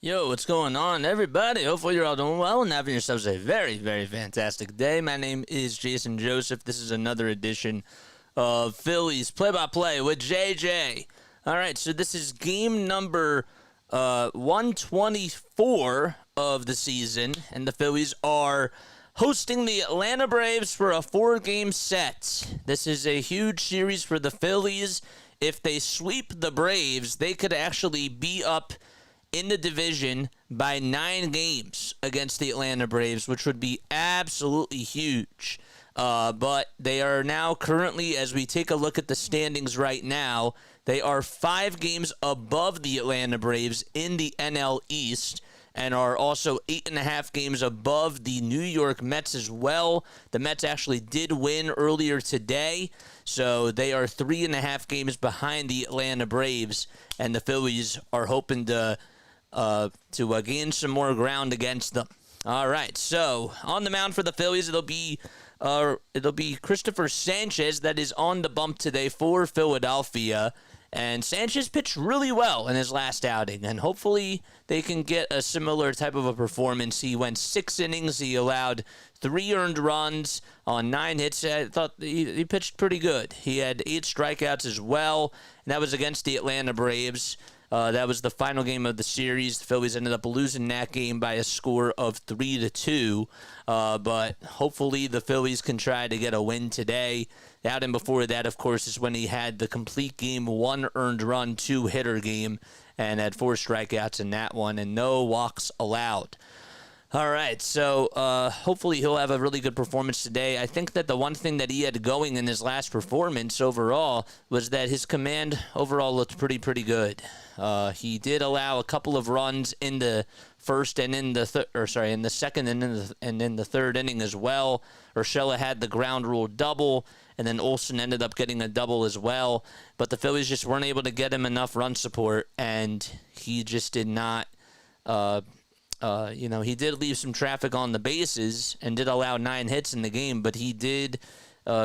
Yo, what's going on, everybody? Hopefully you're all doing well and having yourselves a very, very fantastic day. My name is Jason Joseph. This is another edition of Phillies Play-by-Play with JJ. All right, so this is game number 124 of the season, and the Phillies are hosting the Atlanta Braves for a 4-game set. This is a huge series for the Phillies. If they sweep the Braves, they could actually be up in the division by 9 games against the Atlanta Braves, which would be absolutely huge. But they are now currently, as we take a look at the standings right now, they are 5 games above the Atlanta Braves in the NL East and are also 8.5 games above the New York Mets as well. The Mets actually did win earlier today, so they are 3.5 games behind the Atlanta Braves, and the Phillies are hoping to gain some more ground against them. All right, so on the mound for the Phillies, it'll be Cristopher Sanchez that is on the bump today for Philadelphia. And Sanchez pitched really well in his last outing, and hopefully they can get a similar type of a performance. He went 6 innings. He allowed 3 earned runs on 9 hits. I thought he pitched pretty good. He had 8 strikeouts as well, and that was against the Atlanta Braves. That was the final game of the series. The Phillies ended up losing that game by a score of 3-2. But hopefully the Phillies can try to get a win today. The outing before that, of course, is when he had the complete game, 1 earned run, 2 hitter game, and had 4 strikeouts in that one, and no walks allowed. All right, so hopefully he'll have a really good performance today. I think that the one thing that he had going in his last performance overall was that his command overall looked pretty good. He did allow a couple of runs in the first and in the second and in the third inning as well. Urshela had the ground rule double, and then Olson ended up getting a double as well. But the Phillies just weren't able to get him enough run support, and he just did not. He did leave some traffic on the bases and did allow 9 hits in the game, but he did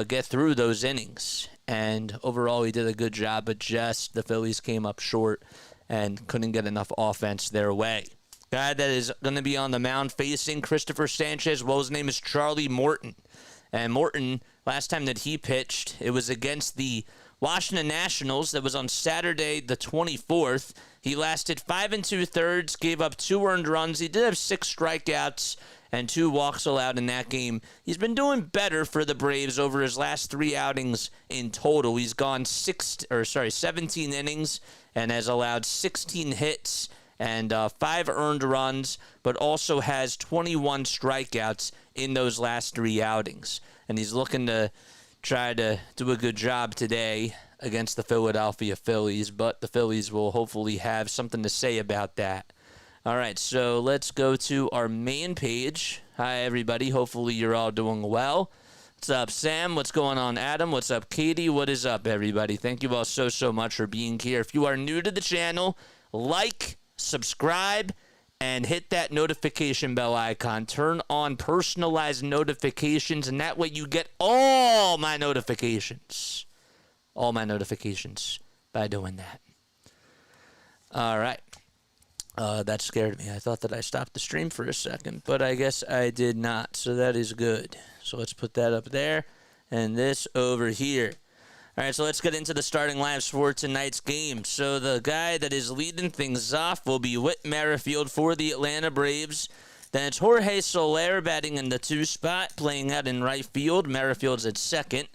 get through those innings. And overall, he did a good job, but just the Phillies came up short and couldn't get enough offense their way. Guy that is going to be on the mound facing Cristopher Sanchez, well, his name is Charlie Morton. And Morton, last time that he pitched, it was against the Washington Nationals. That was on Saturday the 24th. He lasted 5 2/3, gave up 2 earned runs. He did have 6 strikeouts and 2 walks allowed in that game. He's been doing better for the Braves over his last 3 outings in total. He's gone 17 innings and has allowed 16 hits and 5 earned runs, but also has 21 strikeouts in those last 3 outings. And he's looking to try to do a good job today against the Philadelphia Phillies, but the Phillies will hopefully have something to say about that. All right, so let's go to our main page. Hi, everybody. Hopefully you're all doing well. What's up, Sam? What's going on, Adam? What's up, Katie? What is up, everybody? Thank you all so much for being here. If you are new to the channel, like, subscribe, and hit that notification bell icon. Turn on personalized notifications, and that way you get all my notifications. All my notifications by doing that. All right. That scared me. I thought that I stopped the stream for a second, but I guess I did not, so that is good. So let's put that up there, and this over here. All right, so let's get into the starting lineups for tonight's game. So the guy that is leading things off will be Whit Merrifield for the Atlanta Braves. Then it's Jorge Soler batting in the 2 spot, playing out in right field. Merrifield's at second.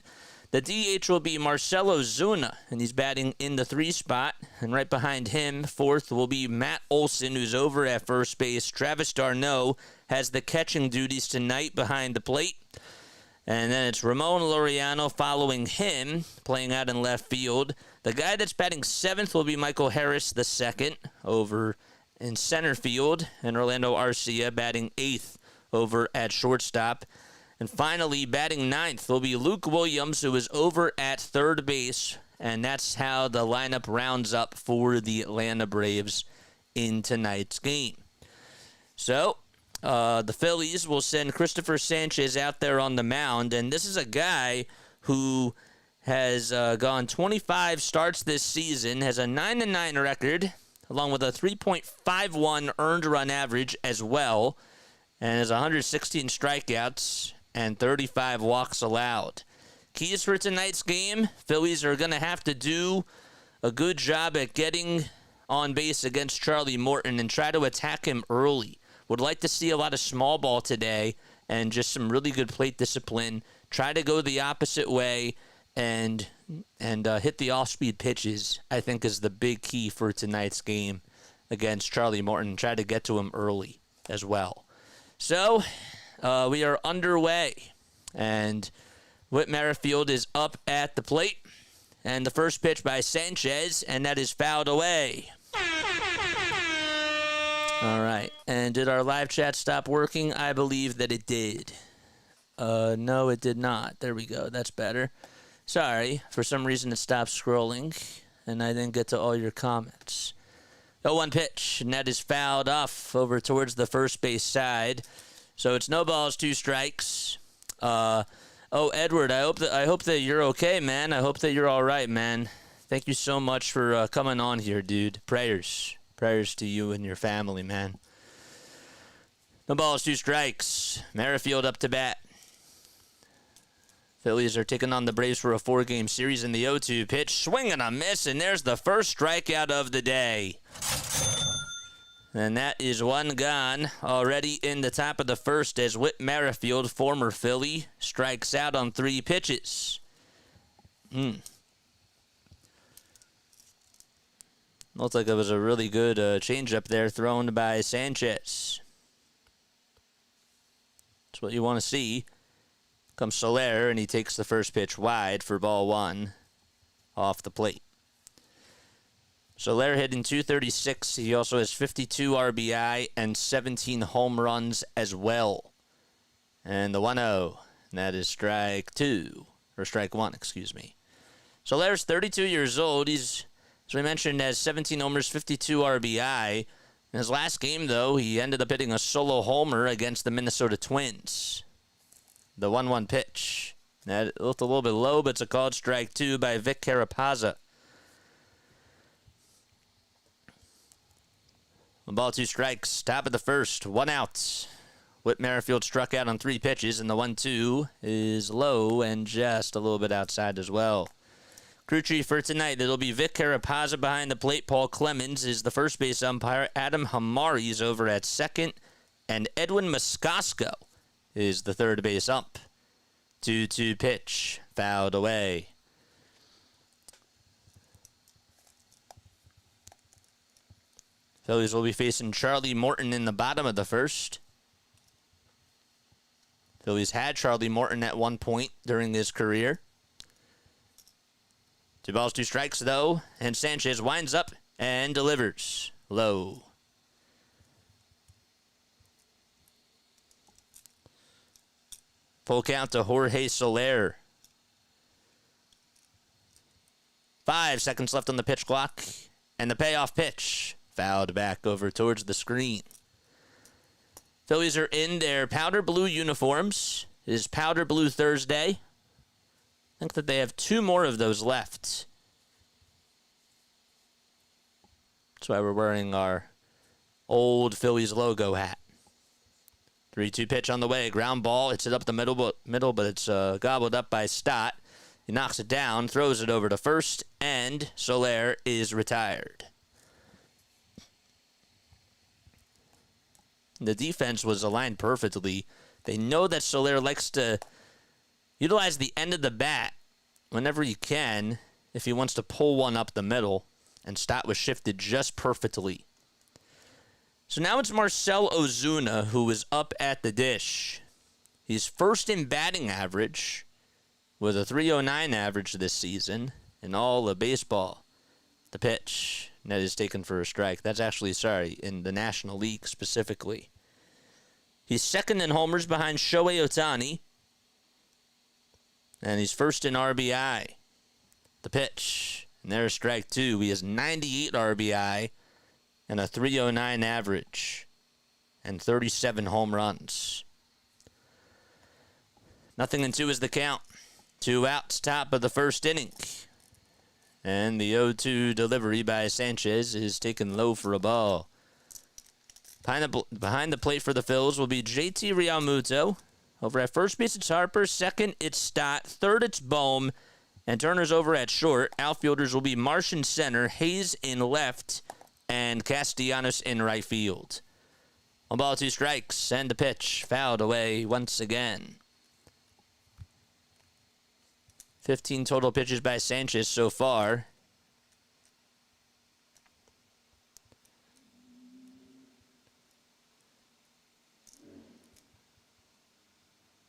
The DH will be Marcelo Zuna, and he's batting in the 3 spot. And right behind him, fourth, will be Matt Olson, who's over at first base. Travis d'Arnaud has the catching duties tonight behind the plate. And then it's Ramon Laureano following him, playing out in left field. The guy that's batting 7th will be Michael Harris II over in center field. And Orlando Arcia batting 8th over at shortstop. And finally, batting 9th will be Luke Williams, who is over at third base. And that's how the lineup rounds up for the Atlanta Braves in tonight's game. So the Phillies will send Cristopher Sanchez out there on the mound, and this is a guy who has gone 25 starts this season, has a 9-9 record, along with a 3.51 earned run average as well, and has 116 strikeouts and 35 walks allowed. Keys for tonight's game, Phillies are going to have to do a good job at getting on base against Charlie Morton and try to attack him early. Would like to see a lot of small ball today and just some really good plate discipline. Try to go the opposite way and hit the off-speed pitches, I think, is the big key for tonight's game against Charlie Morton. Try to get to him early as well. So, we are underway, and Whit Merrifield is up at the plate. And the first pitch by Sanchez, and that is fouled away. All right. And did our live chat stop working? I believe that it did. No, it did not. There we go. That's better. Sorry. For some reason, it stopped scrolling, and I didn't get to all your comments. 0-1 pitch, and that is fouled off over towards the first base side. So it's no balls, 2 strikes. Oh, Edward, I hope that you're okay, man. I hope that you're all right, man. Thank you so much for coming on here, dude. Prayers to you and your family, man. No balls, 2 strikes. Merrifield up to bat. Phillies are taking on the Braves for a 4-game series in the 0-2 pitch. Swing and a miss, and there's the first strikeout of the day. And that is one gone already in the top of the first as Whit Merrifield, former Philly, strikes out on 3 pitches. Looks like it was a really good changeup there thrown by Sanchez. That's what you want to see. Comes Soler, and he takes the first pitch wide for ball 1 off the plate. Soler hitting .236. He also has 52 RBI and 17 home runs as well. And the 1-0, and that is strike 1, excuse me. Soler's 32 years old. He's, as we mentioned, has 17 homers, 52 RBI. In his last game, though, he ended up hitting a solo homer against the Minnesota Twins. The 1-1 pitch. That looked a little bit low, but it's a called strike 2 by Vic Carapazza. 1 ball, 2 strikes. Top of the first. 1 out. Whit Merrifield struck out on 3 pitches, and the 1-2 is low and just a little bit outside as well. Crew chief for tonight, it'll be Vic Carapazza behind the plate. Paul Clemens is the first base umpire. Adam Hamari is over at second. And Edwin Moscasco is the third base ump. 2-2 pitch. Fouled away. Phillies will be facing Charlie Morton in the bottom of the first. Phillies had Charlie Morton at one point during his career. 2 balls, 2 strikes, though, and Sanchez winds up and delivers. Low. Full count to Jorge Soler. 5 seconds left on the pitch clock, and the payoff pitch. Fouled back over towards the screen. Phillies are in their powder blue uniforms. It is Powder Blue Thursday. I think that they have 2 more of those left. That's why we're wearing our old Phillies logo hat. 3-2 pitch on the way. Ground ball. It's up the middle, but it's gobbled up by Stott. He knocks it down, throws it over to first, and Soler is retired. The defense was aligned perfectly. They know that Soler likes to utilize the end of the bat whenever he can if he wants to pull one up the middle, and Stott was shifted just perfectly. So now it's Marcell Ozuna who is up at the dish. He's first in batting average with a .309 average this season in all of baseball. The pitch. That is taken for a strike. That's actually, in the National League specifically. He's second in homers behind Shohei Ohtani. And he's first in RBI. The pitch. And there's strike 2. He has 98 RBI and a .309 average. And 37 home runs. 0-2 is the count. 2 outs, top of the first inning. And the 0-2 delivery by Sanchez is taken low for a ball. Behind the plate for the Phils will be JT Realmuto. Over at first base, it's Harper. Second, it's Stott. Third, it's Bohm. And Turner's over at short. Outfielders will be Marsh in center, Hayes in left, and Castellanos in right field. 1 ball, 2 strikes, and the pitch fouled away once again. 15 total pitches by Sanchez so far.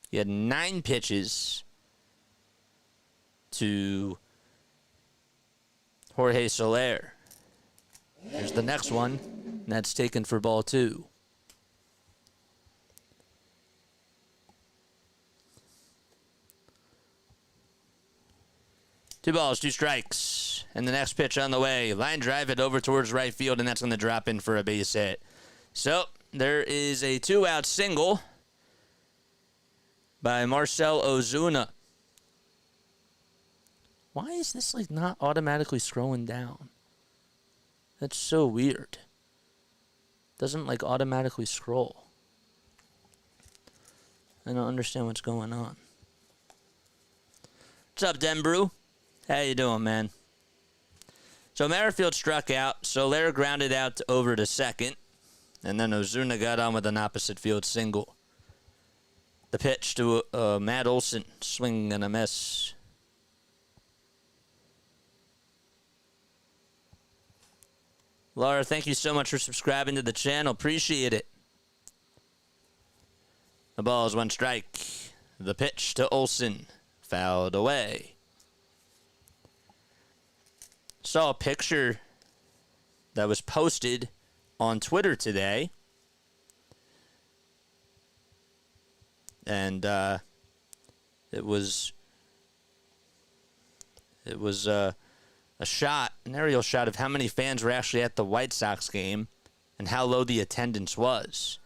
He had 9 pitches to Jorge Soler. Here's the next one, and that's taken for ball 2. Two balls, 2 strikes. And the next pitch on the way. Line drive it over towards right field, and that's going to drop in for a base hit. So there is a 2-out single by Marcell Ozuna. Why is this like not automatically scrolling down? That's so weird. Doesn't like automatically scroll. I don't understand what's going on. What's up, Denbrew? How you doing, man? So Merrifield struck out. Soler grounded out over to second. And then Ozuna got on with an opposite field single. The pitch to Matt Olson. Swing and a miss. Laura, thank you so much for subscribing to the channel. Appreciate it. The ball is 1 strike. The pitch to Olson. Fouled away. Saw a picture that was posted on Twitter today. And it was a shot, an aerial shot of how many fans were actually at the White Sox game and how low the attendance was.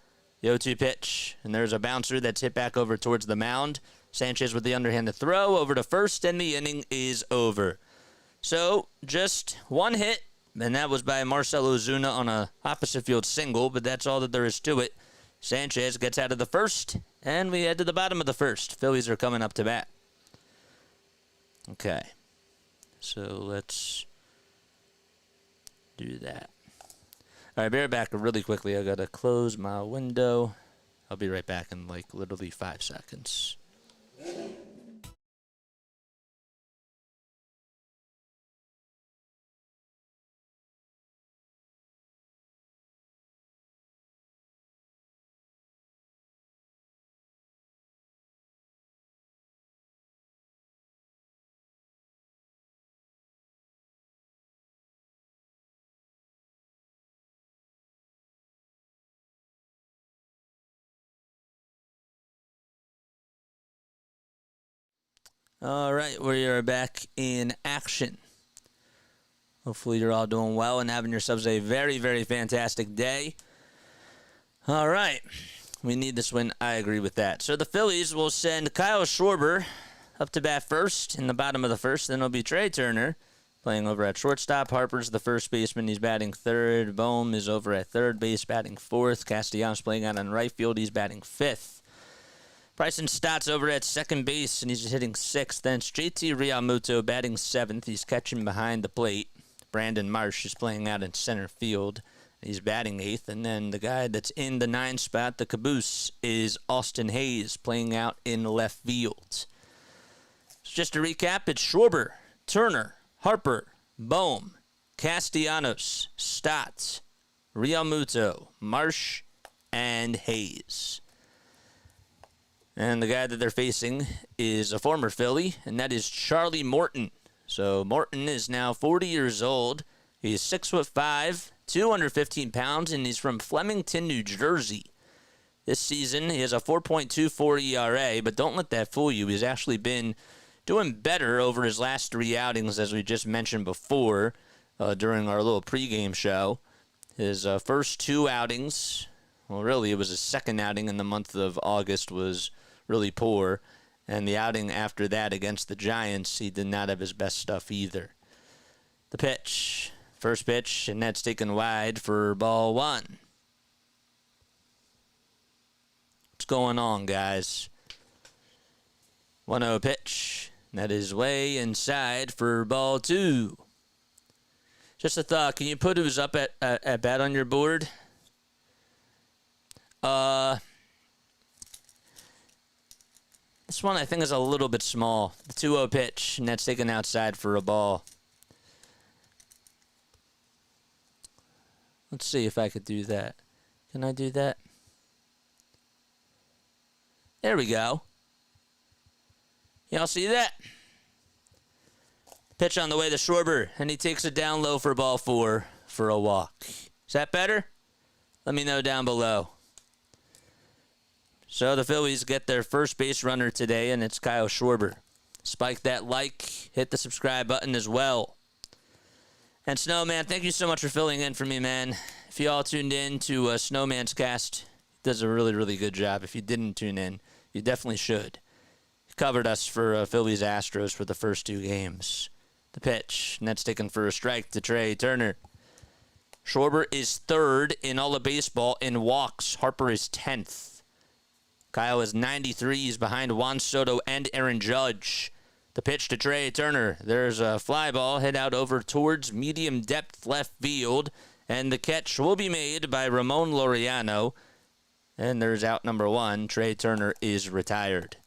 The 0-2 pitch, and there's a bouncer that's hit back over towards the mound. Sanchez with the underhanded throw over to first, and the inning is over. So just 1 hit, and that was by Marcell Ozuna on a opposite field single, but that's all that there is to it. Sanchez gets out of the first, and we head to the bottom of the first. Phillies are coming up to bat. Okay. So let's do that. All right, be right back really quickly. I got to close my window. I'll be right back in like literally 5 seconds. All right, we are back in action. Hopefully you're all doing well and having yourselves a very, very fantastic day. All right, we need this win. I agree with that. So the Phillies will send Kyle Schwarber up to bat first in the bottom of the first. Then it'll be Trey Turner playing over at shortstop. Harper's the first baseman. He's batting third. Bohm is over at third base, batting fourth. Castellanos playing out on right field. He's batting fifth. Bryson Stott's over at second base, and he's hitting sixth. Then it's JT Realmuto batting seventh. He's catching behind the plate. Brandon Marsh is playing out in center field. He's batting eighth. And then the guy that's in the 9 spot, the caboose, is Austin Hayes playing out in left field. So just to recap, it's Schwarber, Turner, Harper, Bohm, Castellanos, Stott, Realmuto, Marsh, and Hayes. And the guy that they're facing is a former Philly, and that is Charlie Morton. So Morton is now 40 years old. He's 6'5", 215 pounds, and he's from Flemington, New Jersey. This season, he has a 4.24 ERA, but don't let that fool you. He's actually been doing better over his last 3 outings, as we just mentioned before during our little pregame show. His first 2 outings, well, really, it was his second outing in the month of August, was really poor. And the outing after that against the Giants, he did not have his best stuff either. The pitch. First pitch, and that's taken wide for ball one. What's going on, guys? 1-0 pitch. That is way inside for ball two. Just a thought. Can you put who's up at bat on your board? This one I think is a little bit small. The 2-0 pitch, and that's taken outside for a ball. Let's see if I could do that. Can I do that? There we go. Y'all see that? Pitch on the way to Schwarber, and he takes it down low for ball four for a walk. Is that better? Let me know down below. So the Phillies get their first base runner today, and it's Kyle Schwarber. Spike that like, hit the subscribe button as well. And Snowman, thank you so much for filling in for me, man. If you all tuned in to Snowman's cast, he does a really, really good job. If you didn't tune in, you definitely should. He covered us for Phillies Astros for the first two games. The pitch, and that's taken for a strike to Trey Turner. Schwarber is third in all of baseball in walks. Harper is 10th. Kyle is 93. He's behind Juan Soto and Aaron Judge. The pitch to Trey Turner. There's a fly ball hit out over towards medium depth left field, and the catch will be made by Ramon Laureano. And there's out number one. Trey Turner is retired.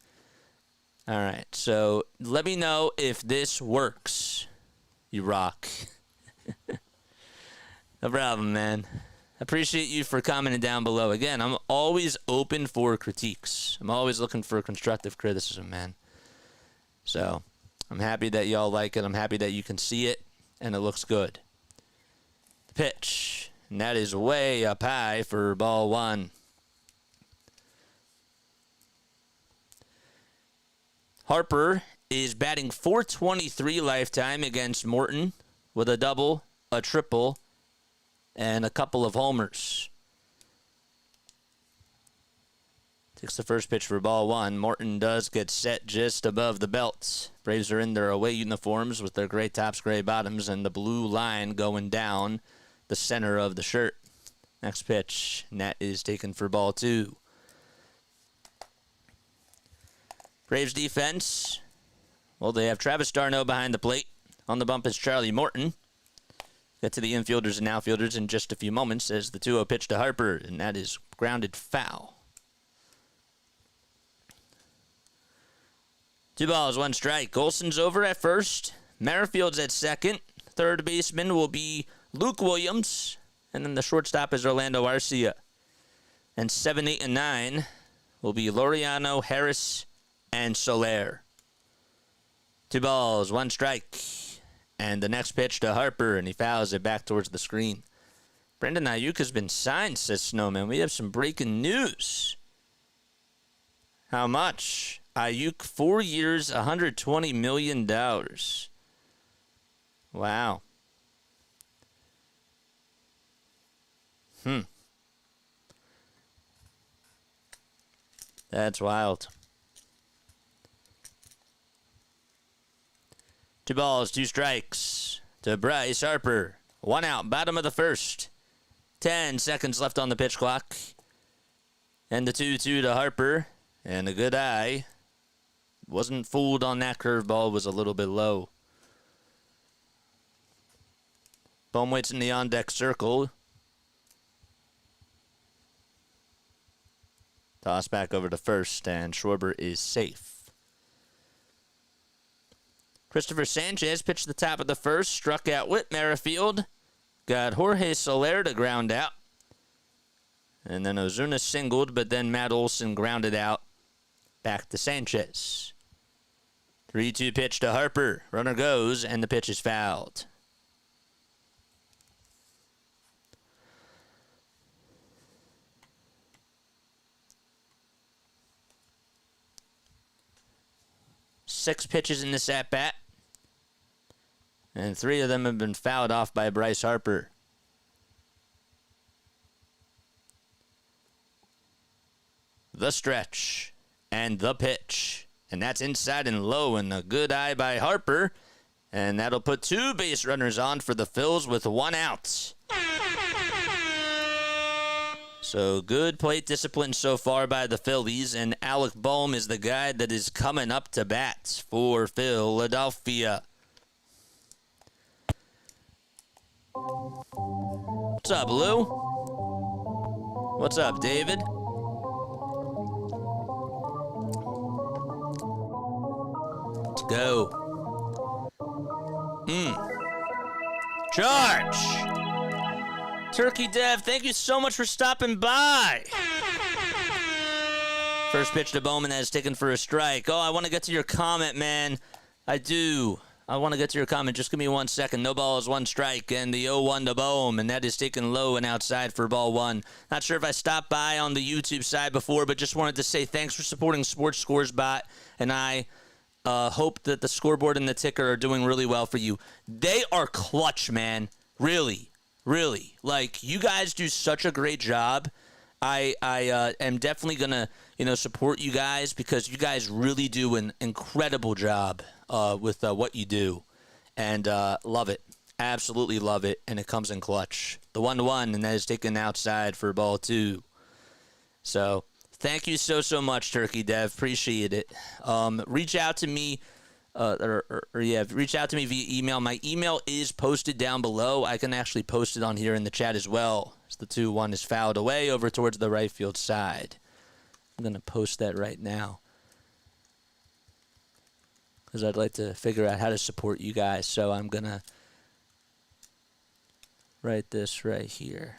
All right, so let me know if this works. You rock. No problem, man. Appreciate you for commenting down below. Again, I'm always open for critiques. I'm always looking for constructive criticism, man. So I'm happy that y'all like it. I'm happy that you can see it, and it looks good. The pitch, and that is way up high for ball one. Harper is batting .423 lifetime against Morton with a double, a triple, and a couple of homers. Takes the first pitch for ball one. Morton does get set just above the belt. Braves are in their away uniforms with their gray tops, gray bottoms, and the blue line going down the center of the shirt. Next pitch, and that is taken for ball two. Braves defense, well, they have Travis d'Arnaud behind the plate. On the bump is Charlie Morton. Get to the infielders and outfielders in just a few moments as the 2-0 pitch to Harper, and that is grounded foul. 2 balls, 1 strike. Olson's over at first. Merrifield's at second. Third baseman will be Luke Williams, and then the shortstop is Orlando Arcia. And 7, 8, and 9 will be Laureano, Harris, and Soler. 2 balls, 1 strike. And the next pitch to Harper, and he fouls it back towards the screen. Brandon Ayuk has been signed, says Snowman. We have some breaking news. How much? Ayuk, 4 years, $120 million. Wow. That's wild. 2 balls, 2 strikes to Bryce Harper. 1 out, bottom of the first. 10 seconds left on the pitch clock. And the 2-2 to Harper. And a good eye. Wasn't fooled on that curveball, was a little bit low. Bohm waits in the on-deck circle. Toss back over to first, and Schwarber is safe. Cristopher Sanchez pitched the top of the first, struck out Whit Merrifield. Got Jorge Soler to ground out. And then Ozuna singled, but then Matt Olson grounded out. Back to Sanchez. 3-2 pitch to Harper. Runner goes, and the pitch is fouled. Six pitches in this at-bat. And 3 of them have been fouled off by Bryce Harper. The stretch and the pitch. And that's inside and low, and a good eye by Harper. And that'll put 2 base runners on for the Phils with 1 out. So good plate discipline so far by the Phillies, and Alec Bohm is the guy that is coming up to bat for Philadelphia. What's up, Lou? What's up, David? Let's go. Charge! Turkey Dev, thank you so much for stopping by. First pitch to Bowman that is taken for a strike. Oh, I want to get to your comment, man. I do. I want to get to your comment. Just give me 1 second. No balls, 1 strike, and the 0-1 to Bohm, and that is taken low and outside for ball 1. Not sure if I stopped by on the YouTube side before, but just wanted to say thanks for supporting Sports Scores Bot, and I hope that the scoreboard and the ticker are doing really well for you. They are clutch, man. Really, really. Like, you guys do such a great job. I am definitely going to, support you guys because you guys really do an incredible job with what you do. And love it. Absolutely love it. And it comes in clutch. The 1-1, and that is taken outside for ball 2. So thank you so much, Turkey Dev. Appreciate it. Reach out to me. Reach out to me via email. My email is posted down below. I can actually post it on here in the chat as well. So the 2-1 is fouled away over towards the right field side. I'm going to post that right now because I'd like to figure out how to support you guys. So I'm going to write this right here.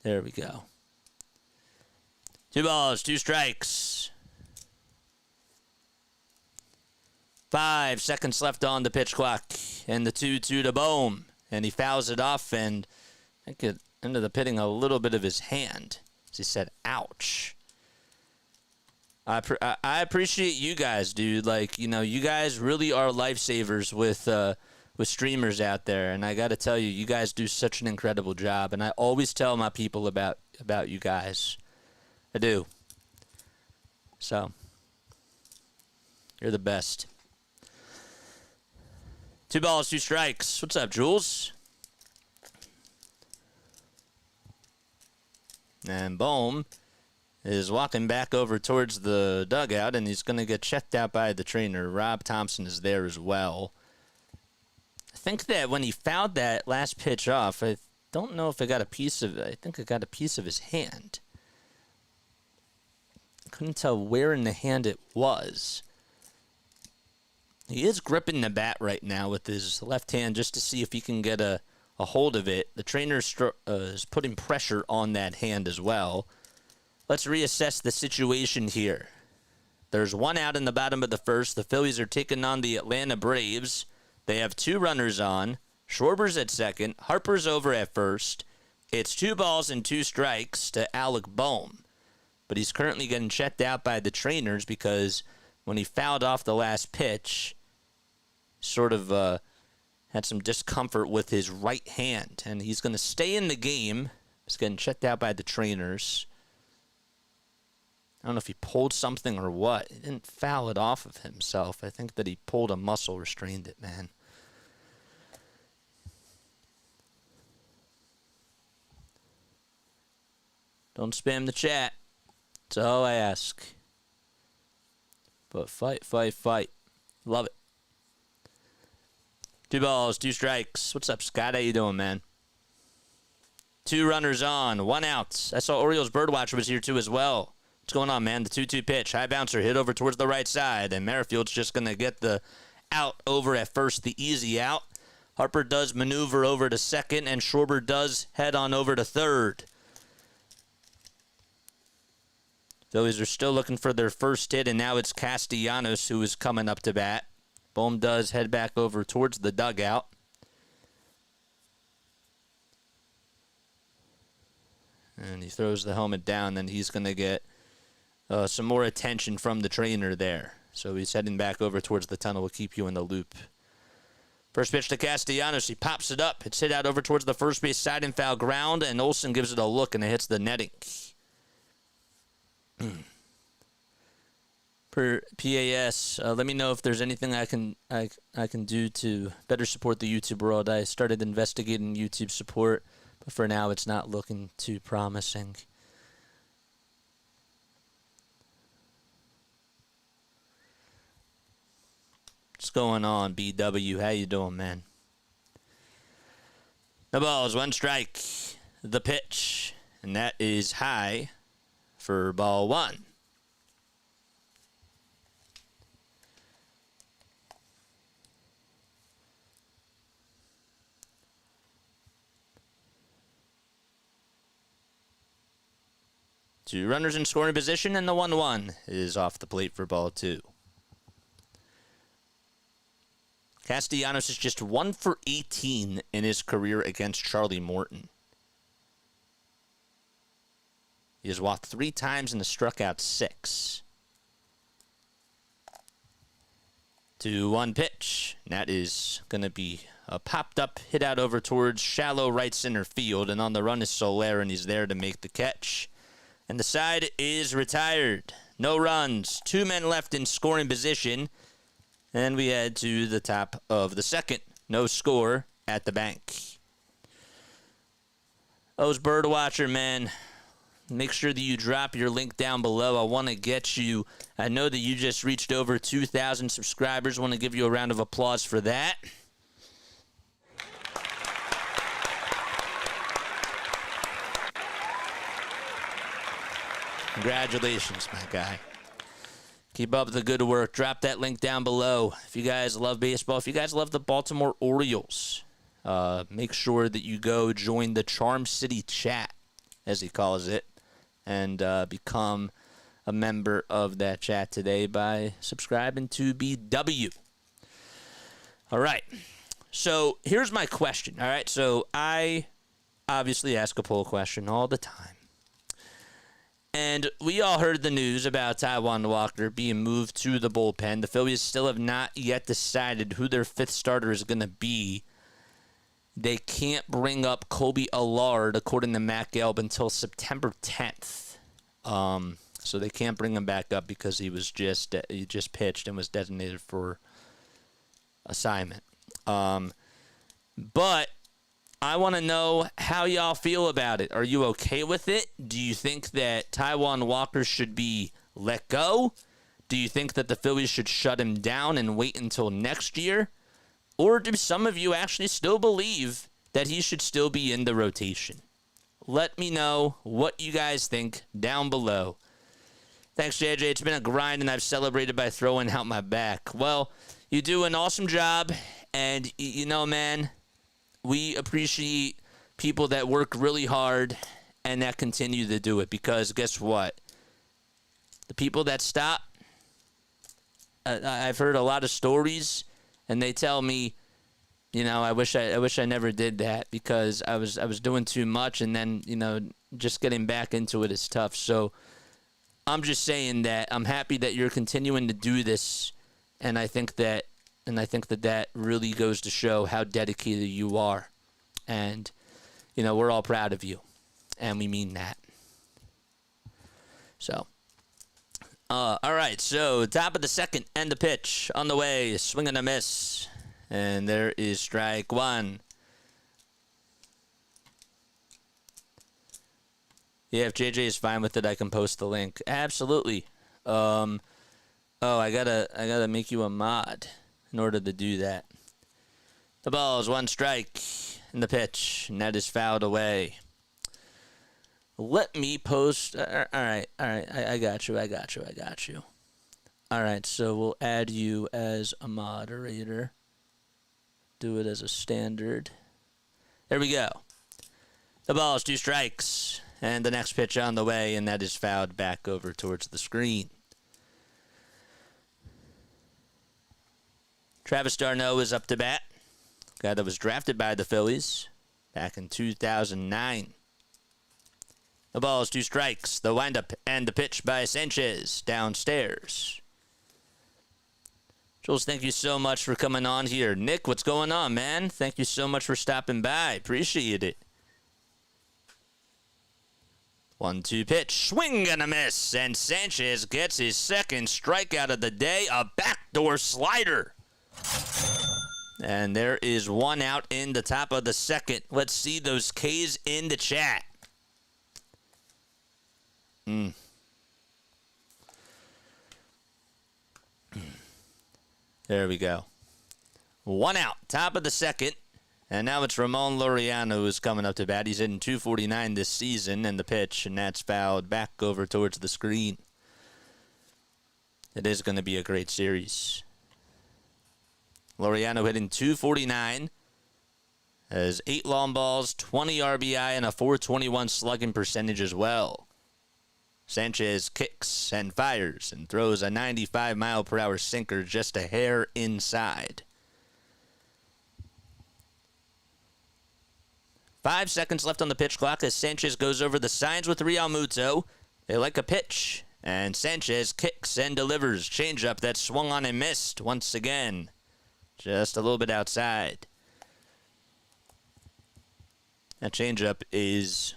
There we go. 2 balls, 2 strikes. 5 seconds left on the pitch clock. And the 2-2 to Bohm. And he fouls it off, and I think it ended up hitting a little bit of his hand. As he said, ouch. I appreciate you guys, dude. Like, you guys really are lifesavers with streamers out there. And I got to tell you, you guys do such an incredible job. And I always tell my people about you guys. I do. So, you're the best. 2 balls, 2 strikes. What's up, Jules? And Bohm is walking back over towards the dugout, and he's going to get checked out by the trainer. Rob Thompson is there as well. I think that when he fouled that last pitch off, I don't know if I got a piece of it. I think I got a piece of his hand. Couldn't tell where in the hand it was. He is gripping the bat right now with his left hand just to see if he can get a hold of it. The trainer is putting pressure on that hand as well. Let's reassess the situation here. There's 1 out in the bottom of the first. The Phillies are taking on the Atlanta Braves. They have 2 runners on. Schwarber's at second. Harper's over at first. It's 2 balls and 2 strikes to Alec Bohm. But he's currently getting checked out by the trainers because when he fouled off the last pitch, sort of had some discomfort with his right hand. And he's going to stay in the game. He's getting checked out by the trainers. I don't know if he pulled something or what. He didn't foul it off of himself. I think that he pulled a muscle, restrained it, man. Don't spam the chat. That's all I ask. But fight, fight, fight. Love it. 2 balls, 2 strikes. What's up, Scott? How you doing, man? 2 runners on, 1 out. I saw Orioles Birdwatcher was here too as well. What's going on, man? The 2-2 pitch. High bouncer hit over towards the right side. And Merrifield's just going to get the out over at first, the easy out. Harper does maneuver over to second, and Schwarber does head on over to third. Phillies are still looking for their first hit, and now it's Castellanos who is coming up to bat. Bohm does head back over towards the dugout. And he throws the helmet down, then he's going to get some more attention from the trainer there. So he's heading back over towards the tunnel. We'll keep you in the loop. First pitch to Castellanos. He pops it up. It's hit out over towards the first base side and foul ground, and Olson gives it a look, and it hits the netting. for PAS. Let me know if there's anything I can do to better support the YouTube world. I started investigating YouTube support, but for now it's not looking too promising. What's going on, BW? How you doing, man? The ball's 1 strike. The pitch, and that is high for ball 1. Two runners in scoring position, and the 1-1 is off the plate for ball 2. Castellanos is just 1 for 18 in his career against Charlie Morton. He has walked 3 times and has struck out 6. 2-1 pitch. And that is going to be a popped up hit out over towards shallow right center field. And on the run is Soler, and he's there to make the catch. And the side is retired. No runs. 2 men left in scoring position. And we head to the top of the second. No score at the bank. Those Birdwatcher, man. Make sure that you drop your link down below. I want to get you. I know that you just reached over 2,000 subscribers. I want to give you a round of applause for that. Congratulations, my guy. Keep up the good work. Drop that link down below. If you guys love baseball, if you guys love the Baltimore Orioles, make sure that you go join the Charm City chat, as he calls it, and become a member of that chat today by subscribing to BW. All right. So here's my question. All right. So I obviously ask a poll question all the time. And we all heard the news about Taijuan Walker being moved to the bullpen. The Phillies still have not yet decided who their 5th starter is going to be. They can't bring up Colby Allard, according to Matt Gelb, until September 10th. So they can't bring him back up because he just pitched and was designated for assignment. But I want to know how y'all feel about it. Are you okay with it? Do you think that Taijuan Walker should be let go? Do you think that the Phillies should shut him down and wait until next year? Or do some of you actually still believe that he should still be in the rotation? Let me know what you guys think down below. Thanks, JJ. It's been a grind, and I've celebrated by throwing out my back. Well, you do an awesome job, and you know, man, we appreciate people that work really hard and that continue to do it, because guess what? The people that stop, I've heard a lot of stories, and they tell me, you know, I wish I never did that because I was doing too much, and then, you know, just getting back into it is tough. So I'm just saying that I'm happy that you're continuing to do this, and I think that really goes to show how dedicated you are. And, you know, we're all proud of you, and we mean that. So, all right, so top of the second, and the pitch on the way, swing and a miss. And there is strike 1. Yeah, if JJ is fine with it, I can post the link. Absolutely. Oh, I gotta make you a mod in order to do that. The ball is 1 strike in the pitch, and that is fouled away. Let me post. All right. I got you. All right, so we'll add you as a moderator. Do it as a standard. There we go. The ball is 2 strikes, and the next pitch on the way, and that is fouled back over towards the screen. Travis d'Arnaud is up to bat. Guy that was drafted by the Phillies back in 2009. The ball is 2 strikes. The windup and the pitch by Sanchez downstairs. Jules, thank you so much for coming on here. Nick, what's going on, man? Thank you so much for stopping by. Appreciate it. 1-2 pitch. Swing and a miss. And Sanchez gets his second strikeout of the day. A backdoor slider. And there is one out in the top of the second. Let's see those K's in the chat. There we go. One out, top of the second. And now it's Ramon Laureano who's coming up to bat. He's hitting .249 this season, and the pitch, and that's fouled back over towards the screen. It is going to be a great series. Laureano hitting .249. Has 8 long balls, 20 RBI, and a .421 slugging percentage as well. Sanchez kicks and fires and throws a 95-mile-per-hour sinker just a hair inside. 5 seconds left on the pitch clock as Sanchez goes over the signs with Realmuto. They like a pitch, and Sanchez kicks and delivers. Changeup that swung on and missed once again. Just a little bit outside. That changeup is,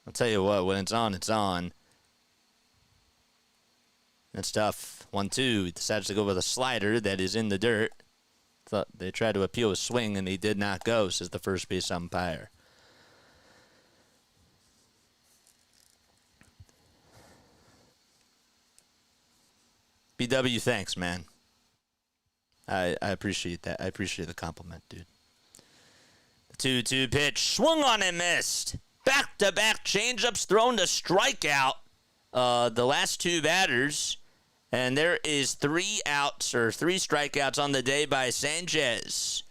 I'll tell you what, when it's on, it's on. That's tough. 1-2. He decides to go with a slider that is in the dirt. Thought they tried to appeal a swing, and he did not go, says the first base umpire. BW, thanks, man. I appreciate that. I appreciate the compliment, dude. The 2-2 pitch. Swung on and missed. Back-to-back changeups thrown to strikeout. The last 2 batters. And there is 3 outs or 3 strikeouts on the day by Sanchez.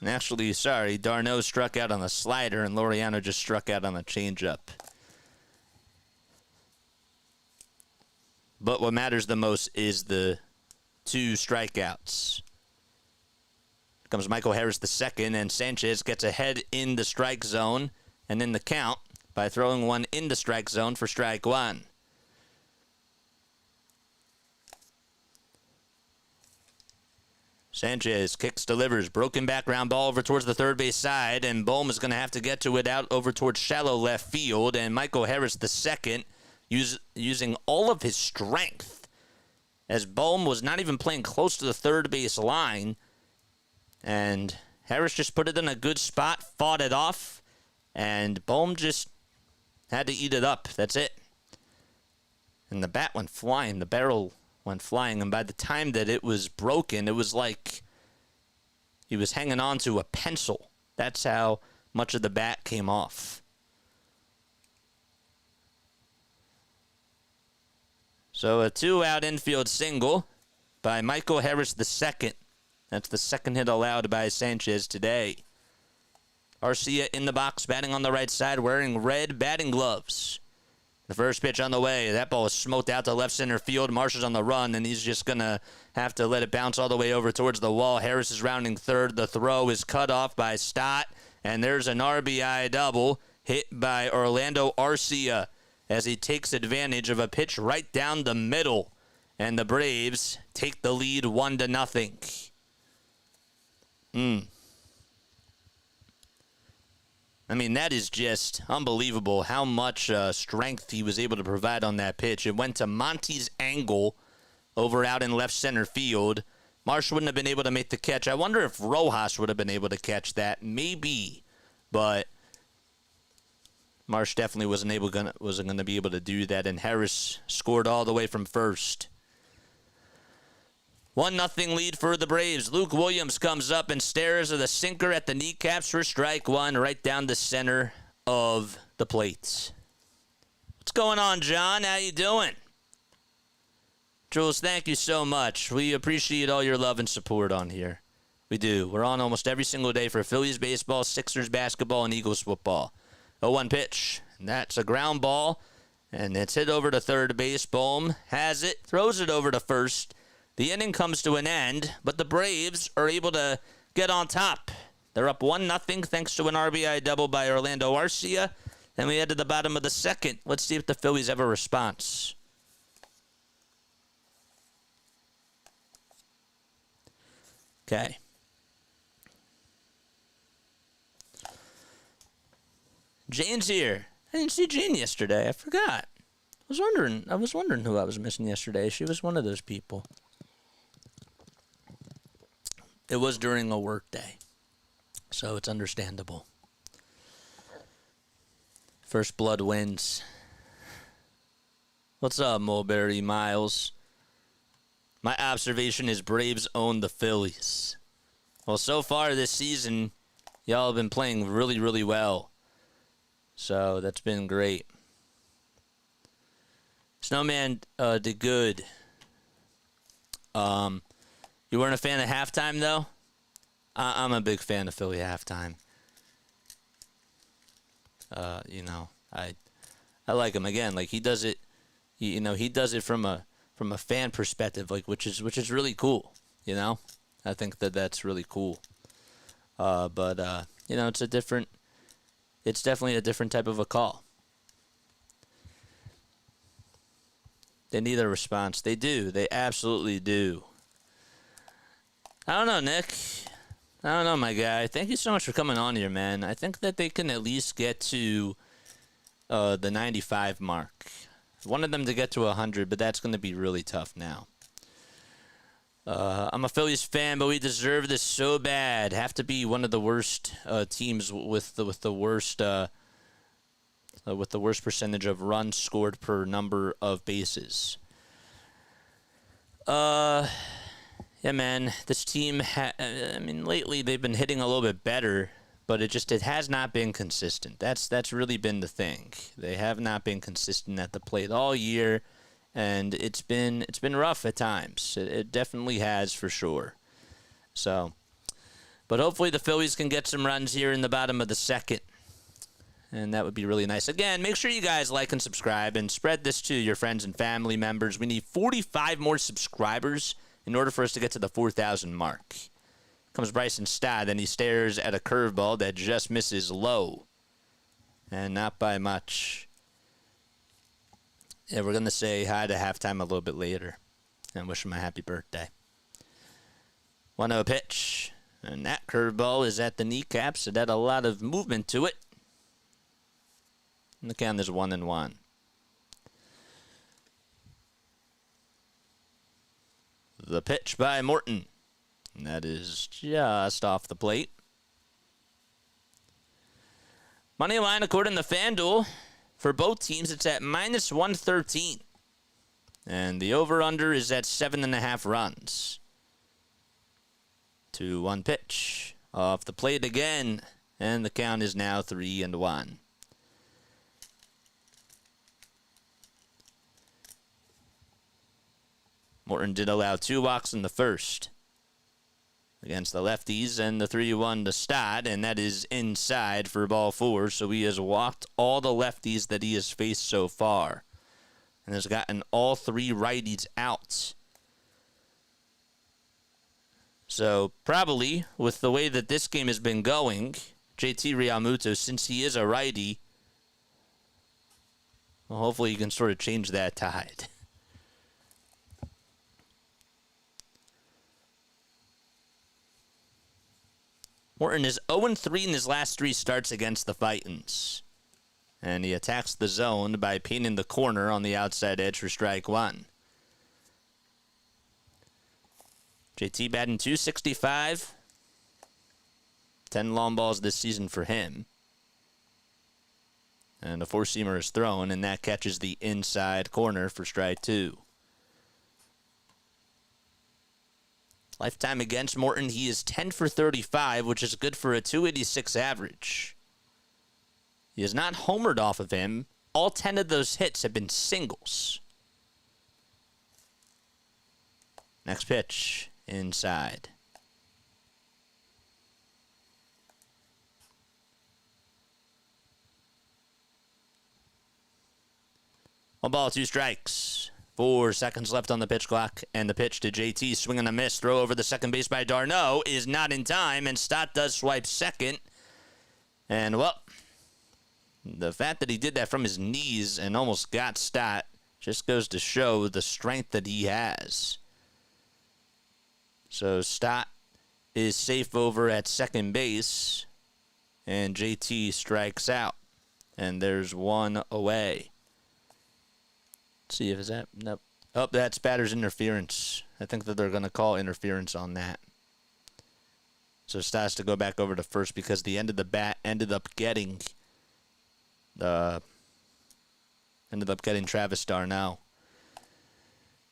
Actually, sorry, Darno struck out on the slider and Laureano just struck out on the changeup. But what matters the most is the 2 strikeouts. Comes Michael Harris the second, and Sanchez gets ahead in the strike zone and in the count by throwing one in the strike zone for strike 1. Sanchez kicks, delivers, broken back ground ball over towards the third base side, and Bohm is going to have to get to it out over towards shallow left field, and Michael Harris the second using all of his strength as Bohm was not even playing close to the third base line, and Harris just put it in a good spot, fought it off, and Bohm just had to eat it up. That's it. And the bat went flying. The barrel went flying, and by the time that it was broken, it was like he was hanging on to a pencil. That's how much of the bat came off. So a 2-out infield single by Michael Harris II. That's the second hit allowed by Sanchez today. Arcia in the box, batting on the right side, wearing red batting gloves. The first pitch on the way. That ball is smoked out to left center field. Marsh is on the run, and he's just going to have to let it bounce all the way over towards the wall. Harris is rounding third. The throw is cut off by Stott, and there's an RBI double hit by Orlando Arcia as he takes advantage of a pitch right down the middle, and the Braves take the lead 1-0. I mean, that is just unbelievable how much strength he was able to provide on that pitch. It went to Monty's angle over out in left center field. Marsh wouldn't have been able to make the catch. I wonder if Rojas would have been able to catch that. Maybe, but Marsh definitely wasn't gonna be able to do that, and Harris scored all the way from first. 1-0 lead for the Braves. Luke Williams comes up and stares at a sinker at the kneecaps for strike 1 right down the center of the plate. What's going on, John? How you doing? Jules, thank you so much. We appreciate all your love and support on here. We do. We're on almost every single day for Phillies baseball, Sixers basketball, and Eagles football. 0-1 pitch. And that's a ground ball, and it's hit over to third base. Bohm has it, throws it over to first. The inning comes to an end, but the Braves are able to get on top. They're up 1-0 thanks to an RBI double by Orlando Arcia. Then we head to the bottom of the second. Let's see if the Phillies have a response. Okay. Jane's here. I didn't see Jane yesterday. I forgot. I was wondering who I was missing yesterday. She was one of those people. It was during a work day, so it's understandable. First blood wins. What's up, Mulberry Miles? My observation is Braves own the Phillies. Well, so far this season, y'all have been playing really, really well. So that's been great. Snowman did good. You weren't a fan of halftime, though? I'm a big fan of Philly halftime. I like him again. Like, he does it. He does it from a fan perspective, like which is really cool. I think that's really cool. It's definitely a different type of a call. They need a response. They do. They absolutely do. I don't know, Nick. I don't know, my guy. Thank you so much for coming on here, man. I think that they can at least get to the 95 mark. I wanted them to get to 100, but that's going to be really tough now. I'm a Phillies fan, but we deserve this so bad. Have to be one of the worst teams with the worst percentage of runs scored per number of bases. Yeah, man. This team, lately they've been hitting a little bit better, but it has not been consistent. That's really been the thing. They have not been consistent at the plate all year. And it's been rough at times. It definitely has, for sure. So, but hopefully the Phillies can get some runs here in the bottom of the second. And that would be really nice. Again, make sure you guys like and subscribe and spread this to your friends and family members. We need 45 more subscribers in order for us to get to the 4,000 mark. Comes Bryson Stott, and he stares at a curveball that just misses low. And not by much. Yeah, we're going to say hi to halftime a little bit later and wish him a happy birthday. 1-0 pitch. And that curveball is at the kneecaps. It had a lot of movement to it. And the count is 1-1. The pitch by Morton. And that is just off the plate. Money line according to FanDuel. For both teams, it's at -113. And the over-under is at 7.5 runs. 2-1 pitch. Off the plate again. And the count is now 3-1. Morton did allow 2 walks in the first against the lefties, and the 3-1 to Stott, and that is inside for ball 4, so he has walked all the lefties that he has faced so far, and has gotten all 3 righties out. So probably, with the way that this game has been going, JT Realmuto, since he is a righty, well, hopefully he can sort of change that tide. Morton is 0-3 in his last 3 starts against the Titans. And he attacks the zone by painting the corner on the outside edge for strike 1. JT batting .265. 10 long balls this season for him. And a 4-seamer is thrown, and that catches the inside corner for strike 2. Lifetime against Morton, he is 10 for 35, which is good for a .286 average. He has not homered off of him. All 10 of those hits have been singles. Next pitch, inside. One ball, 2 strikes. 4 seconds left on the pitch clock, and the pitch to JT, swing and a miss. Throw over the second base by Darno is not in time, and Stott does swipe second. And, well, the fact that he did that from his knees and almost got Stott just goes to show the strength that he has. So Stott is safe over at second base, and JT strikes out. And there's one away. Let's see if is that. Nope. Oh, that's batter's interference. I think that they're going to call interference on that. So Stas to go back over to first because the end of the bat ended up getting Travis Darnell.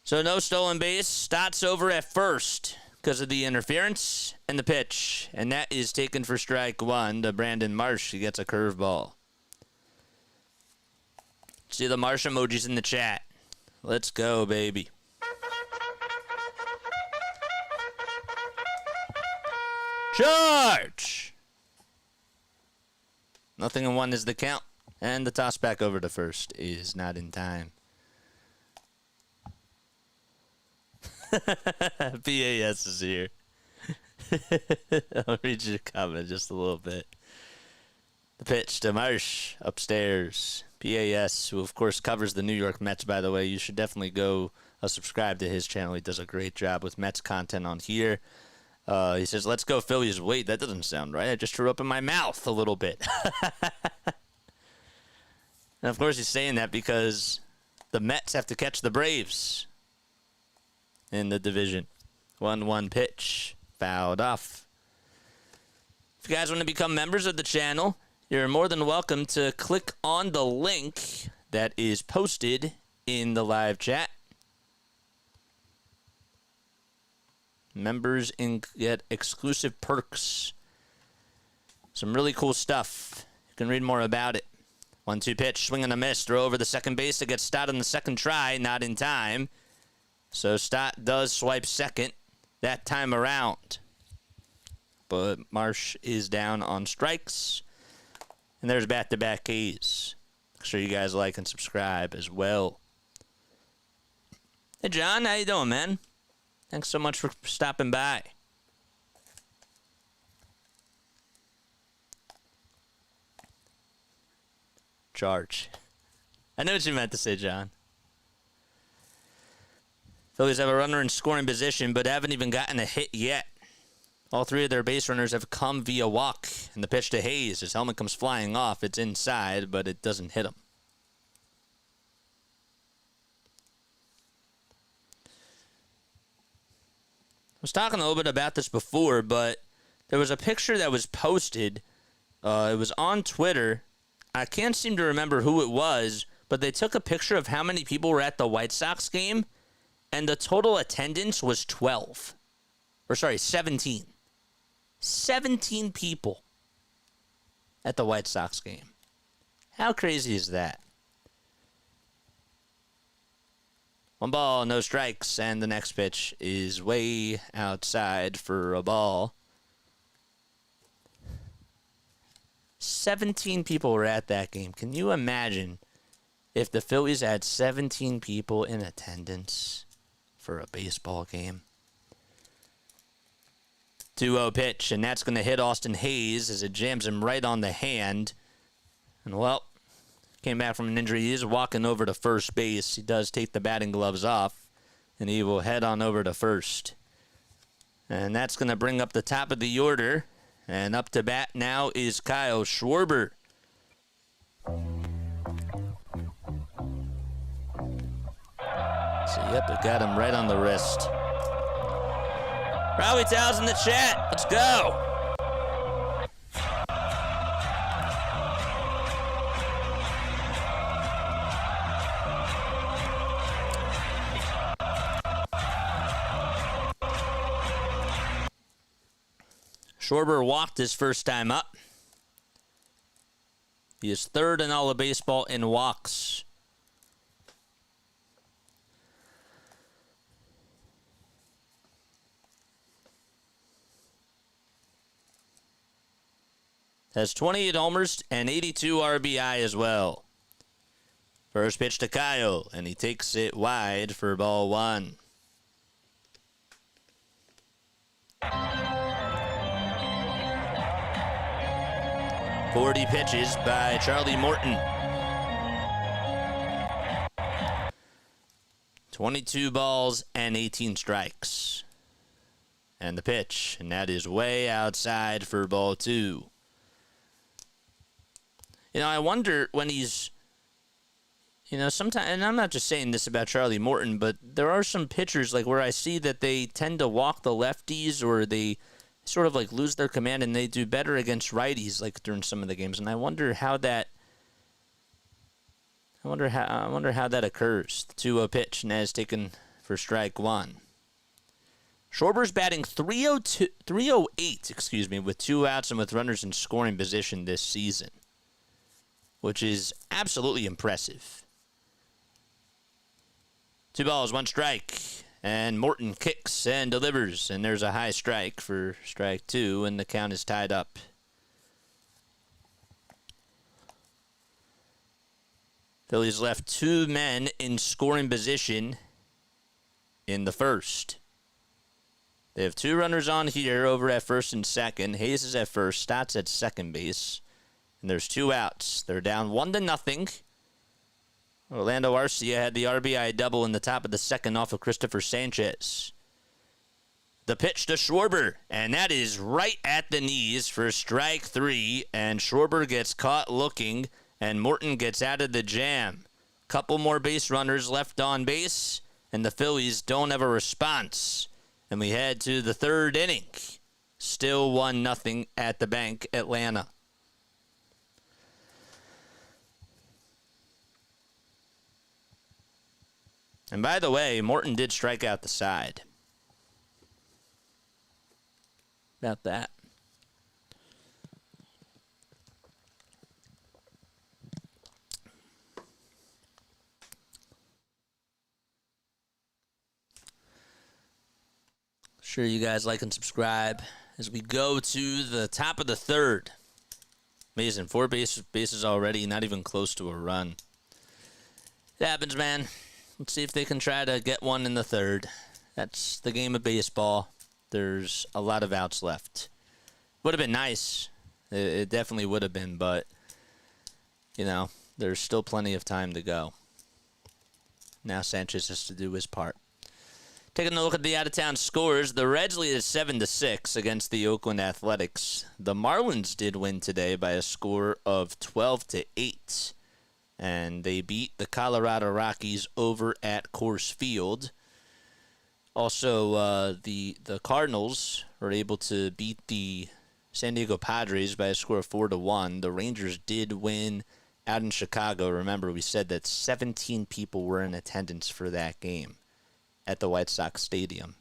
So no stolen base. Stotts over at first because of the interference and the pitch. And that is taken for strike one to Brandon Marsh. He gets a curveball. See the Marsh emojis in the chat. Let's go, baby. Charge! 0-1 is the count. And the toss back over to first is not in time. PAS is here. I'll read your comment just a little bit. The pitch to Marsh upstairs. PAS, who of course covers the New York Mets, by the way. You should definitely go subscribe to his channel. He does a great job with Mets content on here. He says, let's go Phillies. Wait, that doesn't sound right. I just threw up in my mouth a little bit. And of course he's saying that because the Mets have to catch the Braves in the division. 1-1 pitch. Fouled off. If you guys want to become members of the channel, you're more than welcome to click on the link that is posted in the live chat. Members get exclusive perks. Some really cool stuff. You can read more about it. 1-2 pitch, swing and a miss. Throw over the second base to get Stott on the second try. Not in time. So Stott does swipe second that time around. But Marsh is down on strikes. And there's back-to-back Ks. Make sure you guys like and subscribe as well. Hey, John. How you doing, man? Thanks so much for stopping by. Charge. I know what you meant to say, John. Phillies have a runner in scoring position, but haven't even gotten a hit yet. All three of their base runners have come via walk. And the pitch to Hayes. His helmet comes flying off. It's inside, but it doesn't hit him. I was talking a little bit about this before, but there was a picture that was posted. It was on Twitter. I can't seem to remember who it was, but they took a picture of how many people were at the White Sox game, and the total attendance was 12. Or, sorry, 17. 17 people at the White Sox game. How crazy is that? 1 ball, no strikes, and the next pitch is way outside for a ball. 17 people were at that game. Can you imagine if the Phillies had 17 people in attendance for a baseball game? 2-0 pitch, and that's going to hit Austin Hayes as it jams him right on the hand. And, well, came back from an injury. He is walking over to first base. He does take the batting gloves off, and he will head on over to first. And that's going to bring up the top of the order. And up to bat now is Kyle Schwarber. So, yep, it got him right on the wrist. Rowley Towels in the chat. Let's go. Schwarber walked his first time up. He is third in all of baseball in walks. Has 28 homers and 82 RBI as well. First pitch to Kyle, and he takes it wide for ball one. Forty pitches by Charlie Morton. 22 balls and 18 strikes. And the pitch, and that is way outside for ball two. I wonder when he's, sometimes, and I'm not just saying this about Charlie Morton, but there are some pitchers like where I see that they tend to walk the lefties or they sort of like lose their command and they do better against righties like during some of the games. And I wonder how that occurs. The 2-0 pitch, Nez taken for strike one. Schwarber's batting 308, with 2 outs and with runners in scoring position this season, which is absolutely impressive. 2 balls, 1 strike, and Morton kicks and delivers, and there's a high strike for strike 2, and the count is tied up. Phillies left 2 men in scoring position in the first. They have 2 runners on here over at first and second. Hayes is at first, Stott's at second base. And there's 2 outs. They're down 1-0. Orlando Arcia had the RBI double in the top of the second off of Cristopher Sanchez. The pitch to Schwarber, and that is right at the knees for strike 3. And Schwarber gets caught looking, and Morton gets out of the jam. Couple more base runners left on base, and the Phillies don't have a response. And we head to the 3rd inning. Still 1-0 at the bank, Atlanta. And by the way, Morton did strike out the side. About that. Sure you guys like and subscribe as we go to the top of the 3rd. Amazing. 4 bases already, not even close to a run. It happens, man. Let's see if they can try to get one in the 3rd. That's the game of baseball. There's a lot of outs left. Would have been nice. It definitely would have been, but, there's still plenty of time to go. Now Sanchez has to do his part. Taking a look at the out-of-town scores, the Reds lead at 7-6 against the Oakland Athletics. The Marlins did win today by a score of 12-8, and they beat the Colorado Rockies over at Coors Field. Also, the Cardinals were able to beat the San Diego Padres by a score of 4-1. The Rangers did win out in Chicago. Remember, we said that 17 people were in attendance for that game at the White Sox Stadium.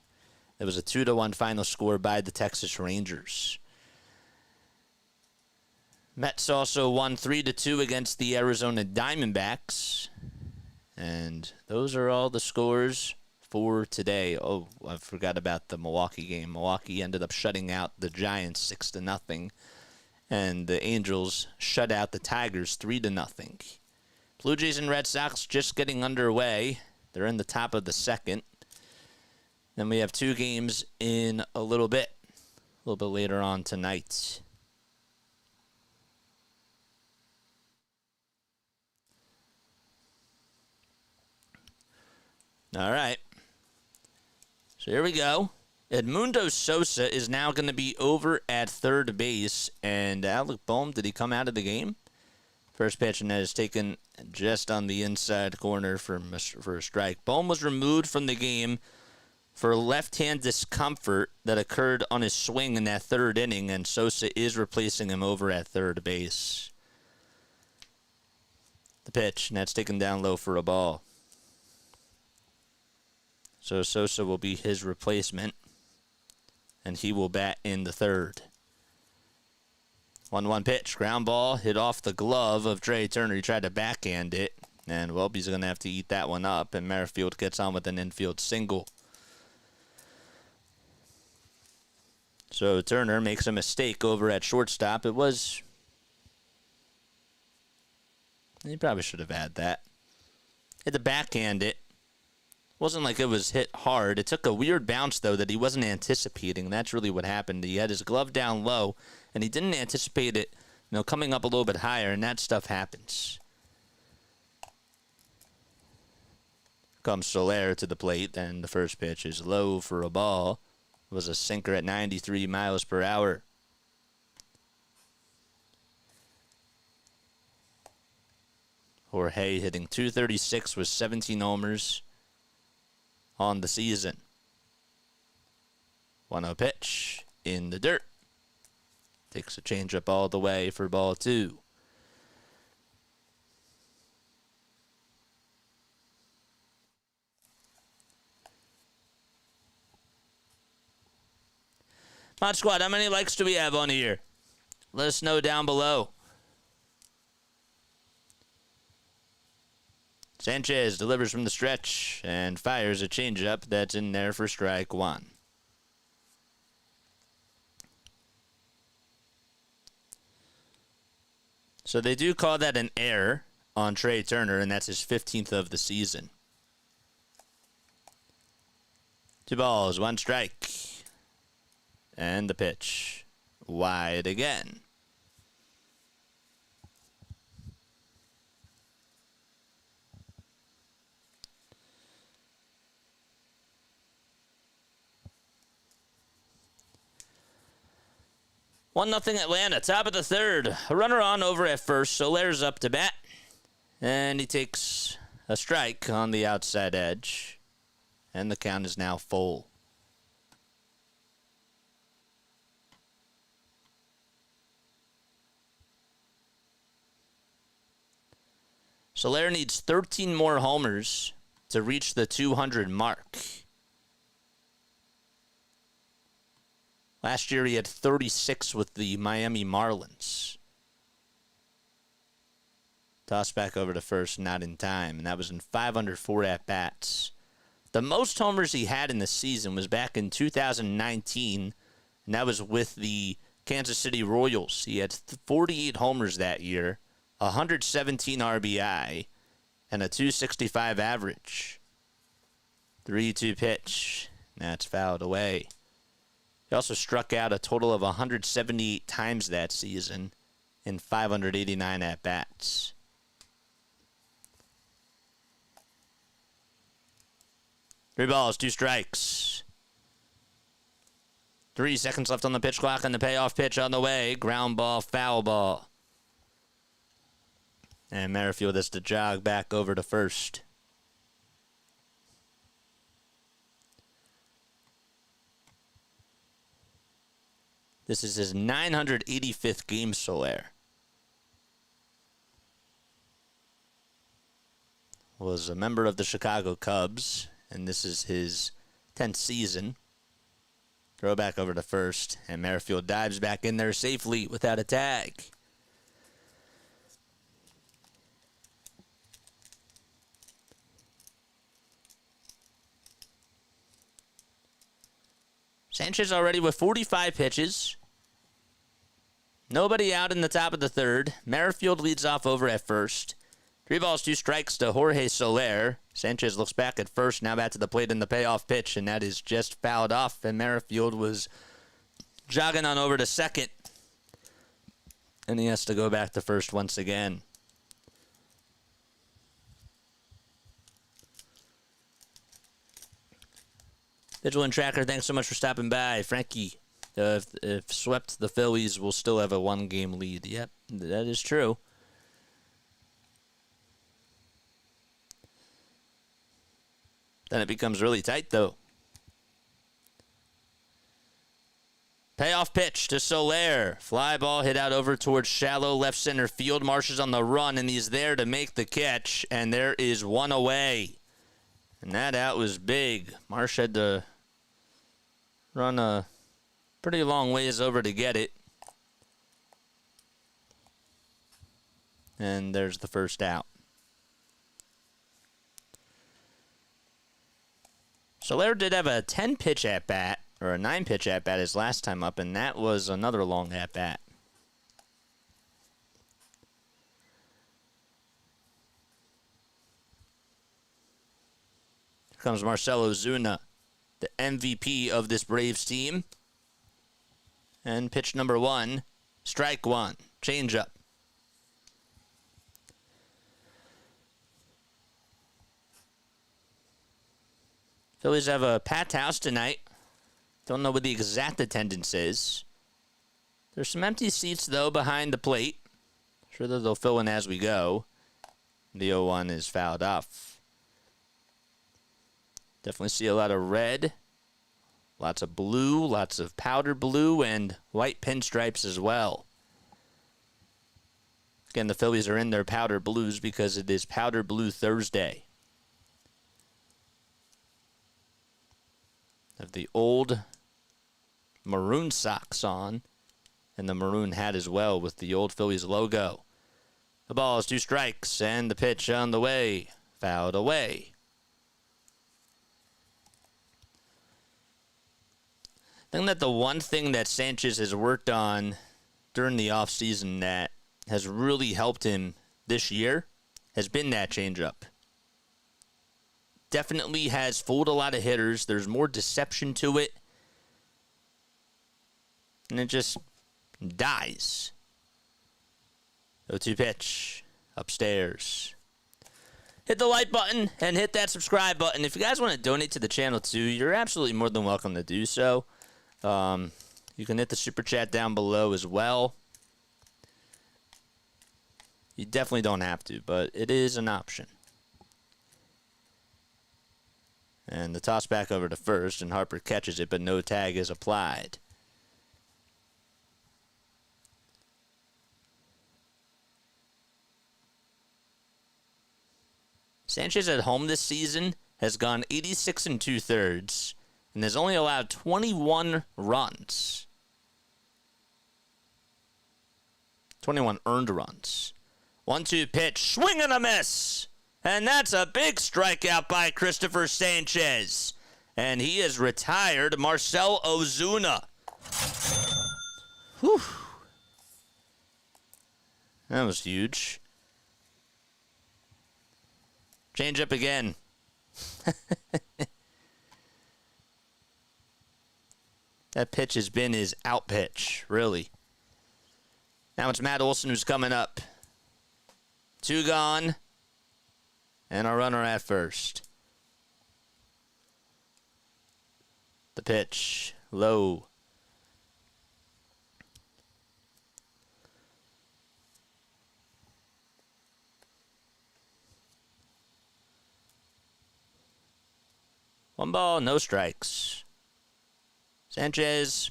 It was a 2-1 final score by the Texas Rangers. Mets also won 3-2 against the Arizona Diamondbacks. And those are all the scores for today. Oh, I forgot about the Milwaukee game. Milwaukee ended up shutting out the Giants 6-0. And the Angels shut out the Tigers 3-0. Blue Jays and Red Sox just getting underway. They're in the top of the 2nd. Then we have 2 games in a little bit later on tonight. All right. So here we go. Edmundo Sosa is now going to be over at 3rd base. And Alec Bohm, did he come out of the game? First pitch, and that is taken just on the inside corner for a strike. Bohm was removed from the game for left-hand discomfort that occurred on his swing in that 3rd inning, and Sosa is replacing him over at 3rd base. The pitch, and that's taken down low for a ball. So Sosa will be his replacement, and he will bat in the 3rd. 1-1 pitch, ground ball, hit off the glove of Trey Turner. He tried to backhand it, and, well, he's going to have to eat that one up, and Merrifield gets on with an infield single. So Turner makes a mistake over at shortstop. He probably should have had that. Had to backhand it. Wasn't like it was hit hard. It took a weird bounce, though, that he wasn't anticipating. That's really what happened. He had his glove down low, and he didn't anticipate it, coming up a little bit higher, and that stuff happens. Comes Soler to the plate, and the first pitch is low for a ball. It was a sinker at 93 miles per hour. Jorge hitting .236 with 17 homers on the season. 1-0 pitch in the dirt. Takes a changeup all the way for ball 2. Mod Squad, how many likes do we have on here? Let us know down below. Sanchez delivers from the stretch and fires a changeup that's in there for strike 1. So they do call that an error on Trey Turner, and that's his 15th of the season. 2 balls, 1 strike. And the pitch. Wide again. One nothing Atlanta, top of the third. A runner on over at first. Soler's up to bat. And he takes a strike on the outside edge. And the count is now full. Soler needs 13 more homers to reach the 200 mark. Last year he had 36 with the Miami Marlins. Toss back over to first, not in time, and that was in 5 under 4 at-bats. The most homers he had in the season was back in 2019, and that was with the Kansas City Royals. He had 48 homers that year, 117 RBI, and a .265 average. 3-2 pitch. That's fouled away. He also struck out a total of 178 times that season in 589 at-bats. Three balls, 2 strikes. 3 seconds left on the pitch clock, and the payoff pitch on the way. Ground ball, foul ball. And Merrifield has to jog back over to first. This is his 985th game, Soler. Was a member of the Chicago Cubs, and this is his 10th season. Throw back over to first, and Merrifield dives back in there safely without a tag. Sanchez already with 45 pitches. Nobody out in the top of the third. Merrifield leads off over at first. 3 balls, 2 strikes to Jorge Soler. Sanchez looks back at first, now back to the plate in the payoff pitch, and that is just fouled off, and Merrifield was jogging on over to second. And he has to go back to first once again. Vigilant Tracker, thanks so much for stopping by. Frankie, if swept the Phillies, will still have a 1-game lead. Yep, that is true. Then it becomes really tight, though. Payoff pitch to Soler. Fly ball hit out over towards shallow left center field. Marsh is on the run, and he's there to make the catch, and there is 1 away. And that out was big. Marsh had to run a pretty long ways over to get it. And there's the first out. Soler did have a 10-pitch at-bat, or a 9-pitch at-bat his last time up, and that was another long at-bat. Here comes Marcell Ozuna, the MVP of this Braves team. And pitch number 1, strike 1, changeup. Phillies have a packed house tonight. Don't know what the exact attendance is. There's some empty seats, though, behind the plate. Sure that they'll fill in as we go. The 0-1 is fouled off. Definitely see a lot of red, lots of blue, lots of powder blue, and white pinstripes as well. Again, the Phillies are in their powder blues because it is Powder Blue Thursday. Have the old maroon socks on and the maroon hat as well with the old Phillies logo. The ball is 2 strikes and the pitch on the way. Fouled away. I think that the one thing that Sanchez has worked on during the offseason that has really helped him this year has been that changeup. Definitely has fooled a lot of hitters. There's more deception to it. And it just dies. 0-2 pitch. Upstairs. Hit the like button and hit that subscribe button. If you guys want to donate to the channel too, you're absolutely more than welcome to do so. You can hit the super chat down below as well. You definitely don't have to, but it is an option. And the toss back over to first, and Harper catches it, but no tag is applied. Sanchez at home this season has gone 86 2/3 and has only allowed 21 runs. 21 earned runs. 1-2 pitch, swing and a miss. And that's a big strikeout by Cristopher Sanchez. And he has retired Marcell Ozuna. Whew. That was huge. Change up again. That pitch has been his out pitch, really. Now it's Matt Olson who's coming up. 2 gone. And a runner at first. The pitch. Low. One ball, no strikes. Sanchez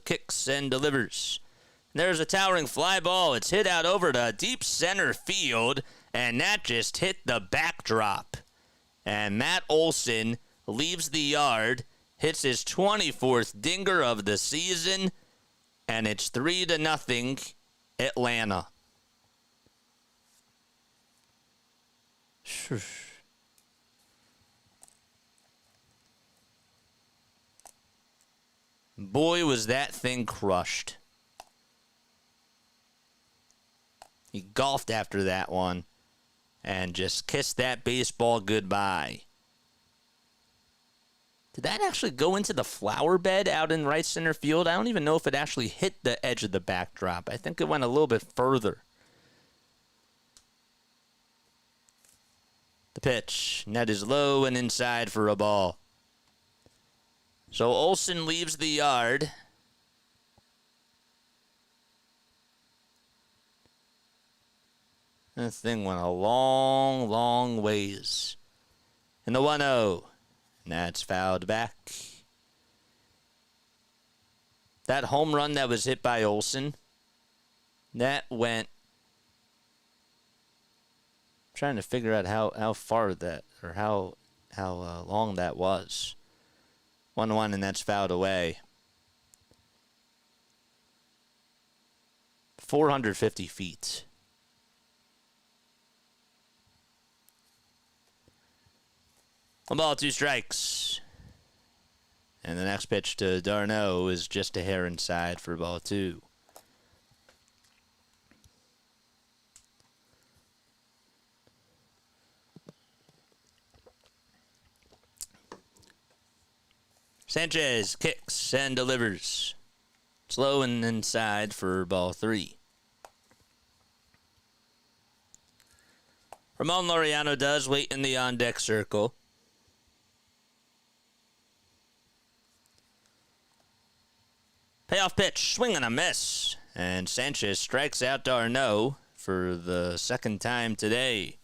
kicks and delivers. There's a towering fly ball. It's hit out over to deep center field, and that just hit the backdrop. And Matt Olson leaves the yard, hits his 24th dinger of the season, and it's 3-0 Atlanta. Boy, was that thing crushed. He golfed after that one and just kissed that baseball goodbye. Did that actually go into the flower bed out in right center field? I don't even know if it actually hit the edge of the backdrop. I think it went a little bit further. The pitch. Net is low and inside for a ball. So Olson leaves the yard. That thing went a long, long ways. And the 1-0. And that's fouled back. That home run that was hit by Olson, that went... I'm trying to figure out how far that, or how long that was. 1-1, and that's fouled away. 450 feet. One ball, 2 strikes. And the next pitch to d'Arnaud is just a hair inside for ball 2. Sanchez kicks and delivers. Slow and inside for ball 3. Ramon Laureano does wait in the on-deck circle. Payoff pitch, swing and a miss. And Sanchez strikes out d'Arnaud for the second time today.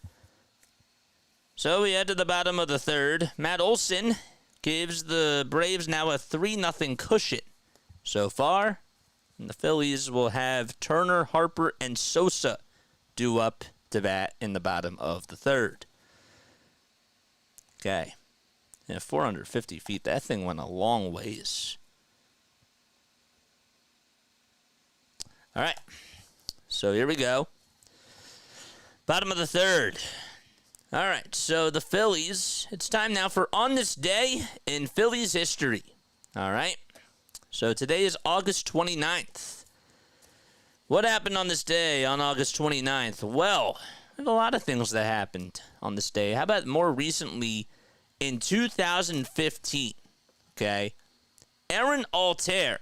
So we head to the bottom of the third. Matt Olson gives the Braves now a 3-0 cushion so far. And the Phillies will have Turner, Harper, and Sosa due up to bat in the bottom of the third. Okay. Yeah, 450 feet. That thing went a long ways. All right. So here we go. Bottom of the third. All right. So the Phillies, it's time now for On This Day in Phillies History. All right. So today is August 29th. What happened on this day on August 29th? Well, there's a lot of things that happened on this day. How about more recently in 2015? Okay. Aaron Altair.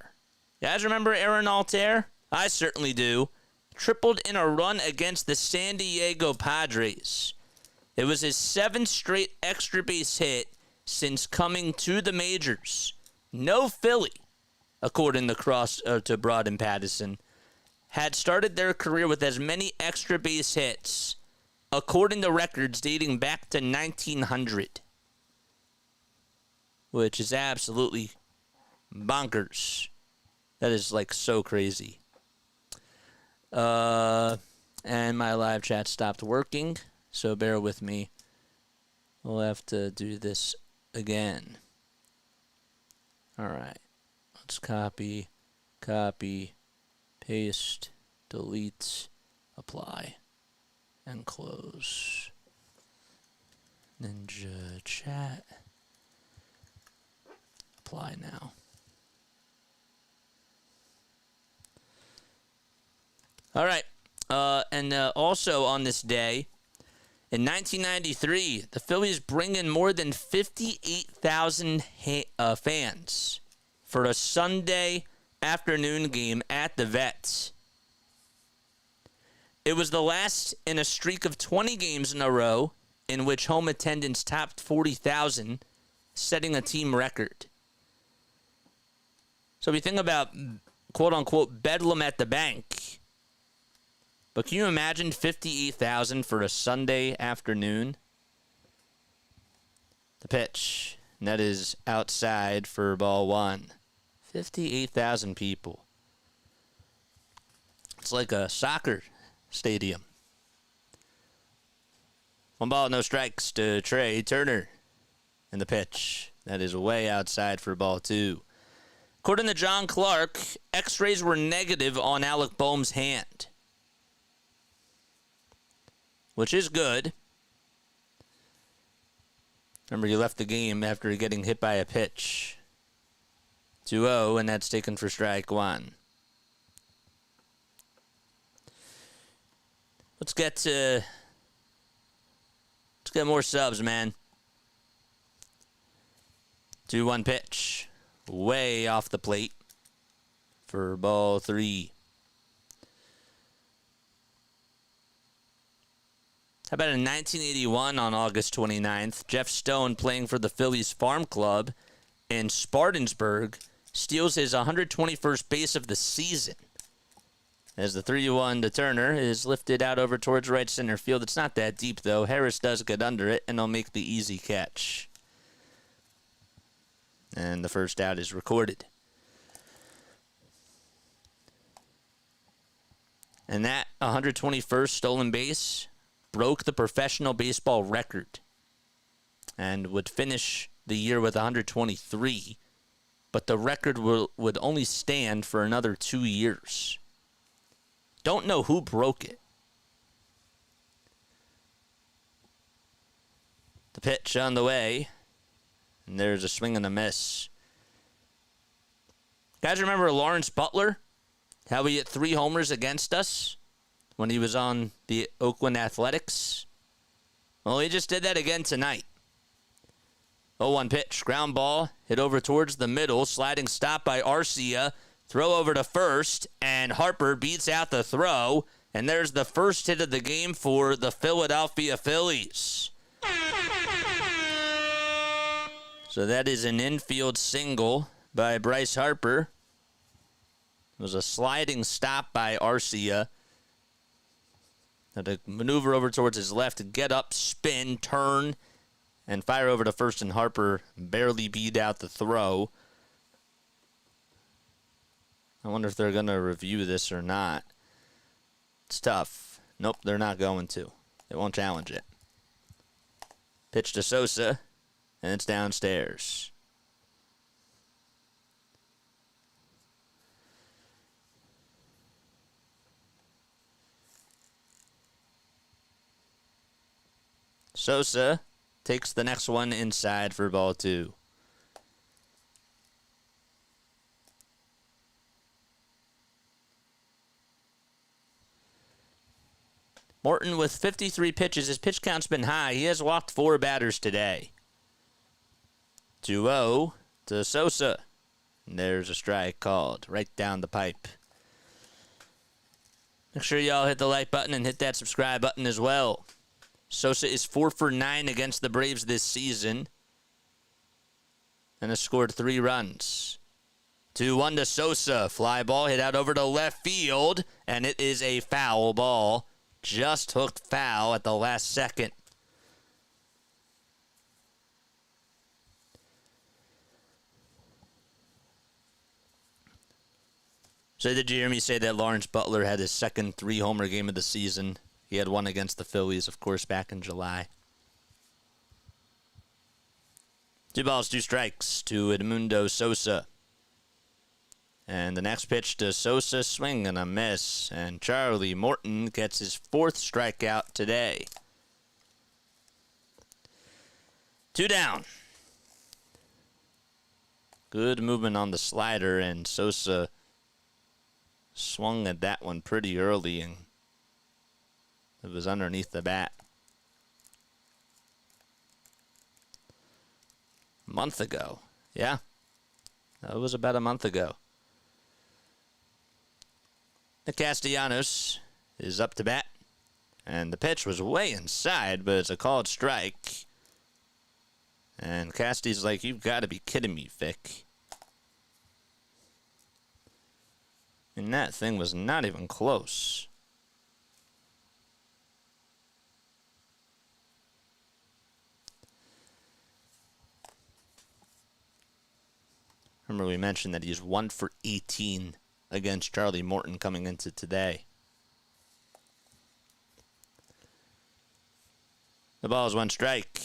You guys remember Aaron Altair? I certainly do. Tripled in a run against the San Diego Padres. It was his 7th straight extra base hit since coming to the majors. No Philly, according to Broad and Pattison, had started their career with as many extra base hits, according to records dating back to 1900, which is absolutely bonkers. That is, like, so crazy. And my live chat stopped working, so bear with me. We'll have to do this again. All right. Let's copy, paste, delete, apply, and close. Ninja chat. Apply now. All right. And also on this day, in 1993, the Phillies bring in more than 58,000 fans for a Sunday afternoon game at the Vets. It was the last in a streak of 20 games in a row in which home attendance topped 40,000, setting a team record. So we think about, quote-unquote, bedlam at the bank. But can you imagine 58,000 for a Sunday afternoon? The pitch. And that is outside for ball one. 58,000 people. It's like a soccer stadium. 1 ball, no strikes to Trey Turner in the pitch. That is way outside for ball two. According to John Clark, x-rays were negative on Alec Bohm's hand, which is good. Remember, he left the game after getting hit by a pitch. 2-0, and that's taken for strike one. Let's get more subs, man. 2-1 pitch. Way off the plate for ball three. How about in 1981 on August 29th, Jeff Stone, playing for the Phillies Farm Club in Spartansburg, steals his 121st base of the season. As the 3-1 to Turner is lifted out over towards right center field. It's not that deep, though. Harris does get under it, and he'll make the easy catch. And the first out is recorded. And that 121st stolen base broke the professional baseball record and would finish the year with 123, but the record would only stand for another 2 years. Don't know who broke it. The pitch on the way, and there's a swing and a miss. Guys, remember Lawrence Butler? How he hit 3 homers against us when he was on the Oakland Athletics? Well, he just did that again tonight. 0-1 pitch, ground ball, hit over towards the middle, sliding stop by Arcia, throw over to first, and Harper beats out the throw, and there's the first hit of the game for the Philadelphia Phillies. So that is an infield single by Bryce Harper. It was a sliding stop by Arcia. Now to maneuver over towards his left, get up, spin, turn, and fire over to first, and Harper barely beat out the throw. I wonder if they're going to review this or not. It's tough. Nope, they're not going to. They won't challenge it. Pitch to Sosa, and it's downstairs. Sosa takes the next one inside for ball 2. Morton with 53 pitches. His pitch count's been high. He has walked 4 batters today. 2-0 to Sosa. And there's a strike called right down the pipe. Make sure y'all hit the like button and hit that subscribe button as well. Sosa is 4 for 9 against the Braves this season and has scored 3 runs. 2-1 to Sosa. Fly ball hit out over to left field, and it is a foul ball. Just hooked foul at the last second. So did you hear me say that Lawrence Butler had his second 3-homer game of the season? He had one against the Phillies, of course, back in July. 2 balls, 2 strikes to Edmundo Sosa. And the next pitch to Sosa, swing and a miss. And Charlie Morton gets his 4th strikeout today. 2 down. Good movement on the slider, and Sosa swung at that one pretty early, and it was underneath the bat. A month ago. Yeah. That was about a month ago. The Castellanos is up to bat. And the pitch was way inside, but it's a called strike. And Casty's like, you've got to be kidding me, Vic. And that thing was not even close. Remember, we mentioned that he's 1 for 18 against Charlie Morton coming into today. The ball is 1 strike.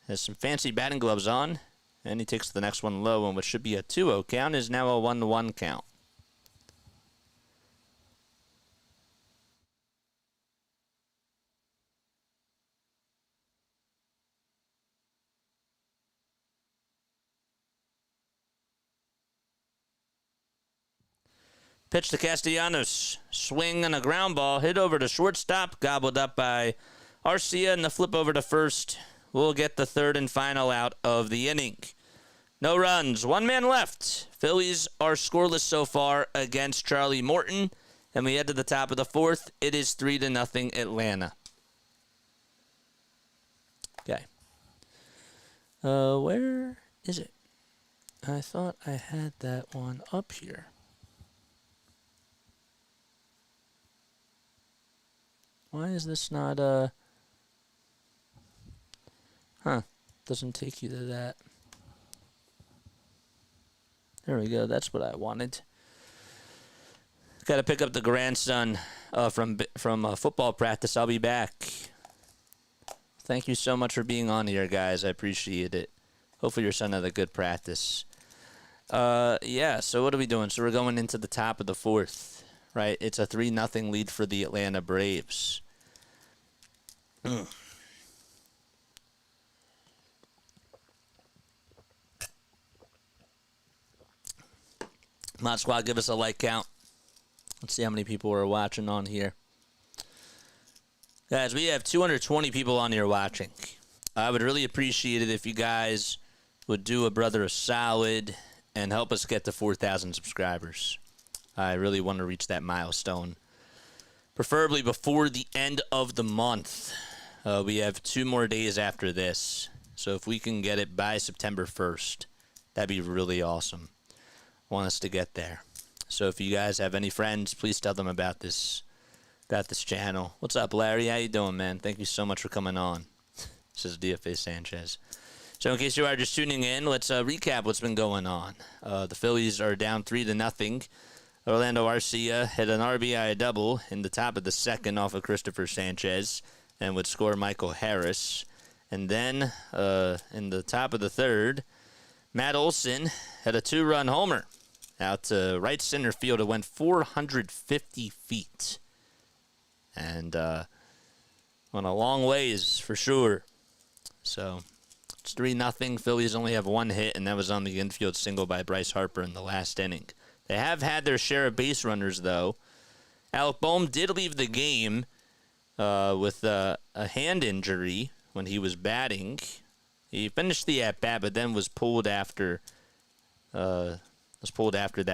Has some fancy batting gloves on, and he takes the next one low, and what should be a 2-0 count is now a 1-1 count. Pitch to Castellanos. Swing and a ground ball. Hit over to shortstop. Gobbled up by Arcia, and the flip over to first will get the 3rd and final out of the inning. No runs. 1 man left. Phillies are scoreless so far against Charlie Morton. And we head to the top of the 4th. It is 3-0 Atlanta. Okay. Where is it? I thought I had that one up here. Why is this not, doesn't take you to that. There we go. That's what I wanted. Got to pick up the grandson from football practice. I'll be back. Thank you so much for being on here, guys. I appreciate it. Hopefully your son had a good practice. Yeah, so what are we doing? So we're going into the top of the 4th, right? It's a 3-0 lead for the Atlanta Braves. Mod Squad, give us a like count. Let's see how many people are watching on here. Guys, we have 220 people on here watching. I would really appreciate it if you guys would do a brother a solid and help us get to 4,000 subscribers. I really want to reach that milestone, preferably before the end of the month. We have 2 more days after this, so if we can get it by September 1st, that'd be really awesome. I want us to get there. So if you guys have any friends, please tell them about this Got this channel. What's up, Larry? How you doing, man? Thank you so much for coming on. This is DFA Sanchez. So in case you are just tuning in, let's recap what's been going on. The Phillies are down 3-0. Orlando Arcia hit an RBI double in the top of the second off of Cristopher Sanchez and would score Michael Harris. And then in the top of the third, Matt Olson had a 2-run homer out to right center field. It went 450 feet. And went a long ways for sure. So it's 3-0. Phillies only have one hit, and that was on the infield single by Bryce Harper in the last inning. They have had their share of base runners, though. Alec Bohm did leave the game with a hand injury when he was batting. He finished the at-bat, but then was pulled after that,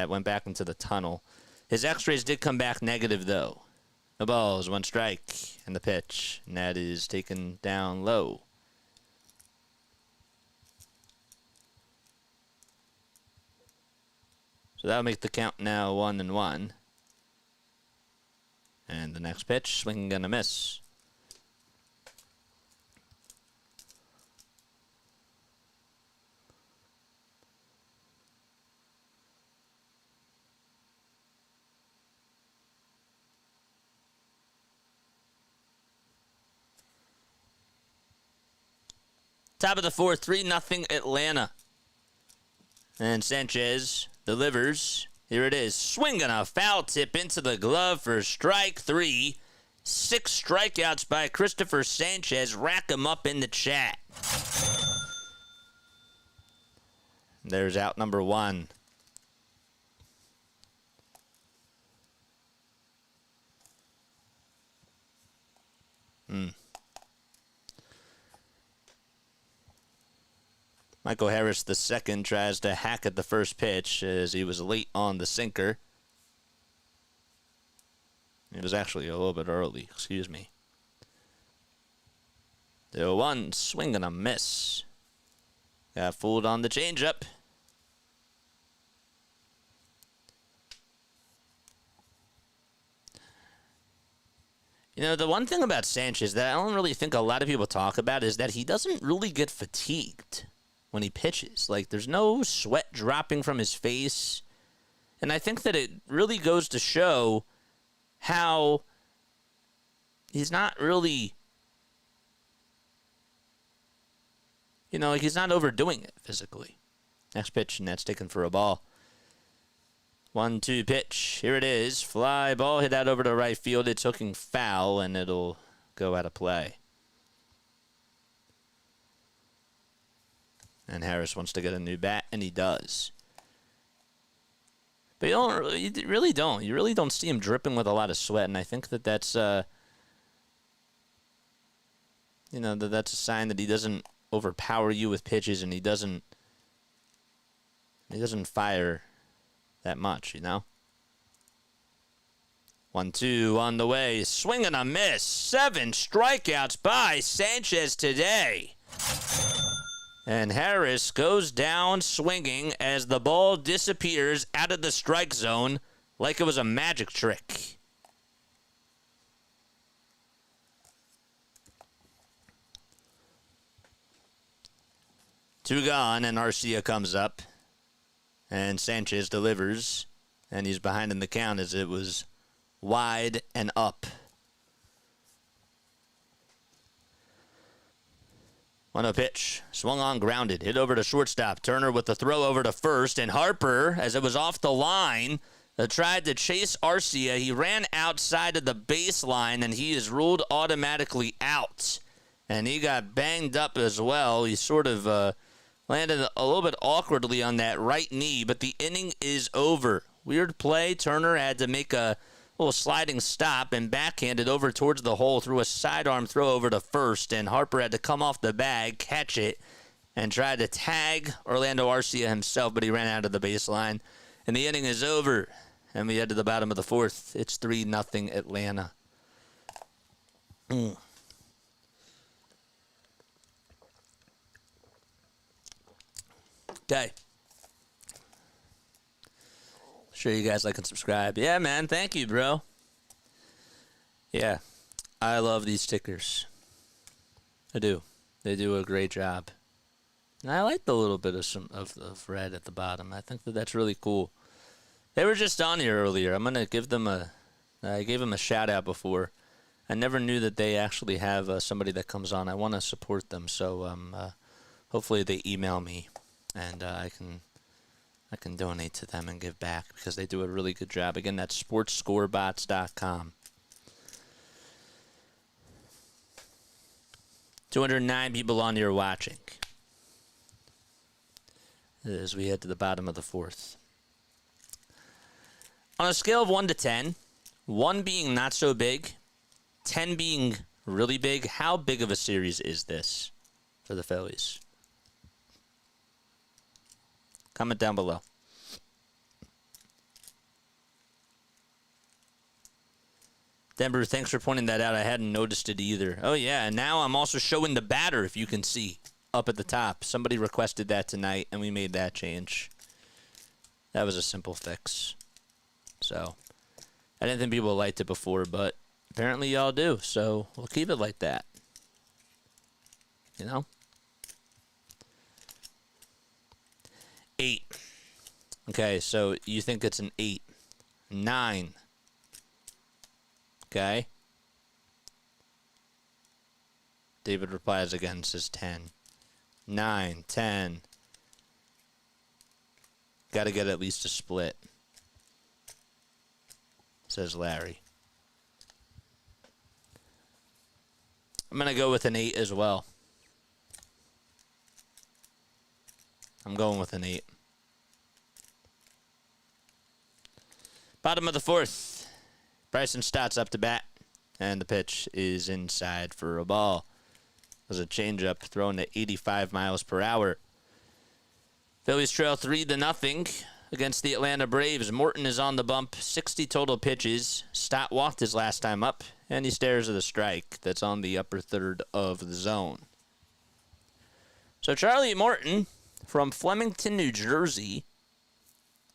went back into the tunnel. His x-rays did come back negative, though. The ball is 1 strike, and the pitch, and that is taken down low. So that'll make the count now 1-1. And the next pitch, swing and a miss. Top of the fourth, 3-0 Atlanta. And Sanchez delivers. Here it is. Swinging a foul tip into the glove for strike 3. 6 strikeouts by Cristopher Sanchez. Rack him up in the chat. There's out number 1. Michael Harris II tries to hack at the first pitch as he was late on the sinker. He was actually a little bit early, excuse me. The 1 swing and a miss. Got fooled on the changeup. You know, the one thing about Sanchez that I don't really think a lot of people talk about is that he doesn't really get fatigued when he pitches. Like, there's no sweat dropping from his face. And I think that it really goes to show how he's not really, you know, like he's not overdoing it physically. Next pitch, and that's taken for a ball. 1-2 pitch. Here it is. Fly ball hit out over to right field. It's hooking foul, and it'll go out of play. And Harris wants to get a new bat, and he does. But you really don't. You really don't see him dripping with a lot of sweat, and I think that that's, you know, that's a sign that he doesn't overpower you with pitches, and he doesn't fire that much, you know. 1-2 on the way. Swing and a miss. 7 strikeouts by Sanchez today. And Harris goes down swinging as the ball disappears out of the strike zone like it was a magic trick. Two gone, and Arcia comes up. And Sanchez delivers. And he's behind in the count as it was wide and up. 1-0 pitch. Swung on, grounded. Hit over to shortstop. Turner with the throw over to first. And Harper, as it was off the line, tried to chase Arcia. He ran outside of the baseline, and he is ruled automatically out. And he got banged up as well. He sort of landed a little bit awkwardly on that right knee, but the inning is over. Weird play. Turner had to make a little sliding stop and backhanded over towards the hole, threw a sidearm throw over to first, and Harper had to come off the bag, catch it, and try to tag Orlando Arcia himself, but he ran out of the baseline. And the inning is over, and we head to the bottom of the fourth. It's 3-0 Atlanta. Okay. Sure you guys like and subscribe. Yeah, man. Thank you, bro. Yeah, I love these stickers. I do. They do a great job. And I like the little bit of red at the bottom. I think that's really cool. They were just on here earlier. I'm gonna give them I gave them a shout out before. I never knew that they actually have somebody that comes on. I want to support them, so hopefully they email me, and I can donate to them and give back because they do a really good job. Again, that's sportscorebots.com. 209 people on here watching as we head to the bottom of the fourth. On a scale of 1 to 10, 1 being not so big, 10 being really big, how big of a series is this for the Phillies? Comment down below. Denver, thanks for pointing that out. I hadn't noticed it either. Oh, yeah, and now I'm also showing the batter, if you can see, up at the top. Somebody requested that tonight, and we made that change. That was a simple fix. So, I didn't think people liked it before, but apparently y'all do, so we'll keep it like that. You know? 8. Okay, so you think it's an 8. 9. Okay. David replies again, says 10. 9, 10. Got to get at least a split, says Larry. I'm going to go with an 8 as well. I'm going with an 8. Bottom of the fourth. Bryson Stott's up to bat, and the pitch is inside for a ball. It was a changeup thrown at 85 miles per hour. Phillies trail 3-0 against the Atlanta Braves. Morton is on the bump, 60 total pitches. Stott walked his last time up, and he stares at a strike that's on the upper third of the zone. So Charlie Morton from Flemington, New Jersey,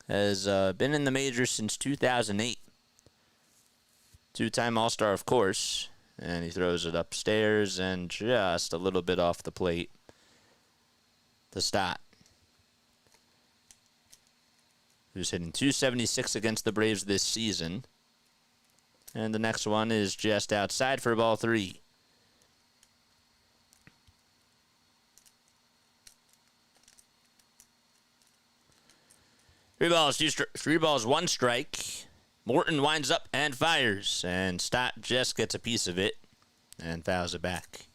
has been in the majors since 2008. Two-time All-Star, of course, and he throws it upstairs and just a little bit off the plate to Stott, who's hitting .276 against the Braves this season. And the next one is just outside for ball 3. Three balls, 1 strike. Morton winds up and fires, and Stott just gets a piece of it and fouls it back.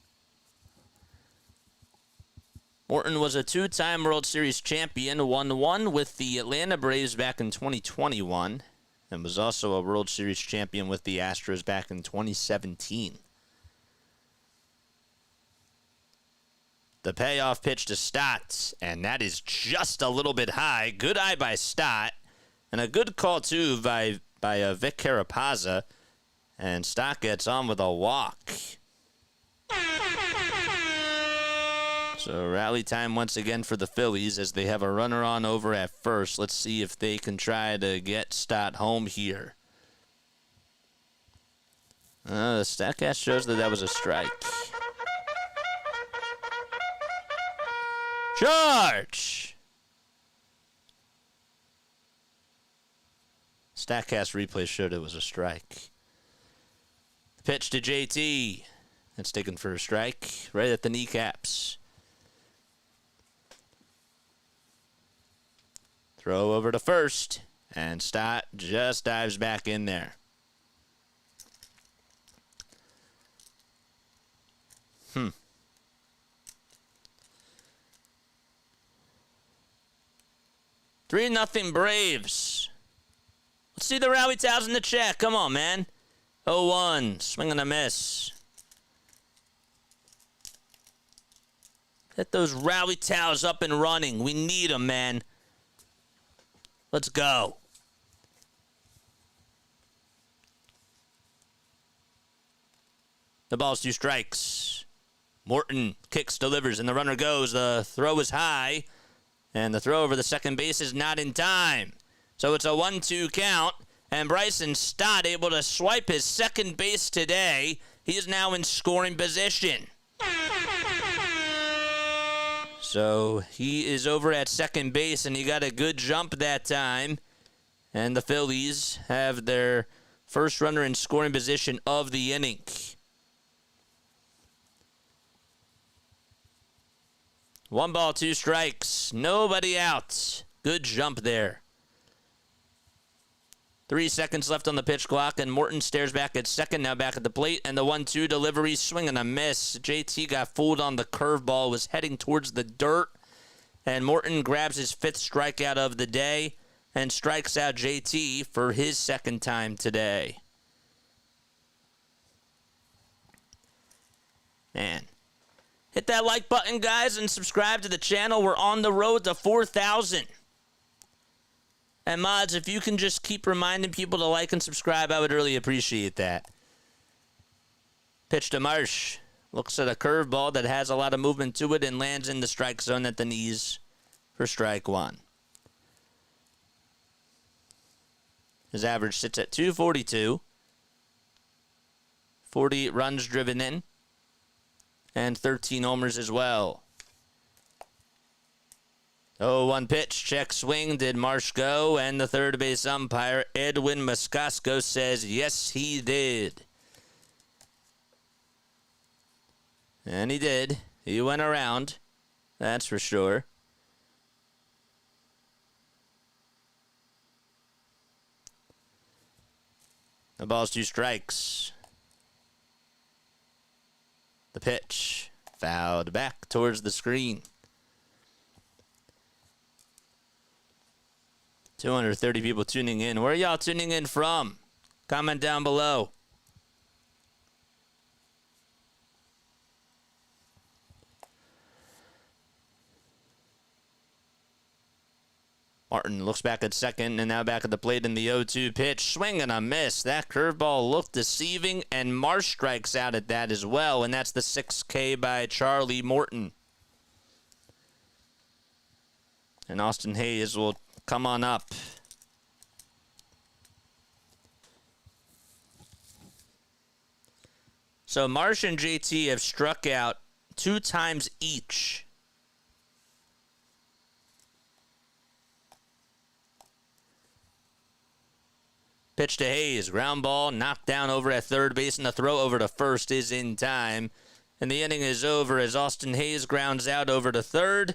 Morton was a 2-time World Series champion, won 1 with the Atlanta Braves back in 2021, and was also a World Series champion with the Astros back in 2017. The payoff pitch to Stott, and that is just a little bit high. Good eye by Stott, and a good call, too, by Vic Carapazza, and Stott gets on with a walk. So rally time once again for the Phillies as they have a runner on over at first. Let's see if they can try to get Stott home here. The Statcast shows that was a strike. Charge! Statcast replay showed it was a strike. Pitch to JT. That's taken for a strike right at the kneecaps. Throw over to first, and Stott just dives back in there. Three 3-0 Braves. Let's see the rally towels in the chat. Come on, man. 0-1. Swing and a miss. Get those rally towels up and running. We need them, man. Let's go. The ball's 2 strikes. Morton kicks, delivers, and the runner goes. The throw is high, and the throw over the second base is not in time. So it's a 1-2 count. And Bryson Stott able to swipe his second base today. He is now in scoring position. So he is over at second base, and he got a good jump that time. And the Phillies have their first runner in scoring position of the inning. One ball, two strikes. Nobody out. Good jump there. 3 seconds left on the pitch clock, and Morton stares back at second, now back at the plate, and the 1-2 delivery, swing and a miss. JT got fooled on the curveball, was heading towards the dirt, and Morton grabs his 5th strikeout of the day and strikes out JT for his second time today. Man. Hit that like button, guys, and subscribe to the channel. We're on the road to 4,000. And mods, if you can just keep reminding people to like and subscribe, I would really appreciate that. Pitch to Marsh. Looks at a curveball that has a lot of movement to it and lands in the strike zone at the knees for strike one. His average sits at 242. 40 runs driven in. And 13 homers as well. Oh, one pitch, check swing. Did Marsh go? And the third base umpire, Edwin Moscasco, says yes, he did. And he did. He went around. That's for sure. The ball's 2 strikes. The pitch. Fouled back towards the screen. 230 people tuning in. Where are y'all tuning in from? Comment down below. Morton looks back at second and now back at the plate in the 0-2 pitch. Swing and a miss. That curveball looked deceiving, and Marsh strikes out at that as well, and that's the 6K by Charlie Morton. And Austin Hayes will come on up. So Marsh and JT have struck out 2 times each. Pitch to Hayes. Ground ball knocked down over at third base, and the throw over to first is in time. And the inning is over as Austin Hayes grounds out over to third.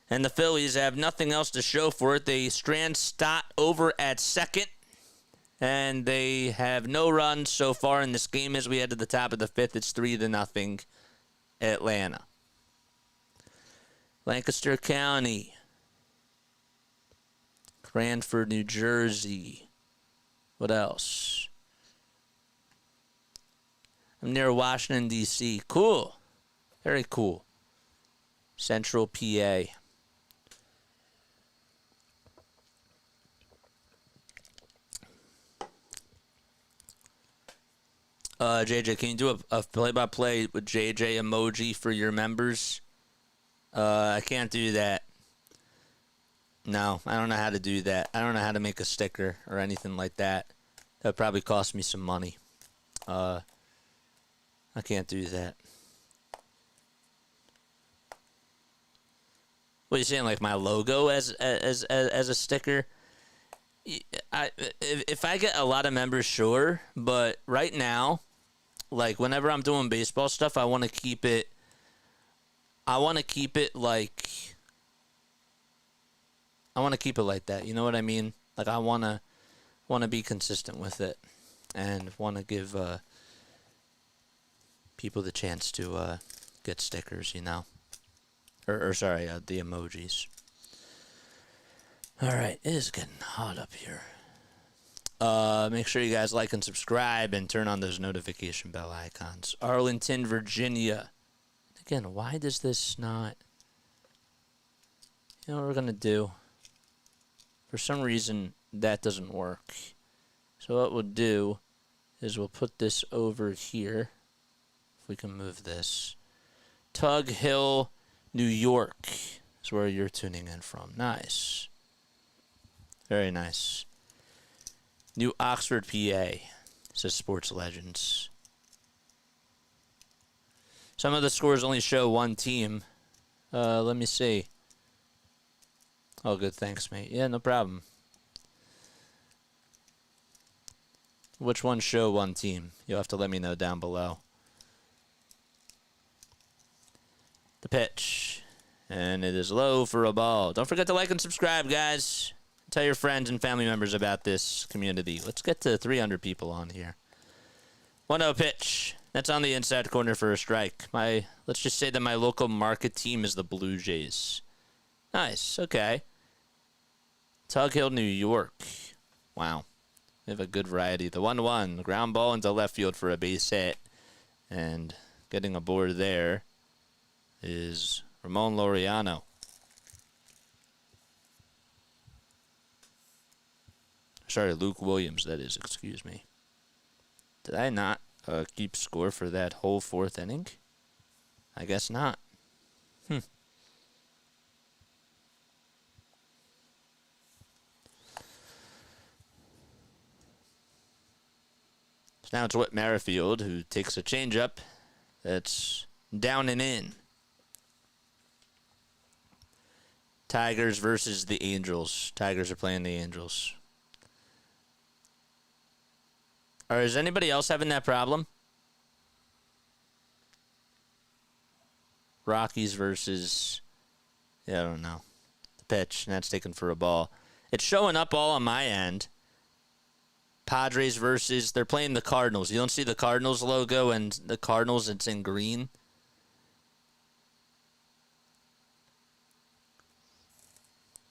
And the Phillies have nothing else to show for it. They strand Stott over at second. And they have no runs so far in this game as we head to the top of the 5th. It's 3-0 Atlanta. Lancaster County. Cranford, New Jersey. What else? I'm near Washington, D.C. Cool. Very cool. Central PA. JJ, can you do a play-by-play with JJ emoji for your members? I can't do that. No, I don't know how to do that. I don't know how to make a sticker or anything like that. That would probably cost me some money. I can't do that. What are you saying, like my logo as a sticker? If I get a lot of members, sure. But right now, like whenever I'm doing baseball stuff, I want to keep it. I want to keep it like that. You know what I mean? Like I want to be consistent with it, and want to give people the chance to get stickers. You know, or sorry, the emojis. All right, it is getting hot up here. Make sure you guys like and subscribe and turn on those notification bell icons. Arlington, Virginia. Again, why does this not... You know what we're going to do? For some reason, that doesn't work. So what we'll do is we'll put this over here. If we can move this. Tug Hill, New York is where you're tuning in from. Nice. Very nice. New Oxford, PA, says Sports Legends. Some of the scores only show one team. Let me see. Oh, good. Thanks, mate. Yeah, no problem. Which ones show one team? You'll have to let me know down below. The pitch. And it is low for a ball. Don't forget to like and subscribe, guys. Tell your friends and family members about this community. Let's get to 300 people on here. 1-0 pitch. That's on the inside corner for a strike. Let's just say that my local market team is the Blue Jays. Nice. Okay. Tug Hill, New York. Wow. We have a good variety. The 1-1. Ground ball into left field for a base hit. And getting aboard there is Ramon Laureano. Sorry, Luke Williams, that is. Excuse me. Did I not keep score for that whole fourth inning? I guess not. So now it's Whit Merrifield, who takes a changeup that's down and in. Tigers versus the Angels. Tigers are playing the Angels. Or is anybody else having that problem? Rockies versus... Yeah, I don't know. The pitch, and that's taken for a ball. It's showing up all on my end. Padres versus... They're playing the Cardinals. You don't see the Cardinals logo and the Cardinals, it's in green.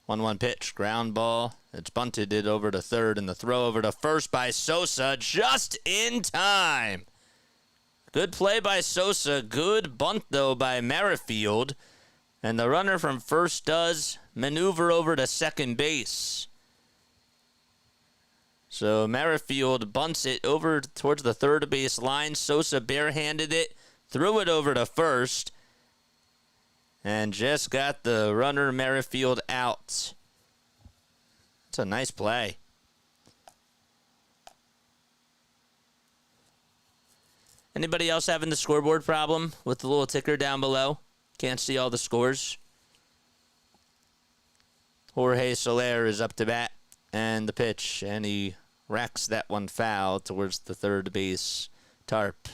One pitch, ground ball. It's bunted it over to third, and the throw over to first by Sosa just in time. Good play by Sosa. Good bunt, though, by Merrifield. And the runner from first does maneuver over to second base. So Merrifield bunts it over towards the third base line. Sosa barehanded it, threw it over to first, and just got the runner Merrifield out. It's a nice play. Anybody else having the scoreboard problem with the little ticker down below? Can't see all the scores. Jorge Soler is up to bat, and the pitch, and he racks that one foul towards the third base tarp.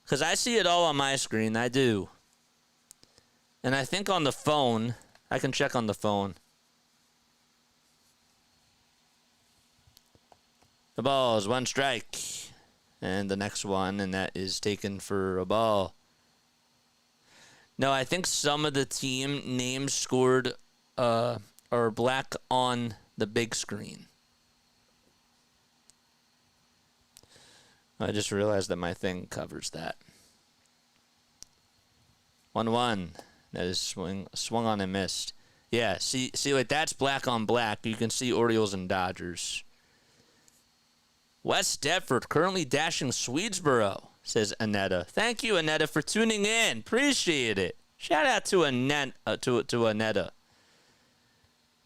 Because I see it all on my screen. I do. And I think on the phone, I can check on the phone. The ball is one strike. And the next one, and that is taken for a ball. No, I think some of the team names scored are black on the big screen. I just realized that my thing covers that. 1-1. That is swung on and missed. Yeah, see, like that's black on black. You can see Orioles and Dodgers. West Deptford currently dashing Swedesboro, says Anetta. Thank you, Anetta, for tuning in. Appreciate it. Shout out to Anetta.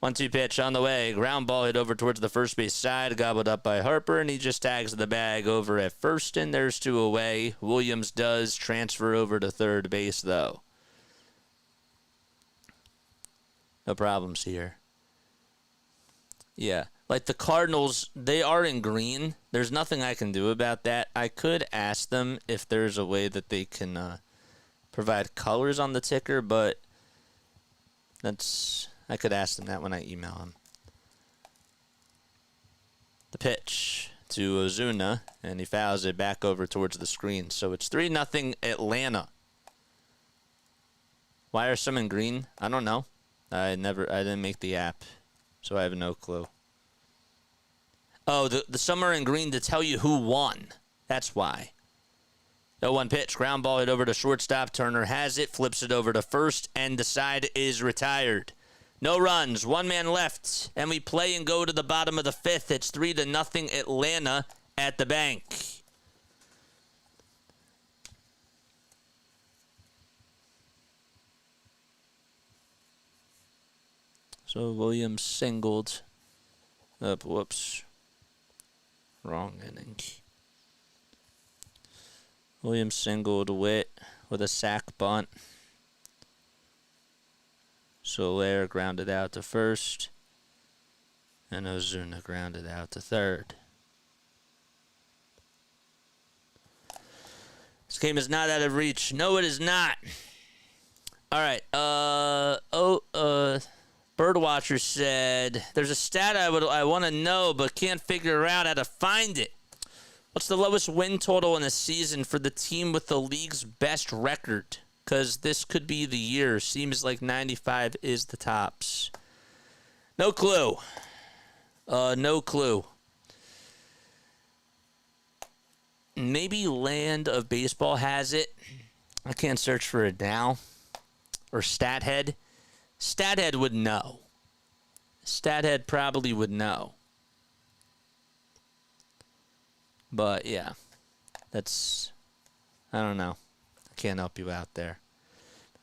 1-2 pitch on the way. Ground ball hit over towards the first base side. Gobbled up by Harper, and he just tags the bag over at first, and there's two away. Williams does transfer over to third base, though. No problems here. Yeah. Like the Cardinals, they are in green. There's nothing I can do about that. I could ask them if there's a way that they can provide colors on the ticker, but I could ask them that when I email them. The pitch to Ozuna, and he fouls it back over towards the screen. So it's 3-0 Atlanta. Why are some in green? I don't know. I didn't make the app, so I have no clue. Oh, the some are in green to tell you who won. That's why. 0-1 pitch. Ground ball hit over to shortstop. Turner has it, flips it over to first, and the side is retired. No runs, one man left, and we play and go to the bottom of the fifth. It's 3-0 Atlanta at the bank. So Williams singled. Whoops. Wrong inning. Williams singled Witt with a sac bunt. Soler grounded out to first. And Ozuna grounded out to third. This game is not out of reach. No, it is not. All right. Birdwatcher said, there's a stat I want to know, but can't figure out how to find it. What's the lowest win total in a season for the team with the league's best record? Because this could be the year. Seems like 95 is the tops. No clue. No clue. Maybe Land of Baseball has it. I can't search for it now. Or StatHead. StatHead would know. StatHead probably would know. But, yeah. That's... I don't know. I can't help you out there.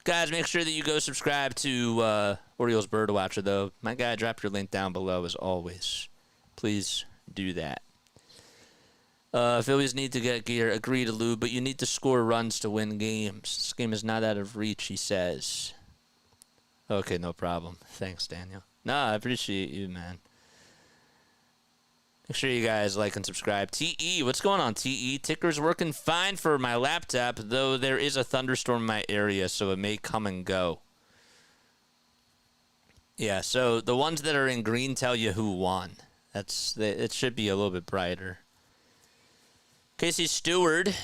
Guys, make sure that you go subscribe to Orioles Birdwatcher, though. My guy, drop your link down below as always. Please do that. Phillies need to get gear. Agree to Lou, but you need to score runs to win games. This game is not out of reach, he says. Okay, no problem. Thanks, Daniel. No, I appreciate you, man. Make sure you guys like and subscribe. TE, what's going on, TE? Ticker's working fine for my laptop, though there is a thunderstorm in my area, so it may come and go. Yeah, so the ones that are in green tell you who won. It should be a little bit brighter. Casey Stewart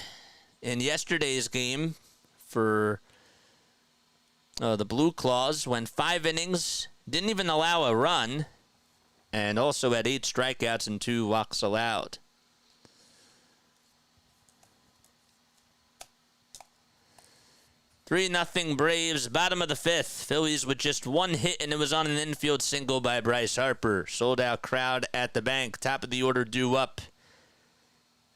in yesterday's game for the Blue Claws went 5 innings, didn't even allow a run, and also had 8 strikeouts and 2 walks allowed. "3-0 Braves, bottom of the 5th. Phillies with just 1 hit, and it was on an infield single by Bryce Harper. Sold out crowd at the bank. Top of the order due up.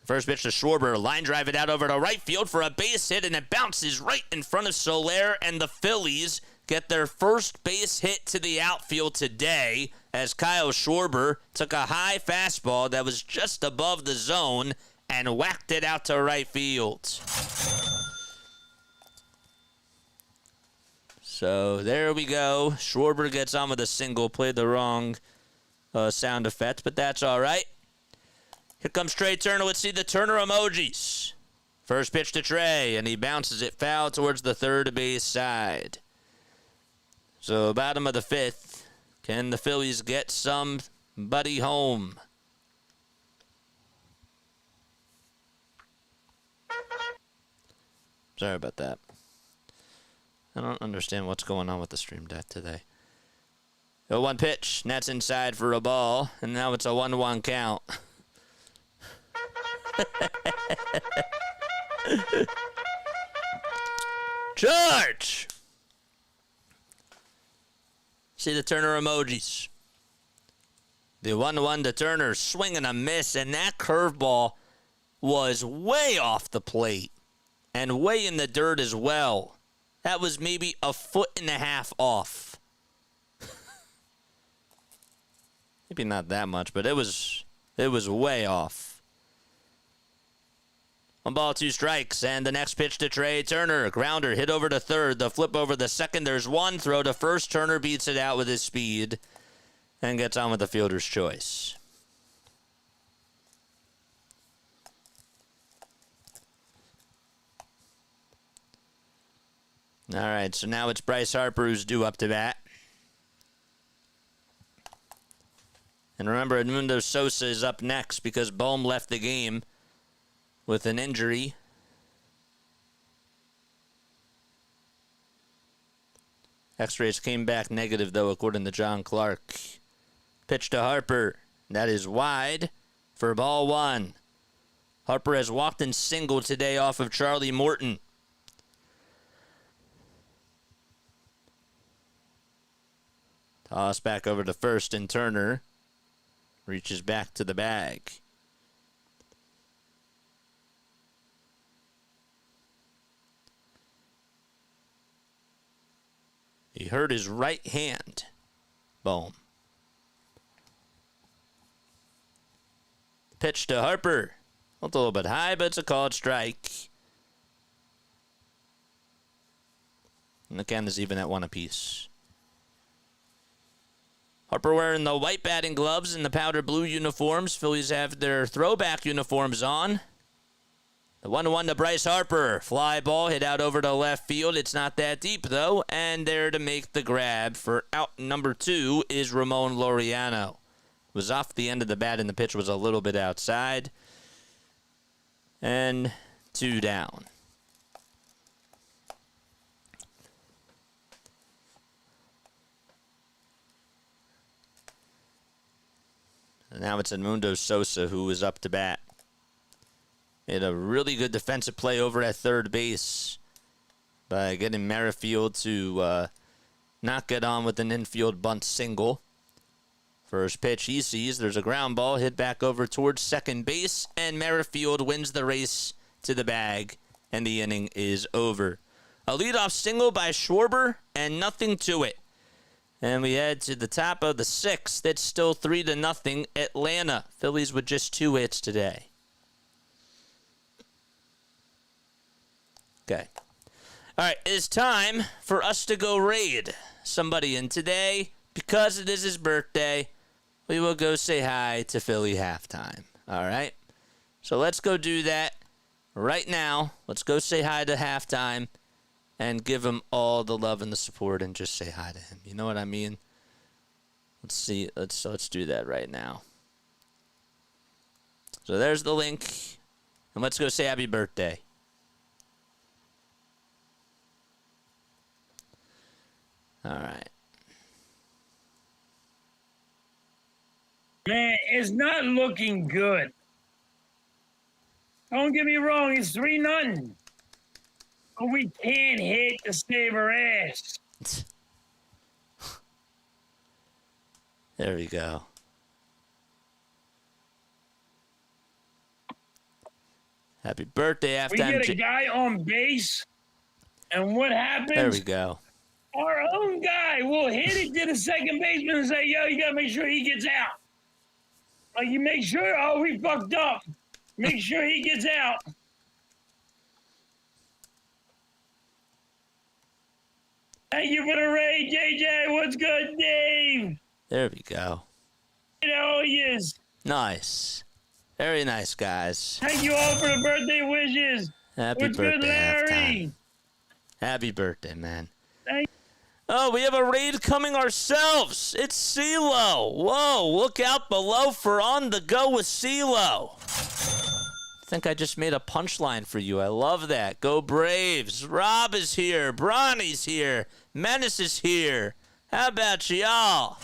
First pitch to Schwarber. Line drive it out over to right field for a base hit, and it bounces right in front of Soler, and the Phillies get their first base hit to the outfield today as Kyle Schwarber took a high fastball that was just above the zone and whacked it out to right field. So there we go. Schwarber gets on with a single. Played the wrong sound effect, but that's all right. Here comes Trey Turner. Let's see the Turner emojis. First pitch to Trey, and he bounces it foul towards the third base side. So bottom of the 5th. Can the Phillies get somebody home? Sorry about that. I don't understand what's going on with the stream deck today. 0-1 pitch. That's inside for a ball, and now it's a 1-1 count. Charge! See the Turner emojis. The 1-1 to Turner, swing and a miss, and that curveball was way off the plate and way in the dirt as well. That was maybe a 1.5 feet off. Maybe not that much, but it was way off. 1 ball, 2 strikes, and the next pitch to Trey Turner. Grounder hit over to third. The flip over the second. There's 1 throw to first. Turner beats it out with his speed and gets on with the fielder's choice. All right, so now it's Bryce Harper who's due up to bat. And remember, Edmundo Sosa is up next because Bohm left the game with an injury. X-rays came back negative, though, according to John Clark. Pitch to Harper. That is wide for ball 1. Harper has walked and singled today off of Charlie Morton. Toss back over to first, and Turner reaches back to the bag. He hurt his right hand. Boom. Pitch to Harper. A little bit high, but it's a called strike. And the count is even at 1 apiece. Harper wearing the white batting gloves and the powder blue uniforms. Phillies have their throwback uniforms on. The 1-1 to Bryce Harper. Fly ball hit out over to left field. It's not that deep, though. And there to make the grab for out number 2 is Ramon Laureano. Was off the end of the bat, and the pitch was a little bit outside. And 2 down. And now it's Edmundo Sosa who is up to bat. Made a really good defensive play over at third base by getting Merrifield to not get on with an infield bunt single. First pitch he sees, there's a ground ball hit back over towards second base, and Merrifield wins the race to the bag, and the inning is over. A leadoff single by Schwarber, and nothing to it. And we head to the top of the 6th. It's still 3-0 Atlanta. Phillies with just 2 hits today. Okay. All right, it's time for us to go raid somebody. And today, because it is his birthday, we will go say hi to Philly halftime. All right? So let's go do that right now. Let's go say hi to halftime and give him all the love and the support and just say hi to him. You know what I mean? Let's see. Let's do that right now. So there's the link. And let's go say happy birthday. All right. Man, it's not looking good. Don't get me wrong, it's 3-0. But we can't hit to save our ass. There we go. Happy birthday, halftime. We get a guy on base, and what happens? There we go. Our own guy will hit it to the second baseman and say, yo, you got to make sure he gets out. Like, you make sure, oh, we fucked up. Make sure he gets out. Thank you for the raid, JJ. What's good, Dave? There we go. How are you? Nice. Very nice, guys. Thank you all for the birthday wishes. Happy What's birthday, good, Larry? halftime. Happy birthday, man. Thank Oh, we have a raid coming ourselves. It's CeeLo. Whoa, look out below for On the Go with CeeLo. I think I just made a punchline for you. I love that. Go Braves. Rob is here. Bronny's here. Menace is here. How about y'all?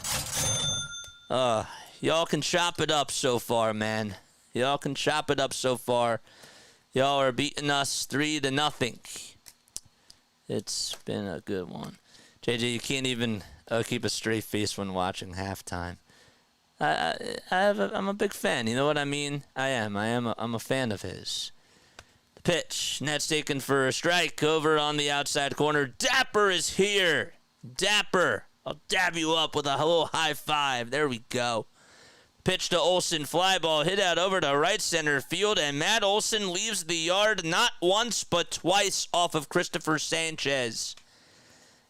Y'all can chop it up so far, man. Y'all can chop it up so far. Y'all are beating us 3-0. It's been a good one. JJ, you can't even keep a straight face when watching halftime. I'm a big fan. You know what I mean? I'm a fan of his. The pitch. That's taken for a strike over on the outside corner. Dapper is here. Dapper. I'll dab you up with a little high five. There we go. Pitch to Olson. Fly ball hit out over to right center field, and Matt Olson leaves the yard not once but twice off of Cristopher Sanchez.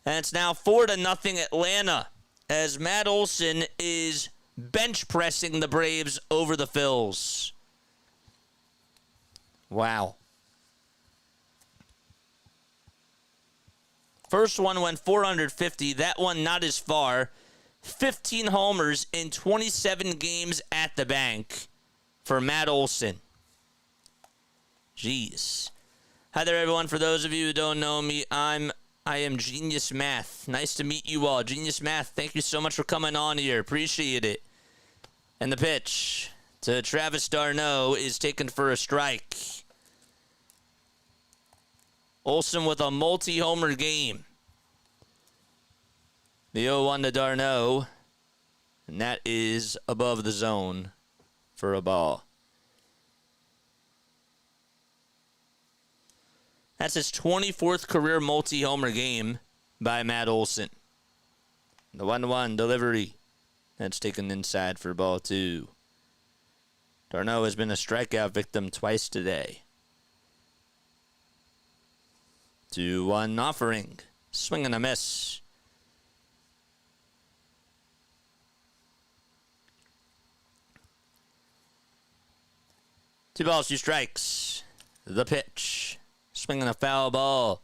And it's now 4-0 Atlanta as Matt Olson is bench pressing the Braves over the Phils. Wow. First one went 450. That one not as far. 15 homers in 27 games at the bank for Matt Olson. Jeez. Hi there, everyone. For those of you who don't know me, I am Genius Math. Nice to meet you all. Genius Math, thank you so much for coming on here. Appreciate it. And the pitch to Travis d'Arnaud is taken for a strike. Olson with a multi-homer game. The 0-1 to d'Arnaud. And that is above the zone for a ball. That's his 24th career multi-homer game by Matt Olson. The 1-1 delivery. That's taken inside for ball 2. Darno has been a strikeout victim twice today. 2-1 offering. Swing and a miss. Two balls, 2 strikes. The pitch. Swinging a foul ball.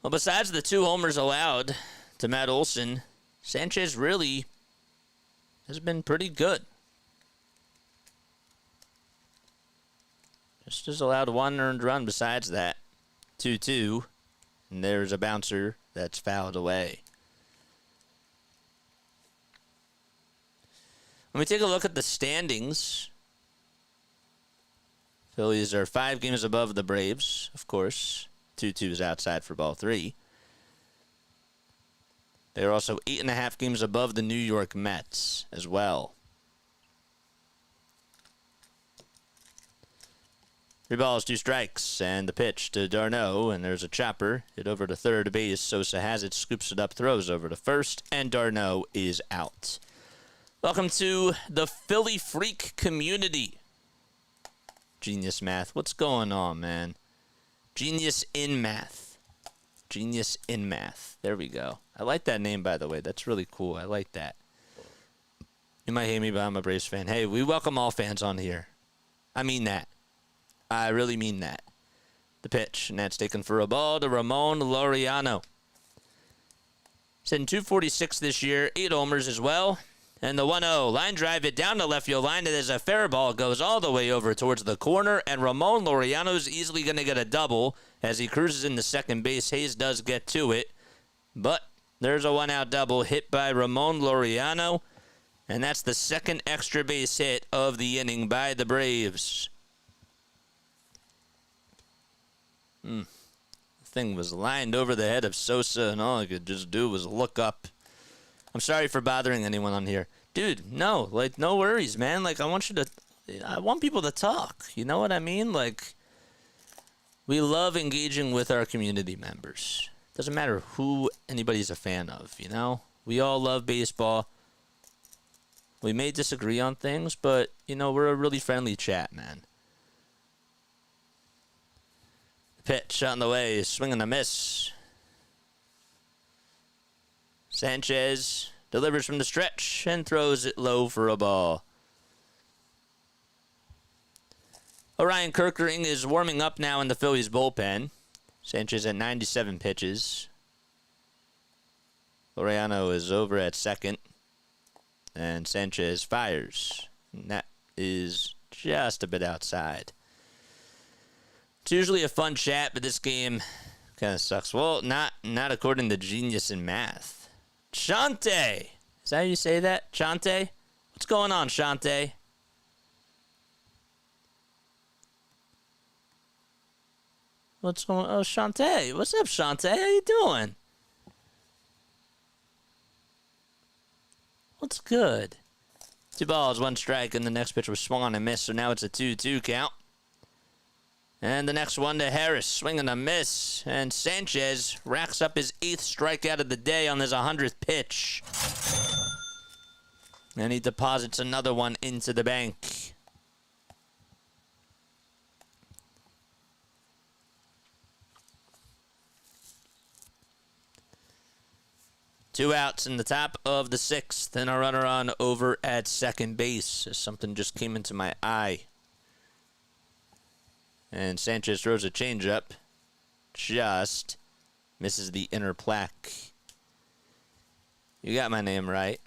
Well, besides the 2 homers allowed to Matt Olson, Sanchez really has been pretty good. Just has allowed 1 earned run besides that. 2-2. And there's a bouncer that's fouled away. When we take a look at the standings, Phillies are 5 games above the Braves, of course. 2-2 is outside for ball 3. They are also 8.5 games above the New York Mets as well. 3 balls, 2 strikes, and the pitch to Darno, and there's a chopper. Hit over to third base. Sosa has it, scoops it up, throws over to first, and Darno is out. Welcome to the Philly Freak community. Genius Math. What's going on, man? Genius in Math. Genius in Math. There we go. I like that name, by the way. That's really cool. I like that. You might hate me, but I'm a Braves fan. Hey, we welcome all fans on here. I mean that. I really mean that. The pitch, and that's taken for a ball to Ramon Laureano. He's hitting .246 this year, 8 homers as well. And the 1-0 line drive it down the left field line. It is a fair ball, goes all the way over towards the corner, and Ramon Laureano's easily going to get a double as he cruises into second base. Hayes does get to it, but there's a 1-out double hit by Ramon Laureano, and that's the second extra base hit of the inning by the Braves. The thing was lined over the head of Sosa, and all I could just do was look up. I'm sorry for bothering anyone on here. Dude, no, like, no worries, man. Like, I want people to talk. You know what I mean? Like, we love engaging with our community members. Doesn't matter who anybody's a fan of, you know? We all love baseball. We may disagree on things, but, you know, we're a really friendly chat, man. Pitch on the way, swing and a miss. Sanchez delivers from the stretch and throws it low for a ball. Orion Kirkering is warming up now in the Phillies bullpen. Sanchez at 97 pitches. Laureano is over at second. And Sanchez fires. And that is just a bit outside. It's usually a fun chat, but this game kind of sucks. Well, not according to Genius in Math. Shante. Is that how you say that? Shante? What's going on, Shante? What's going on? Oh, Shante. What's up, Shante? How you doing? What's good? 2 balls, 1 strike, and the next pitch was swung on and missed, so now it's a 2-2 count. And the next one to Harris, swing and a miss. And Sanchez racks up his 8th strikeout of the day on his 100th pitch. And he deposits another one into the bank. Two outs in the top of the 6th, and a runner on over at second base. Something just came into my eye. And Sanchez throws a changeup. Just misses the inner plaque. You got my name right.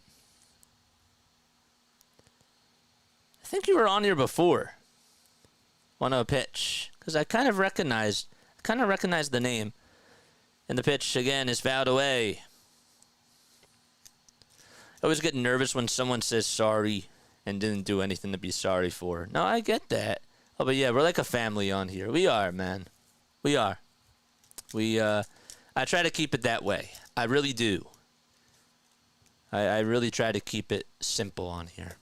I think you were on here before. 1-0 pitch. Because I kind of recognized the name. And the pitch, again, is fouled away. I always get nervous when someone says sorry and didn't do anything to be sorry for. No, I get that. Oh, but yeah, we're like a family on here. We are, man. We are. I try to keep it that way. I really do. I really try to keep it simple on here.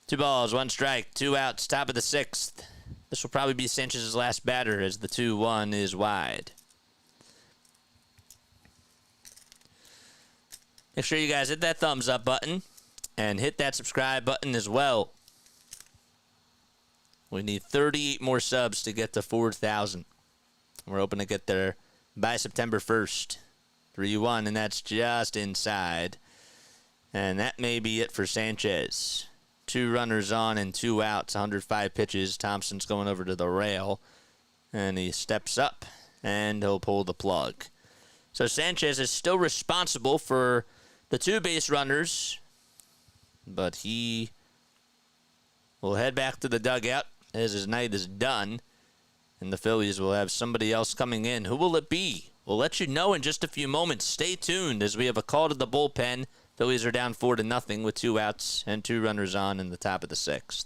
2 balls, 1 strike, 2 outs, top of the 6th. This will probably be Sanchez's last batter as the 2-1 is wide. make sure you guys hit that thumbs up button and hit that subscribe button as well. We need 38 more subs to get to 4,000. We're hoping to get there by September 1st. 3-1, and that's just inside. And that may be it for Sanchez. 2 runners on and 2 outs, 105 pitches. Thompson's going over to the rail, and he steps up, and he'll pull the plug. So Sanchez is still responsible for the 2 base runners, but he will head back to the dugout as his night is done, and the Phillies will have somebody else coming in. Who will it be? We'll let you know in just a few moments. Stay tuned as we have a call to the bullpen. Phillies are down 4-0 with 2 outs and 2 runners on in the top of the 6th.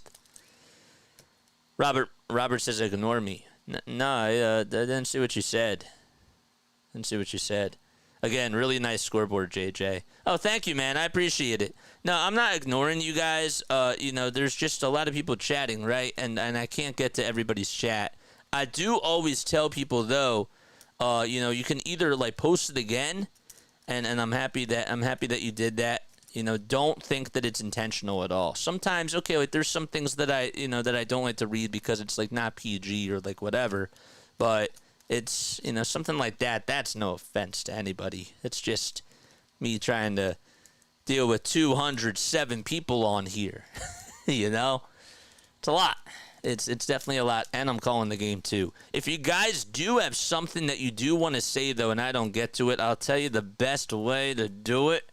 Robert says, ignore me. No, I didn't see what you said. Again, really nice scoreboard, JJ. Oh, thank you, man. I appreciate it. No, I'm not ignoring you guys. There's just a lot of people chatting, right? And I can't get to everybody's chat. I do always tell people, though, you can either post it again, and I'm happy that you did that. Don't think that it's intentional at all. Sometimes, there's some things that I don't like to read because it's not PG or whatever, but it's something like that. That's no offense to anybody. It's just me trying to deal with 207 people on here. It's a lot. It's definitely a lot, and I'm calling the game, too. If you guys do have something that you do want to say, though, and I don't get to it, I'll tell you the best way to do it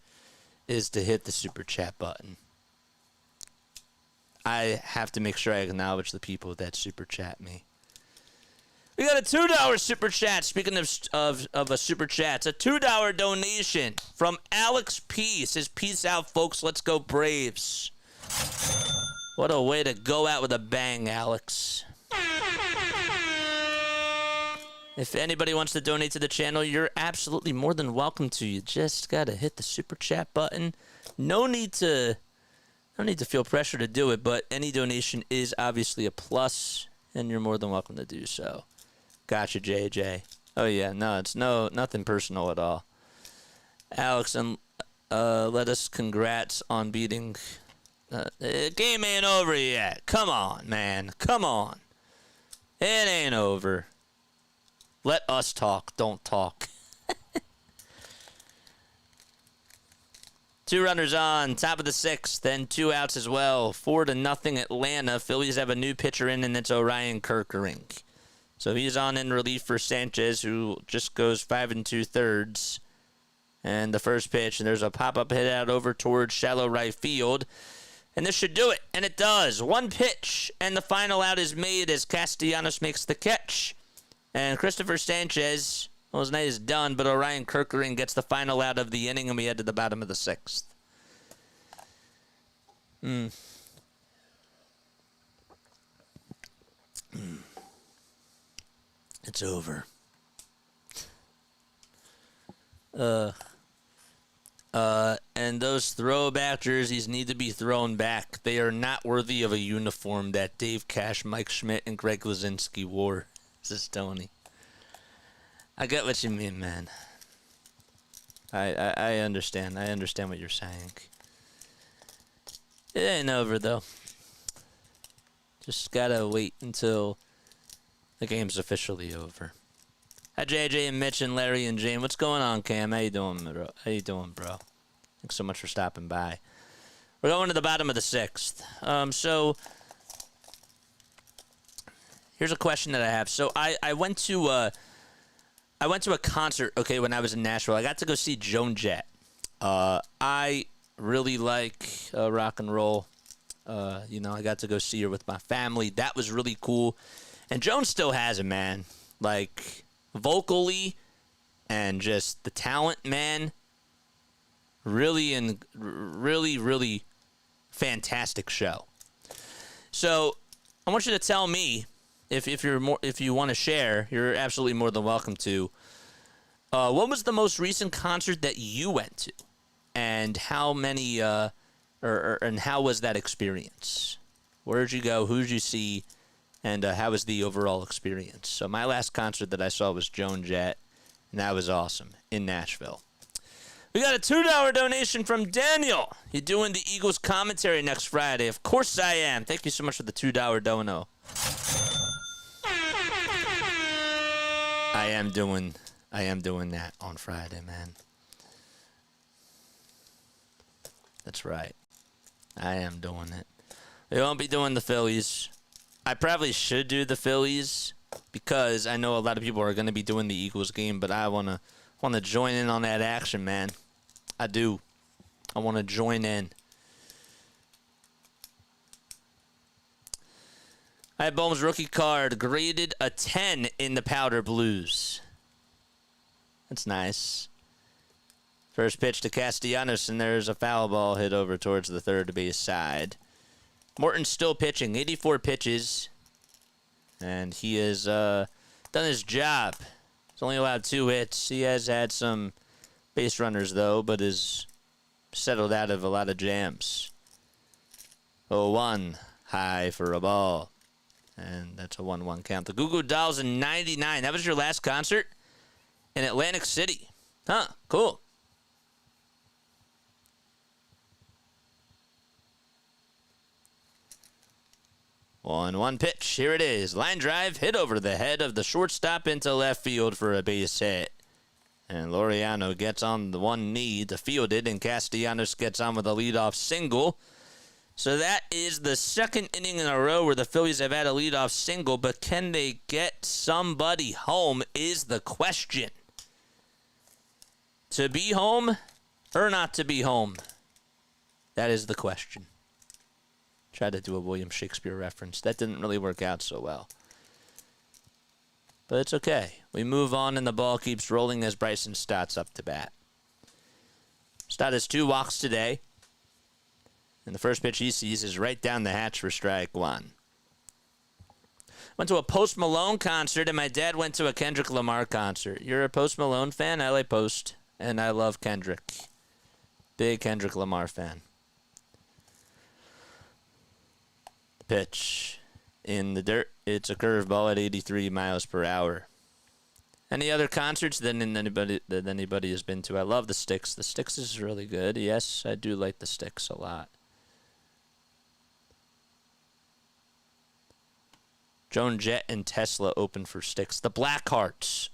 is to hit the Super Chat button. I have to make sure I acknowledge the people that Super Chat me. We got a $2 Super Chat. Speaking of a Super Chat, it's a $2 donation from Alex P. It says, peace out, folks. Let's go Braves. What a way to go out with a bang, Alex. If anybody wants to donate to the channel, you're absolutely more than welcome to. You just got to hit the Super Chat button. No need to feel pressure to do it, but any donation is obviously a plus, and you're more than welcome to do so. Gotcha, JJ. Oh, yeah, no, it's nothing personal at all. Alex, and let us congrats on beating... the game ain't over yet. Come on, man. Come on. It ain't over. Let us talk. Don't talk. 2 runners on, top of the 6th, then 2 outs as well. 4-0 Atlanta. Phillies have a new pitcher in, and it's Orion Kerkering. So he's on in relief for Sanchez, who just goes 5 2/3. And the first pitch, and there's a pop-up hit out over towards shallow right field. And this should do it, and it does. 1 pitch, and the final out is made as Castellanos makes the catch. And Cristopher Sanchez, well, his night is done, but Orion Kerkering gets the final out of the inning, and we head to the bottom of the 6th. It's over. And those throwback jerseys need to be thrown back. They are not worthy of a uniform that Dave Cash, Mike Schmidt, and Greg Lazinski wore. This is Tony. I get what you mean, man. I understand. I understand what you're saying. It ain't over, though. Just gotta wait until the game's officially over. Hi, JJ and Mitch and Larry and Jane. What's going on, Cam? How you doing, bro? Thanks so much for stopping by. We're going to the bottom of the 6th. So here's a question that I have. So I went to a concert, when I was in Nashville. I got to go see Joan Jett. I really like rock and roll. I got to go see her with my family. That was really cool. And Joan still has it, man. Vocally and just the talent, man. Really fantastic show. So I want you to tell me if you want to share. You're absolutely more than welcome to. What was the most recent concert that you went to, and how many? And how was that experience? Where'd you go? Who'd you see? And how was the overall experience? So my last concert that I saw was Joan Jett, and that was awesome in Nashville. We We got a $2 donation from Daniel. You doing the Eagles commentary next Friday? Of course I am. Thank you so much for the $2 dono. I am doing that on Friday, man. That's right. I am doing it. We won't be doing the Phillies. I probably should do the Phillies because I know a lot of people are going to be doing the Eagles game, but I want to join in on that action, man. I do. I want to join in. I have Bohm's rookie card graded a 10 in the powder blues. That's nice. First pitch to Castellanos, and there's a foul ball hit over towards the third base side. Morton still pitching, 84 pitches, and he has done his job. He's only allowed 2 hits. He has had some base runners, though, but is settled out of a lot of jams. 0-1, high for a ball. And that's a 1-1 count. The Goo Goo Dolls in 99. That was your last concert in Atlantic City. Huh, cool. One pitch. Here it is. Line drive hit over the head of the shortstop into left field for a base hit. And Laureano gets on the one knee to field it, and Castellanos gets on with a leadoff single. So that is the second inning in a row where the Phillies have had a leadoff single, but can they get somebody home is the question. To be home or not to be home? That is the question. Tried to do a William Shakespeare reference. That didn't really work out so well. But it's okay. We move on, and the ball keeps rolling as Bryson Stott's up to bat. Stott has 2 walks today. And the first pitch he sees is right down the hatch for strike 1. Went to a Post Malone concert, and my dad went to a Kendrick Lamar concert. You're a Post Malone fan? I like Post, and I love Kendrick. Big Kendrick Lamar fan. Pitch in the dirt. It's a curveball at 83 miles per hour. Any other concerts that anybody has been to? I love the Styx. The Styx is really good. Yes, I do like the Styx a lot. Joan Jett and Tesla open for Styx. The Blackhearts.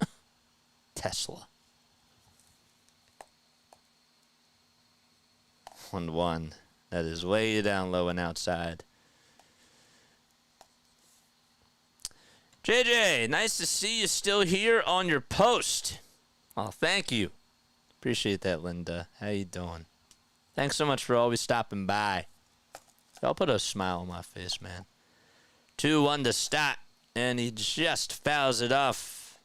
Tesla. 1-1. That is way down low and outside. JJ, nice to see you still here on your post. Oh, thank you. Appreciate that, Linda. How you doing? Thanks so much for always stopping by. I'll put a smile on my face, man. 2-1 to Stott, and he just fouls it off.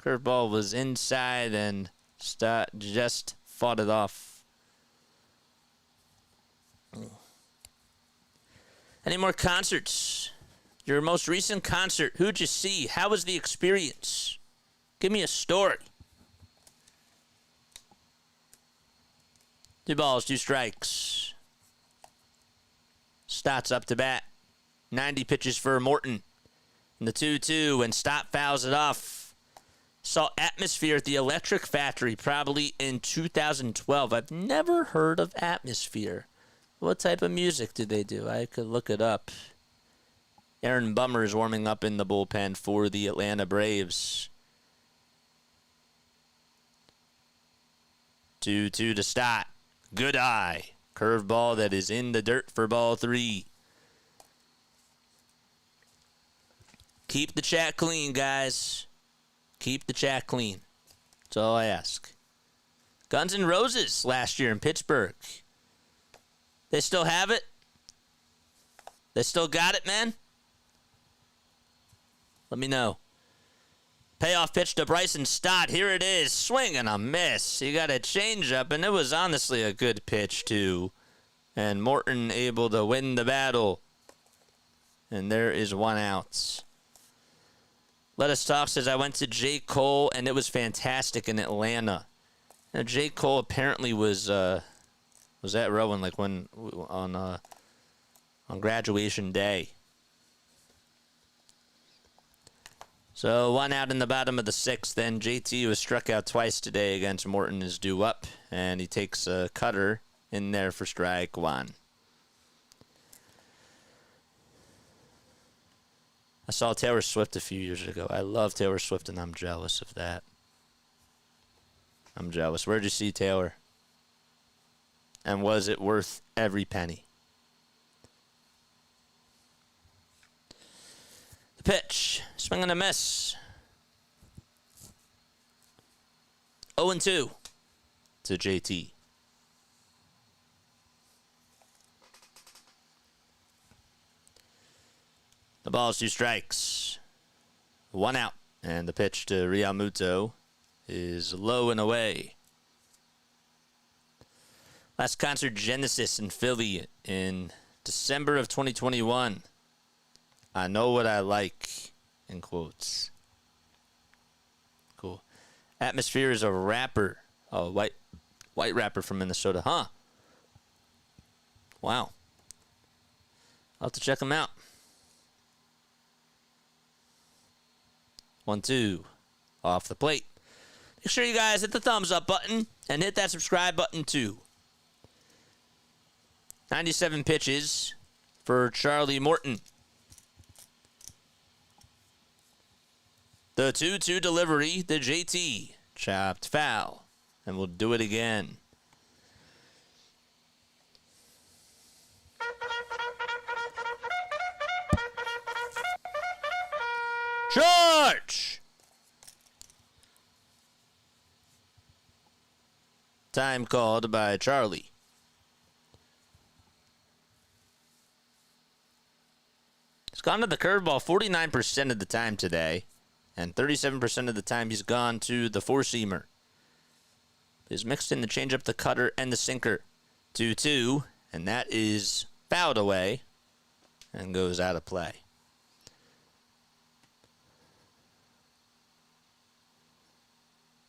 Curveball was inside, and Stott just fought it off. Any more concerts? Your most recent concert, who'd you see? How was the experience? Give me a story. 2 balls, 2 strikes. Stott's up to bat. 90 pitches for Morton. And the 2-2, and Stott fouls it off. Saw Atmosphere at the Electric Factory probably in 2012. I've never heard of Atmosphere. What type of music do they do? I could look it up. Aaron Bummer is warming up in the bullpen for the Atlanta Braves. 2-2 to Stott. Good eye. Curveball that is in the dirt for ball 3. Keep the chat clean, guys. Keep the chat clean. That's all I ask. Guns N' Roses last year in Pittsburgh. They still have it? They still got it, man? Let me know. Payoff pitch to Bryson Stott. Here it is. Swing and a miss. He got a changeup, and it was honestly a good pitch, too. And Morton able to win the battle. And there is 1 out. Let Us Talk says, I went to J. Cole, and it was fantastic in Atlanta. Now, J. Cole apparently was at Rowan, like when on graduation day. So 1 out in the bottom of the 6th. Then JT, who was struck out twice today against Morton, is due up, and he takes a cutter in there for strike 1. I saw Taylor Swift a few years ago. I love Taylor Swift, and I'm jealous of that. I'm jealous. Where'd you see Taylor? And was it worth every penny? The pitch. Swing and a miss. 0-2 to JT. The ball's 2 strikes. 1 out. And the pitch to Realmuto is low and away. Last concert, Genesis in Philly in December of 2021. I know what I like, in quotes. Cool. Atmosphere is a rapper. Oh, white rapper from Minnesota, huh? Wow. I'll have to check him out. 1-2. Off the plate. Make sure you guys hit the thumbs up button and hit that subscribe button too. 97 pitches for Charlie Morton. The 2-2 delivery, the JT. Chopped foul. And we'll do it again. Charge! Time called by Charlie. He's gone to the curveball 49% of the time today, and 37% of the time he's gone to the four-seamer. He's mixed in the changeup, the cutter, and the sinker. 2-2, and that is fouled away and goes out of play.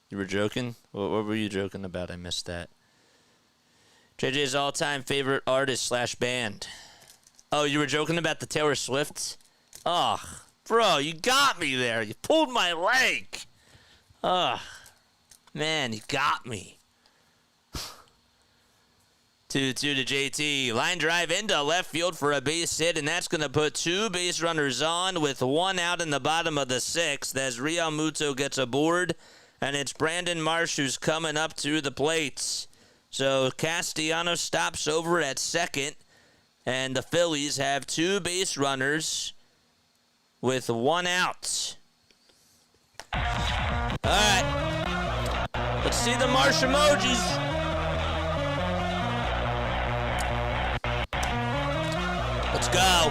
You were joking? What were you joking about? I missed that. JJ's all-time favorite artist / band. Oh, you were joking about the Taylor Swift? Oh, bro, you got me there. You pulled my leg. Oh, man, you got me. 2-2 to JT. Line drive into left field for a base hit, and that's going to put 2 base runners on with 1 out in the bottom of the 6th as Realmuto gets aboard. And it's Brandon Marsh who's coming up to the plate. So Castellanos stops over at second. And the Phillies have 2 base runners with 1 out. All right. Let's see the Marsh emojis. Let's go.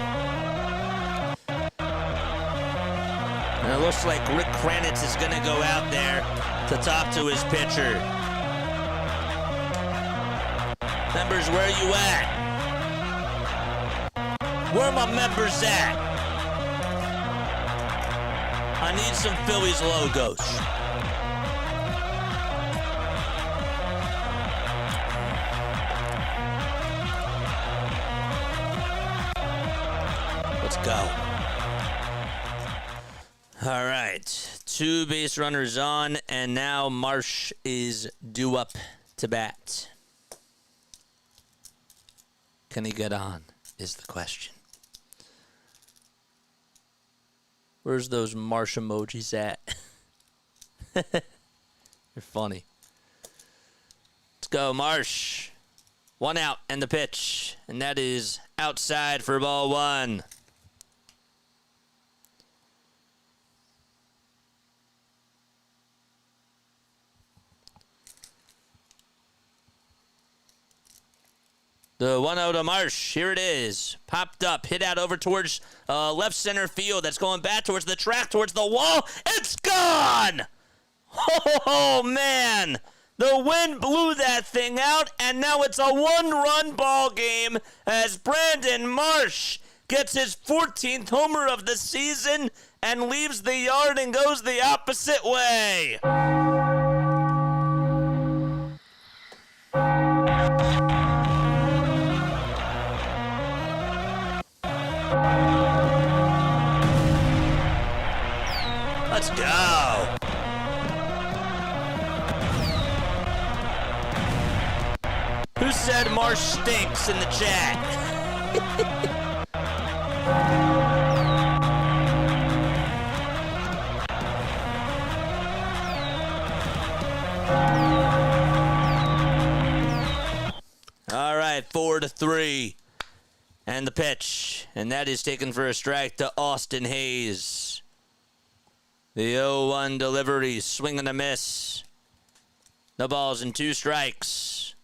And it looks like Rick Kranitz is going to go out there to talk to his pitcher. Members, where are you at? Where are my members at? I need some Phillies logos. Let's go. All right, 2 base runners on, and now Marsh is due up to bat. Can he get on, is the question. Where's those Marsh emojis at? You're funny. Let's go, Marsh. 1 out, and the pitch, and that is outside for ball 1. The 1-0 to Marsh. Here it is. Popped up. Hit out over towards left center field. That's going back towards the track, towards the wall. It's gone! Oh, man. The wind blew that thing out, and now it's a 1-run ball game as Brandon Marsh gets his 14th homer of the season and leaves the yard and goes the opposite way. Let's go. Who said Marsh stinks in the chat? All right, 4-3. And the pitch. And that is taken for a strike to Austin Hayes. The 0-1 delivery. Swing and a miss. No balls and 2 strikes.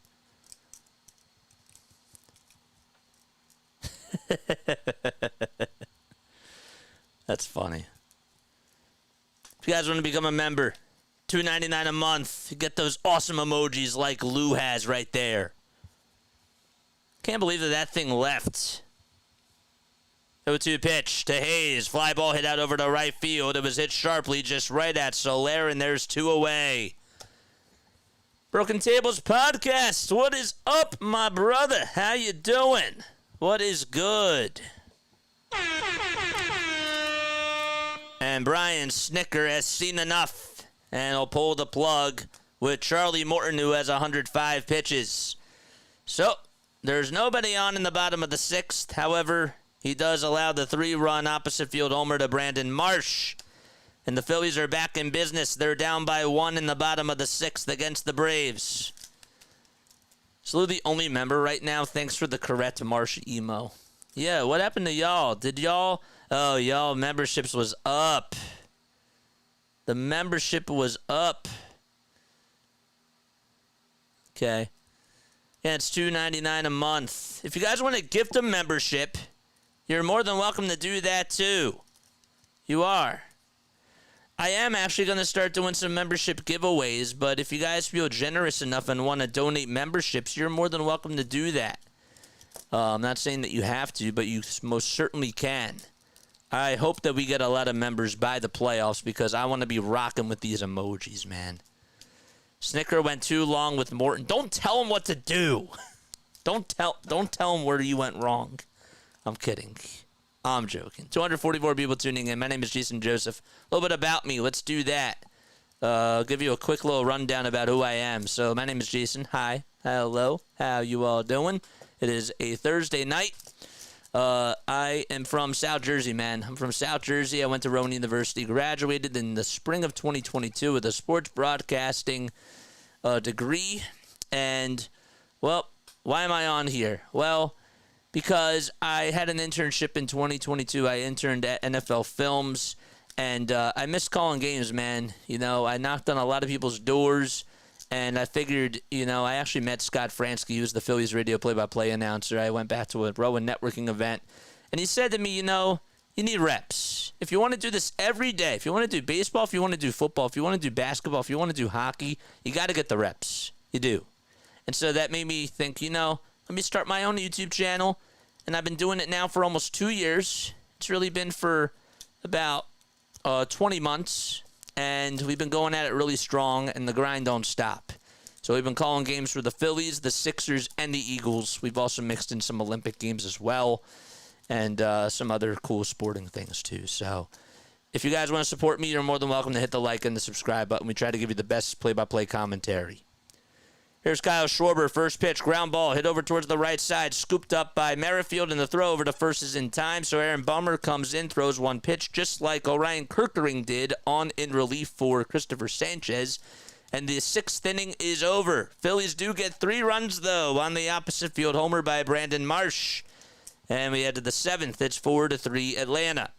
That's funny. If you guys want to become a member, $2.99 a month. You get those awesome emojis like Lou has right there. Can't believe that thing left. 0-2 pitch to Hayes. Fly ball hit out over to right field. It was hit sharply just right at Soler, and there's 2 away. Broken Tables Podcast. What is up, my brother? How you doing? What is good? And Brian Snicker has seen enough, and he'll pull the plug with Charlie Morton, who has 105 pitches. So, there's nobody on in the bottom of the 6th. However, he does allow the 3-run opposite field homer to Brandon Marsh. And the Phillies are back in business. They're down by 1 in the bottom of the 6th against the Braves. So the only member right now. Thanks for the correct Marsh emo. Yeah, what happened to y'all? Did y'all... Oh, y'all memberships was up. The membership was up. Okay. Yeah, it's $2.99 a month. If you guys want to gift a membership, you're more than welcome to do that too. You are. I am actually going to start doing some membership giveaways, but if you guys feel generous enough and want to donate memberships, you're more than welcome to do that. I'm not saying that you have to, but you most certainly can. I hope that we get a lot of members by the playoffs because I want to be rocking with these emojis, man. Snicker went too long with Morton. Don't tell him what to do. Don't tell him where you went wrong. I'm kidding. I'm joking. 244 people tuning in. My name is Jason Joseph. A little bit about me. Let's do that. I'll give you a quick little rundown about who I am. So my name is Jason. Hi. Hello. How you all doing? It is a Thursday night. I am from South Jersey, man. I'm from South Jersey. I went to Rowan University, graduated in the spring of 2022 with a sports broadcasting degree. And, well, why am I on here? Well, because I had an internship in 2022. I interned at NFL Films, and I missed calling games, man. You know, I knocked on a lot of people's doors. And I figured, you know, I actually met Scott Fransky, who's the Phillies radio play-by-play announcer. I went back to a Rowan networking event. And he said to me, you know, you need reps. If you want to do this every day, if you want to do baseball, if you want to do football, if you want to do basketball, if you want to do hockey, you got to get the reps. You do. And so that made me think, you know, let me start my own YouTube channel. And I've been doing it now for almost 2 years. It's really been for about 20 months. And we've been going at it really strong, and the grind don't stop. So we've been calling games for the Phillies, the Sixers, and the Eagles. We've also mixed in some Olympic games as well, and some other cool sporting things too. So if you guys want to support me, you're more than welcome to hit the like and the subscribe button. We try to give you the best play-by-play commentary. Here's Kyle Schwarber, first pitch, ground ball, hit over towards the right side, scooped up by Merrifield, and the throw over to first is in time, so Aaron Bummer comes in, throws one pitch, just like Orion Kirkering did in relief for Cristopher Sanchez, and the 6th inning is over. Phillies do get 3 runs, though, on the opposite field homer by Brandon Marsh, and we head to the 7th. It's 4-3 Atlanta.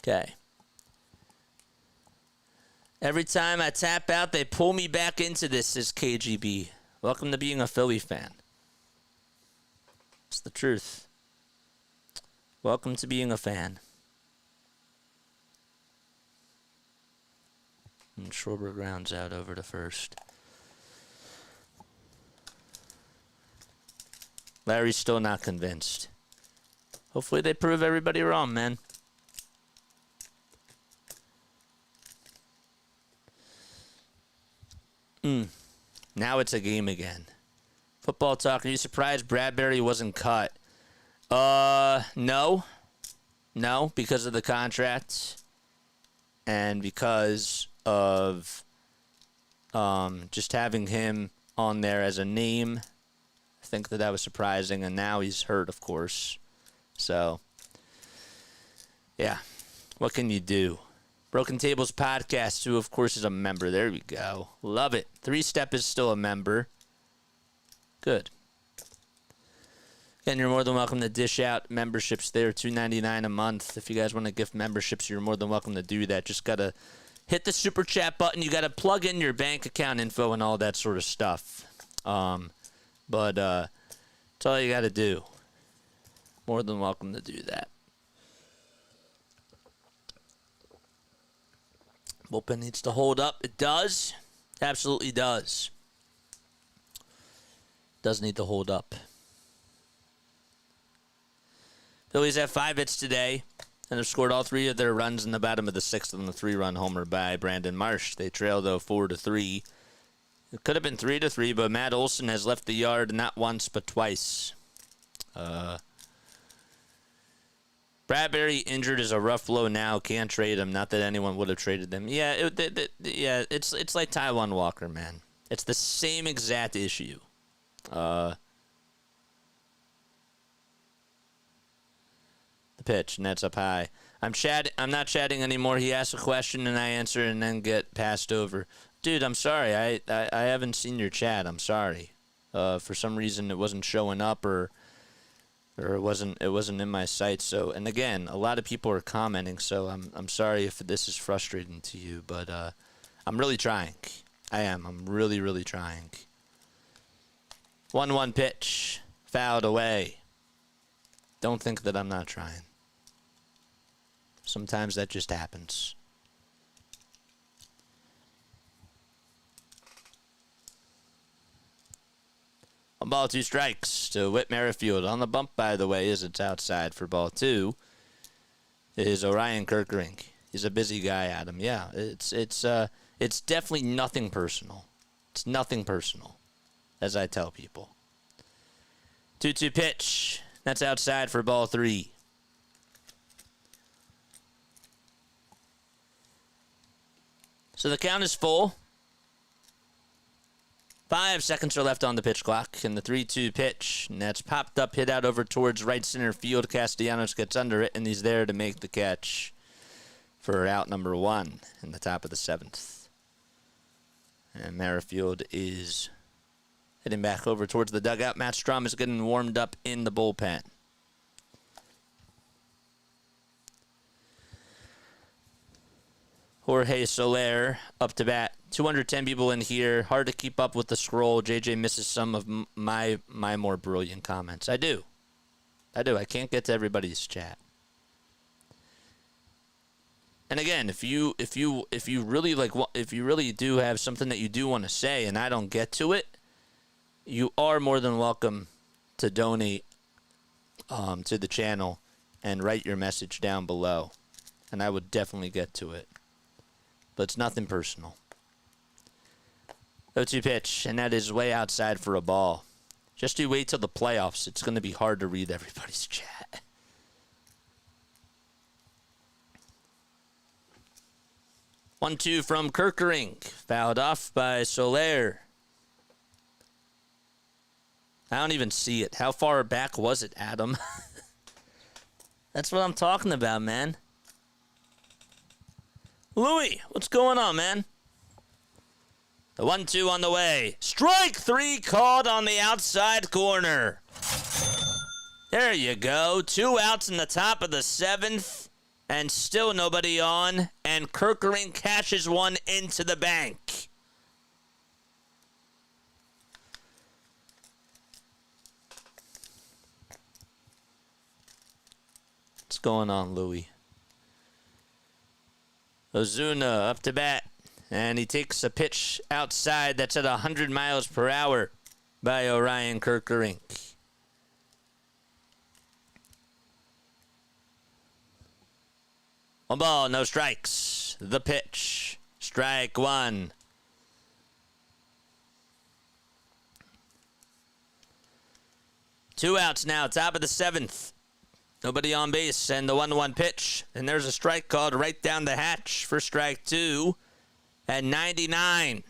Okay. Every time I tap out, they pull me back into this, says KGB. Welcome to being a Philly fan. It's the truth. Welcome to being a fan. And Schwarber grounds out over to first. Larry's still not convinced. Hopefully they prove everybody wrong, man. Now it's a game again. Football talk. Are you surprised Bradbury wasn't cut? No. No, because of the contract and because of just having him on there as a name. I think that was surprising, and now he's hurt, of course. So, yeah, what can you do? Broken Tables Podcast, who, of course, is a member. There we go. Love it. 3-Step is still a member. Good. Again, you're more than welcome to dish out memberships there, $2.99 a month. If you guys want to gift memberships, you're more than welcome to do that. Just got to hit the Super Chat button. You got to plug in your bank account info and all that sort of stuff. But that's all you got to do. More than welcome to do that. Bullpen needs to hold up. It does. Absolutely does. Does need to hold up. Phillies have 5 hits today, and have scored all 3 of their runs in the bottom of the 6th on the 3-run homer by Brandon Marsh. They trail, though, 4-3. It could have been 3-3, but Matt Olson has left the yard not once but twice. Bradbury injured is a rough blow now. Can't trade him. Not that anyone would have traded them. Yeah, it's like Taijuan Walker, man. It's the same exact issue. The pitch, and that's up high. I'm not chatting anymore. He asks a question, and I answer, and then get passed over. Dude, I'm sorry. I haven't seen your chat. I'm sorry. For some reason, it wasn't showing up, or it wasn't in my sight. So, and again, a lot of people are commenting. So I'm sorry if this is frustrating to you, but I'm really trying. I am. I'm really, really trying. 1-1 pitch, fouled away. Don't think that I'm not trying. Sometimes that just happens. 1 ball, 2 strikes to Whit Merrifield. On the bump, by the way, as it's outside for ball 2, is Orion Kirkering. He's a busy guy, Adam. Yeah, it's definitely nothing personal. It's nothing personal, as I tell people. 2-2 pitch. That's outside for ball 3. So the count is full. 5 seconds are left on the pitch clock, and the 3-2 pitch. And that's popped up, hit out over towards right center field. Castellanos gets under it, and he's there to make the catch for out number 1 in the top of the 7th. And Merrifield is heading back over towards the dugout. Matt Strum is getting warmed up in the bullpen. Jorge Soler up to bat. 210 people in here. Hard to keep up with the scroll. JJ misses some of my more brilliant comments. I do. I can't get to everybody's chat. And again, if you really do have something that you do want to say and I don't get to it, you are more than welcome to donate to the channel and write your message down below, and I would definitely get to it. But it's nothing personal. 0-2 pitch, and that is way outside for a ball. Just you wait till the playoffs. It's going to be hard to read everybody's chat. One, 2 from Kirkering. Fouled off by Soler. I don't even see it. How far back was it, Adam? That's what I'm talking about, man. Louis, what's going on, man? The 1-2 on the way. Strike 3 called on the outside corner. There you go. 2 outs in the top of the 7th, and still nobody on, and Kirkering cashes one into the bank. What's going on, Louis? Ozuna up to bat, and he takes a pitch outside that's at 100 miles per hour by Orion Kirkering. One ball, no strikes. The pitch. Strike 1. Two outs now, top of the 7th. Nobody on base, and the 1-1 pitch. And there's a strike called right down the hatch for strike 2 at 99.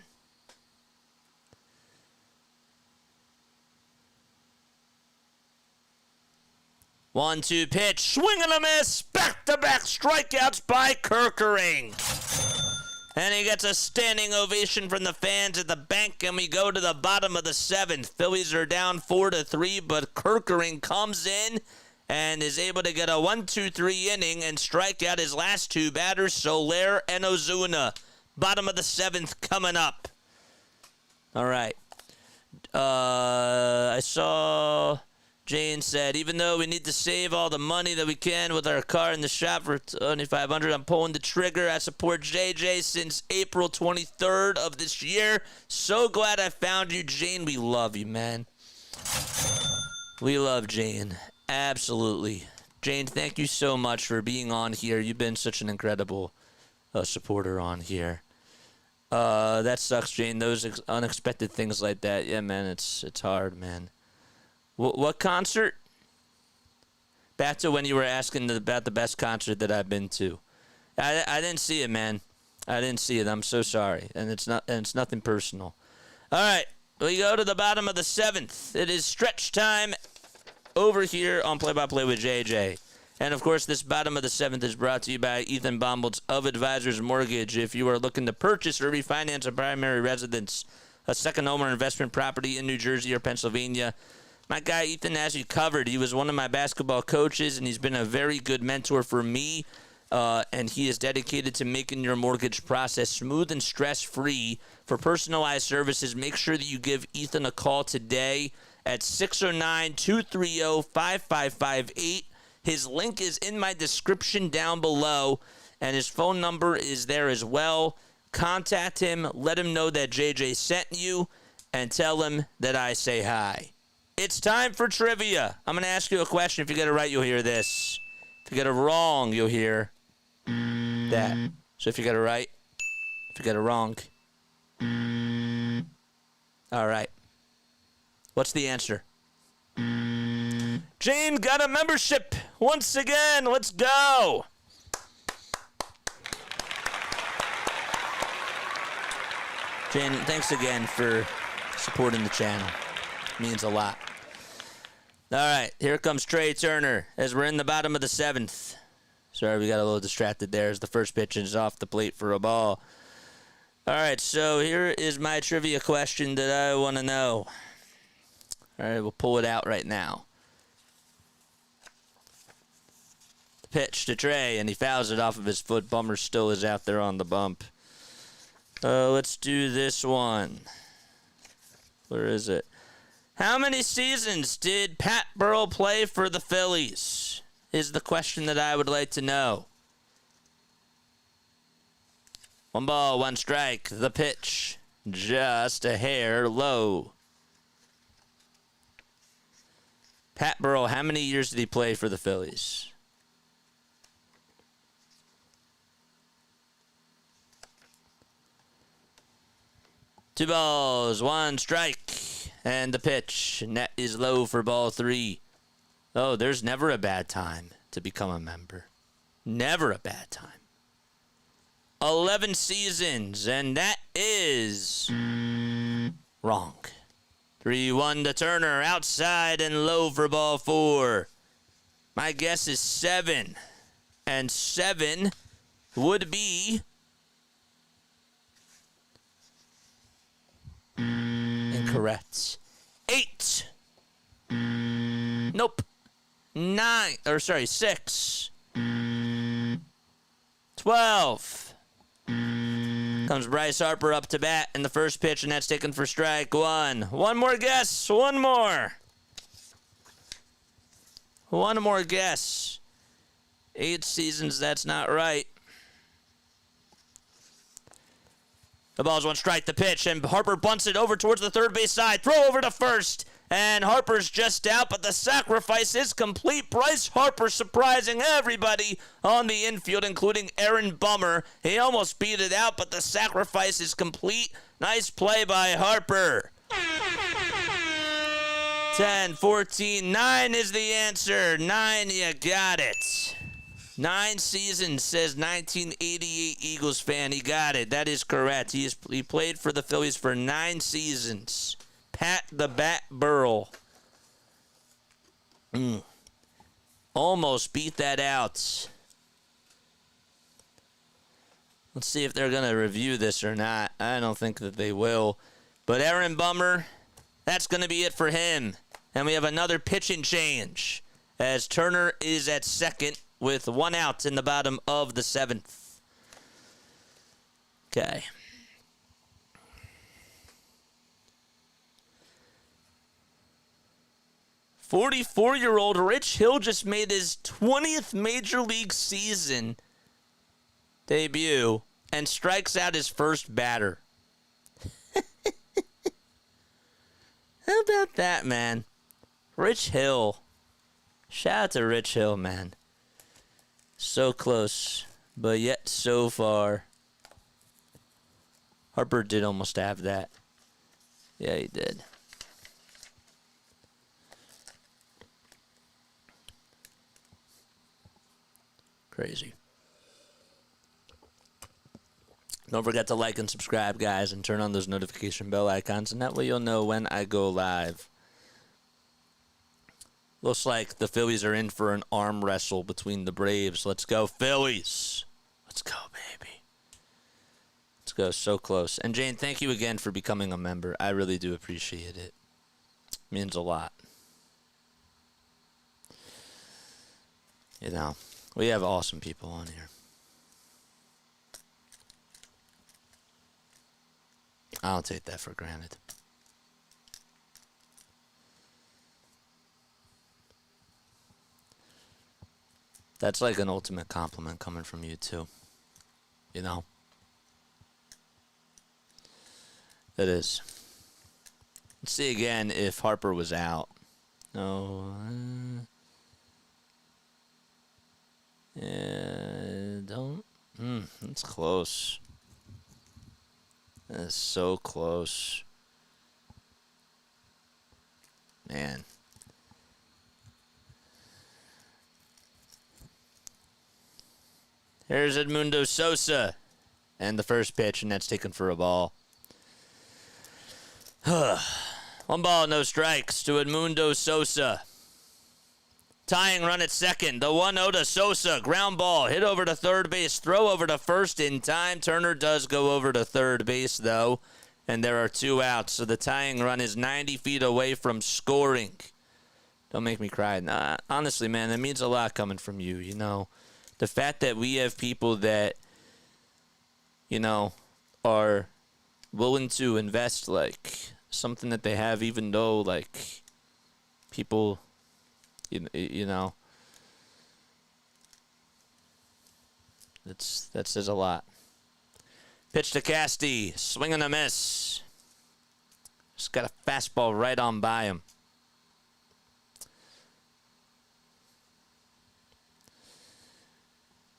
One-two pitch, swing and a miss, back-to-back strikeouts by Kerkering. And he gets a standing ovation from the fans at the bank, and we go to the bottom of the 7th. Phillies are down 4-3, but Kerkering comes in and is able to get a 1-2-3 inning and strike out his last 2 batters, Soler and Ozuna. Bottom of the 7th coming up. All right. I saw Jane said, even though we need to save all the money that we can with our car in the shop for $2,500, I'm pulling the trigger. I support JJ since April 23rd of this year. So glad I found you, Jane. We love you, man. We love Jane. Absolutely. Jane, thank you so much for being on here. You've been such an incredible supporter on here. That sucks, Jane. Those unexpected things like that. Yeah, man, it's hard, man. What concert? Back to when you were asking about the best concert that I've been to. I didn't see it, man. I didn't see it. I'm so sorry, and it's nothing personal. All right, we go to the bottom of the 7th. It is stretch time over here on Play by Play with JJ. And, of course, this bottom of the 7th is brought to you by Ethan Baumholtz of Advisors Mortgage. If you are looking to purchase or refinance a primary residence, a second home or investment property in New Jersey or Pennsylvania, my guy Ethan has you covered. He was one of my basketball coaches, and he's been a very good mentor for me. And he is dedicated to making your mortgage process smooth and stress-free. For personalized services, make sure that you give Ethan a call today at 609-230-5558. His link is in my description down below, and his phone number is there as well. Contact him, let him know that JJ sent you, and tell him that I say hi. It's time for trivia. I'm going to ask you a question. If you get it right, you'll hear this. If you get it wrong, you'll hear that. So if you get it right, if you get it wrong. All right. What's the answer? Jane got a membership once again. Let's go. Jane, thanks again for supporting the channel. It means a lot. All right, here comes Trey Turner as we're in the bottom of the 7th. Sorry, we got a little distracted there as the first pitch is off the plate for a ball. All right, so here is my trivia question that I want to know. All right, we'll pull it out right now. The pitch to Trey, and he fouls it off of his foot. Bummer still is out there on the bump. Let's do this one. Where is it? How many seasons did Pat Burrell play for the Phillies? Is the question that I would like to know. 1 ball, 1 strike. The pitch, just a hair low. Pat Burrell, how many years did he play for the Phillies? Two balls, 1 strike. And the pitch, net is low for ball 3. Oh, there's never a bad time to become a member. Never a bad time. 11 seasons, and that is wrong. 3-1 to Turner, outside and low for ball 4. My guess is 7. And 7 would be incorrect. 8. Nope. 6. 12. Comes Bryce Harper up to bat in the first pitch, and that's taken for strike 1. One more guess. One more guess. 8 seasons, that's not right. The ball's 1 strike, the pitch, and Harper bunts it over towards the third base side. Throw over to first, and Harper's just out, but the sacrifice is complete. Bryce Harper surprising everybody on the infield, including Aaron Bummer. He almost beat it out, but the sacrifice is complete. Nice play by Harper. 10, 14, 9 is the answer. 9, you got it. 9 seasons, says 1988 Eagles fan. He got it. That is correct. He played for the Phillies for 9 seasons. Pat the Bat Burrell. Almost beat that out. Let's see if they're going to review this or not. I don't think that they will. But Aaron Bummer, that's going to be it for him. And we have another pitching change as Turner is at second with 1 out in the bottom of the 7th. Okay. "44-year-old Rich Hill just made his 20th Major League season debut and strikes out his first batter." How about that, man? Rich Hill. Shout out to Rich Hill, man. So close, but yet so far. Harper did almost have that. Yeah, he did. Crazy. Don't forget to like and subscribe, guys, and turn on those notification bell icons, and that way you'll know when I go live. Looks like the Phillies are in for an arm wrestle between the Braves. Let's go, Phillies. Let's go, baby. Let's go. So close. And, Jane, thank you again for becoming a member. I really do appreciate it. Means a lot. You know, we have awesome people on here. I don't take that for granted. That's like an ultimate compliment coming from you, too. You know? It is. Let's see again if Harper was out. No. Yeah, don't. That's close. That's so close. Man. Here's Edmundo Sosa. And the first pitch, and that's taken for a ball. 1 ball, no strikes to Edmundo Sosa. Tying run at second. The 1-0 to Sosa. Ground ball. Hit over to third base. Throw over to first in time. Turner does go over to third base, though. And there are 2 outs. So the tying run is 90 feet away from scoring. Don't make me cry. Nah, honestly, man, that means a lot coming from you, you know. The fact that we have people that, you know, are willing to invest, like, something that they have, even though, like, people... You know, that says a lot. Pitch to Casty, swing and a miss. Just got a fastball right on by him.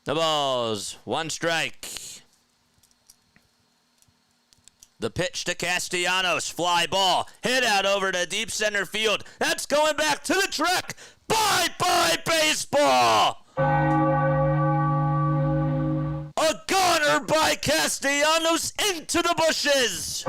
The balls, 1 strike. The pitch to Castellanos, fly ball, hit out over to deep center field. That's going back to the track. Bye-bye, baseball! A goner by Castellanos into the bushes.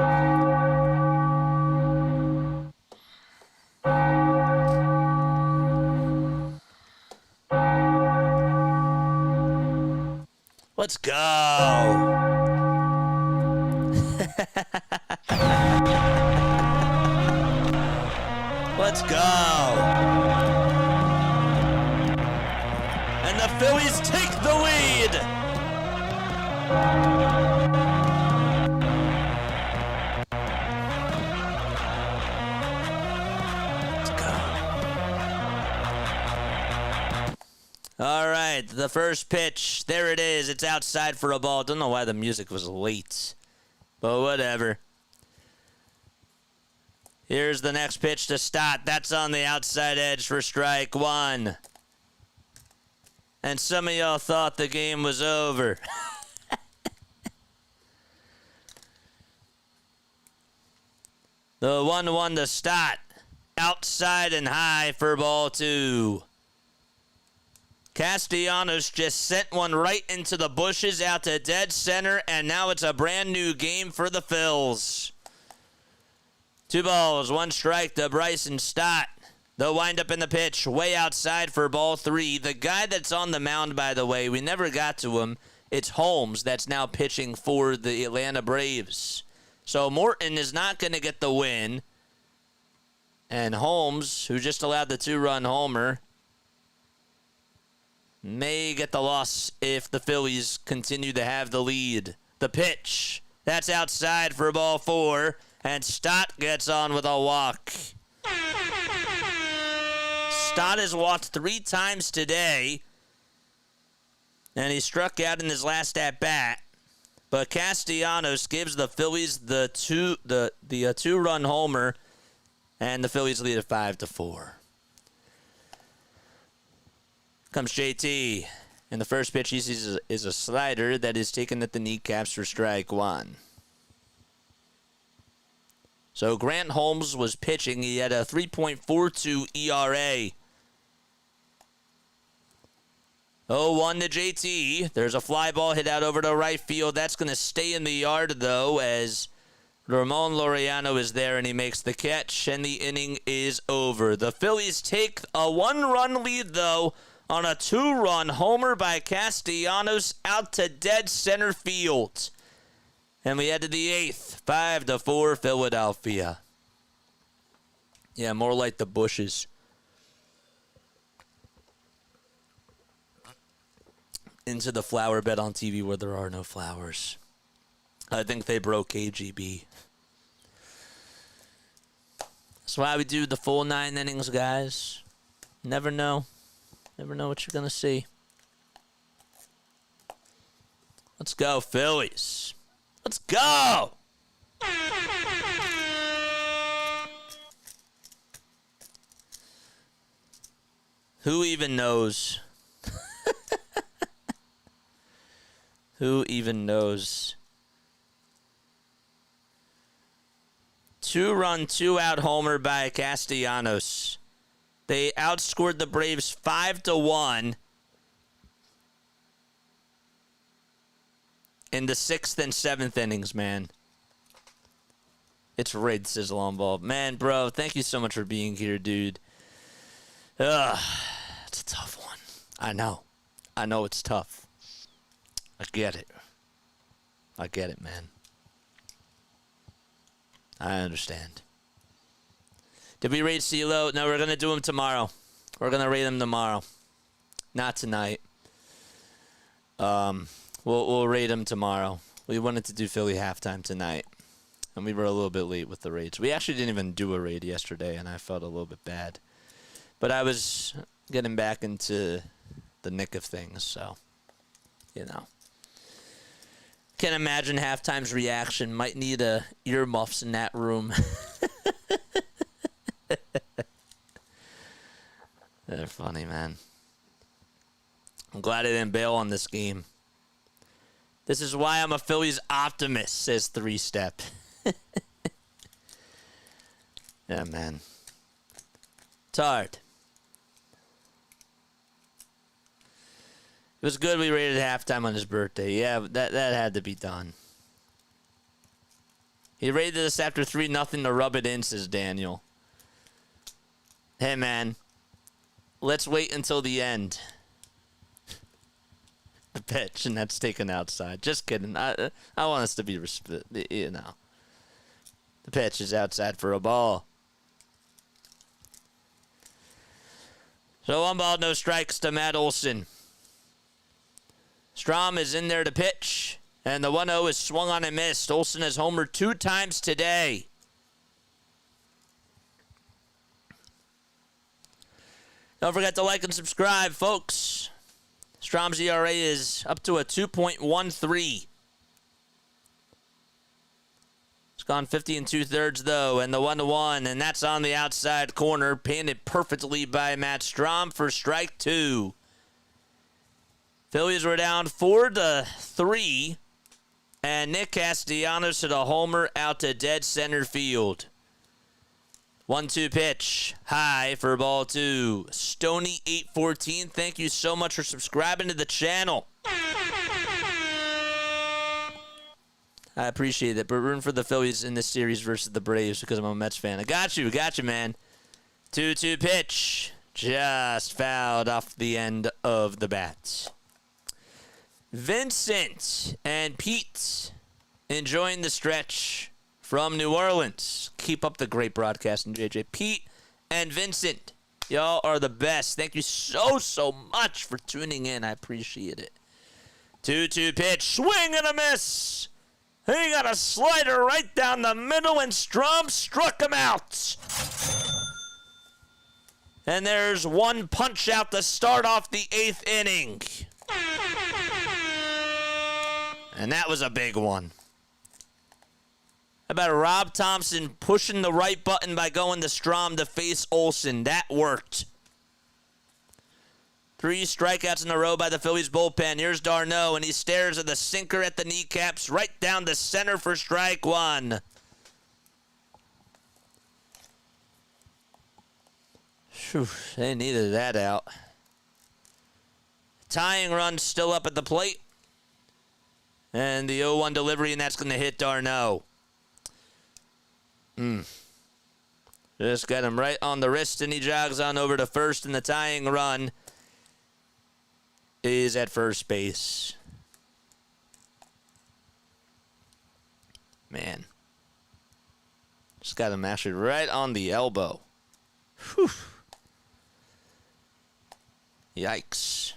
Let's go. Let's go. And the Phillies take the lead. Let's go. All right, the first pitch. There it is. It's outside for a ball. Don't know why the music was late, but whatever. Here's the next pitch to Stott. That's on the outside edge for strike 1. And some of y'all thought the game was over. The 1-1 to Stott. outside and high for ball 2. Castellanos just sent one right into the bushes out to dead center, and now it's a brand new game for the Phils. 2 balls, 1 strike to Bryson Stott. They'll wind up in the pitch way outside for ball 3. The guy that's on the mound, by the way, we never got to him. It's Holmes that's now pitching for the Atlanta Braves. So Morton is not going to get the win. And Holmes, who just allowed the 2-run homer, may get the loss if the Phillies continue to have the lead. The pitch, that's outside for ball 4, and Stott gets on with a walk. Stott has walked 3 times today, and he struck out in his last at-bat. But Castellanos gives the Phillies the 2-run homer, and the Phillies lead at 5-4. Comes JT, and the first pitch he sees is a slider that is taken at the kneecaps for strike 1. So Grant Holmes was pitching. He had a 3.42 ERA. 0-1 to JT. There's a fly ball hit out over to right field. That's going to stay in the yard, though, as Ramon Laureano is there, and he makes the catch, and the inning is over. The Phillies take a 1-run lead, though, on a 2-run homer by Castellanos out to dead center field. And we head to the 8th, 5-4 Philadelphia. Yeah, more like the bushes. Into the flower bed on TV where there are no flowers. I think they broke KGB. That's why we do the full 9 innings, guys. Never know. Never know what you're going to see. Let's go, Phillies. Let's go! Who even knows? Who even knows? 2-run, 2-out homer by Castellanos. They outscored the Braves 5-1 in the 6th and 7th innings, man. It's rigged, says Lomball. Man, bro, thank you so much for being here, dude. It's a tough one. I know. I know it's tough. I get it. I get it, man. I understand. Did we rate CeeLo? No, we're going to do him tomorrow. We're going to rate him tomorrow. Not tonight. We'll rate him tomorrow. We wanted to do Philly halftime tonight, and we were a little bit late with the rates. We actually didn't even do a raid yesterday, and I felt a little bit bad. But I was getting back into the nick of things, so, you know. Can't imagine halftime's reaction. Might need earmuffs in that room. They're funny, man. I'm glad I didn't bail on this game. This is why I'm a Phillies optimist, says 3-Step. Yeah, man. It's hard. It was good we rated halftime on his birthday. Yeah, that had to be done. He rated us after 3-0 to rub it in, says Daniel. Hey, man. Let's wait until the end. The pitch, and that's taken outside. Just kidding. I want us to be, you know. The pitch is outside for a ball. So 1 ball, no strikes to Matt Olson. Strom is in there to pitch, and the 1-0 is swung on and missed. Olson has homered 2 times today. Don't forget to like and subscribe, folks. Strom's ERA is up to a 2.13. It's gone 50 2/3, though, and the 1-1, and that's on the outside corner, painted perfectly by Matt Strom for strike 2. Phillies were down 4-3, and Nick Castellanos hit a homer out to dead center field. 1-2 pitch. High for ball 2. Stony 814. Thank you so much for subscribing to the channel. I appreciate it, but rooting for the Phillies in this series versus the Braves because I'm a Mets fan. I got you, man. 2-2 pitch. Just fouled off the end of the bat. Vincent and Pete enjoying the stretch from New Orleans. Keep up the great broadcasting, JJ. Pete and Vincent, y'all are the best. Thank you so much for tuning in. I appreciate it. 2-2 pitch. Swing and a miss. He got a slider right down the middle, and Strom struck him out. And there's one punch out to start off the 8th inning. And that was a big one. How about Rob Thompson pushing the right button by going to Strom to face Olson? That worked. 3 strikeouts in a row by the Phillies bullpen. Here's d'Arnaud, and he stares at the sinker at the kneecaps right down the center for strike 1. Whew, they needed that out. Tying run still up at the plate. And the 0-1 delivery, and that's going to hit d'Arnaud. Just got him right on the wrist, and he jogs on over to first, and the tying run is at first base. Man. Just got him actually right on the elbow. Whew. Yikes.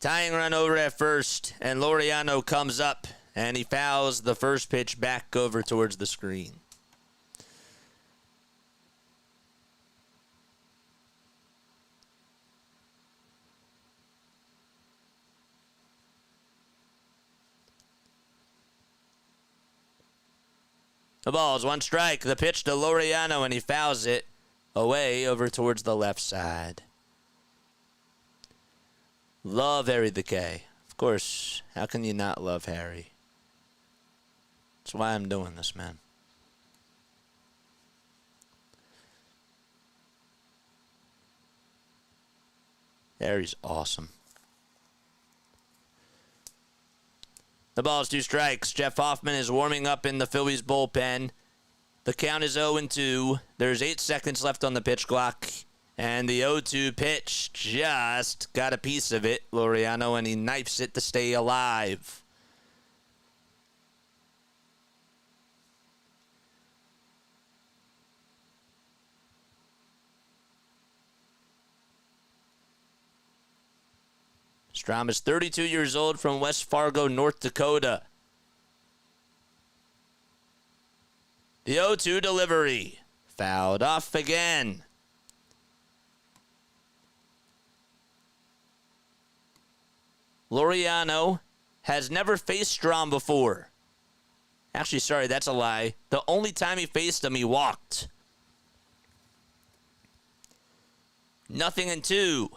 Tying run over at first, and Laureano comes up, and he fouls the first pitch back over towards the screen. The ball's 1 strike. The pitch to Laureano, and he fouls it away over towards the left side. Love Harry the K. Of course, how can you not love Harry? That's why I'm doing this, man. Harry's awesome. The ball's 2 strikes. Jeff Hoffman is warming up in the Phillies bullpen. The count is 0-2. There's 8 seconds left on the pitch clock. And the 0-2 pitch just got a piece of it, Laureano, and he knifes it to stay alive. Strom is 32 years old from West Fargo, North Dakota. The 0-2 delivery. Fouled off again. Laureano has never faced Strom before. Actually, sorry, that's a lie. The only time he faced him, he walked. 0-2.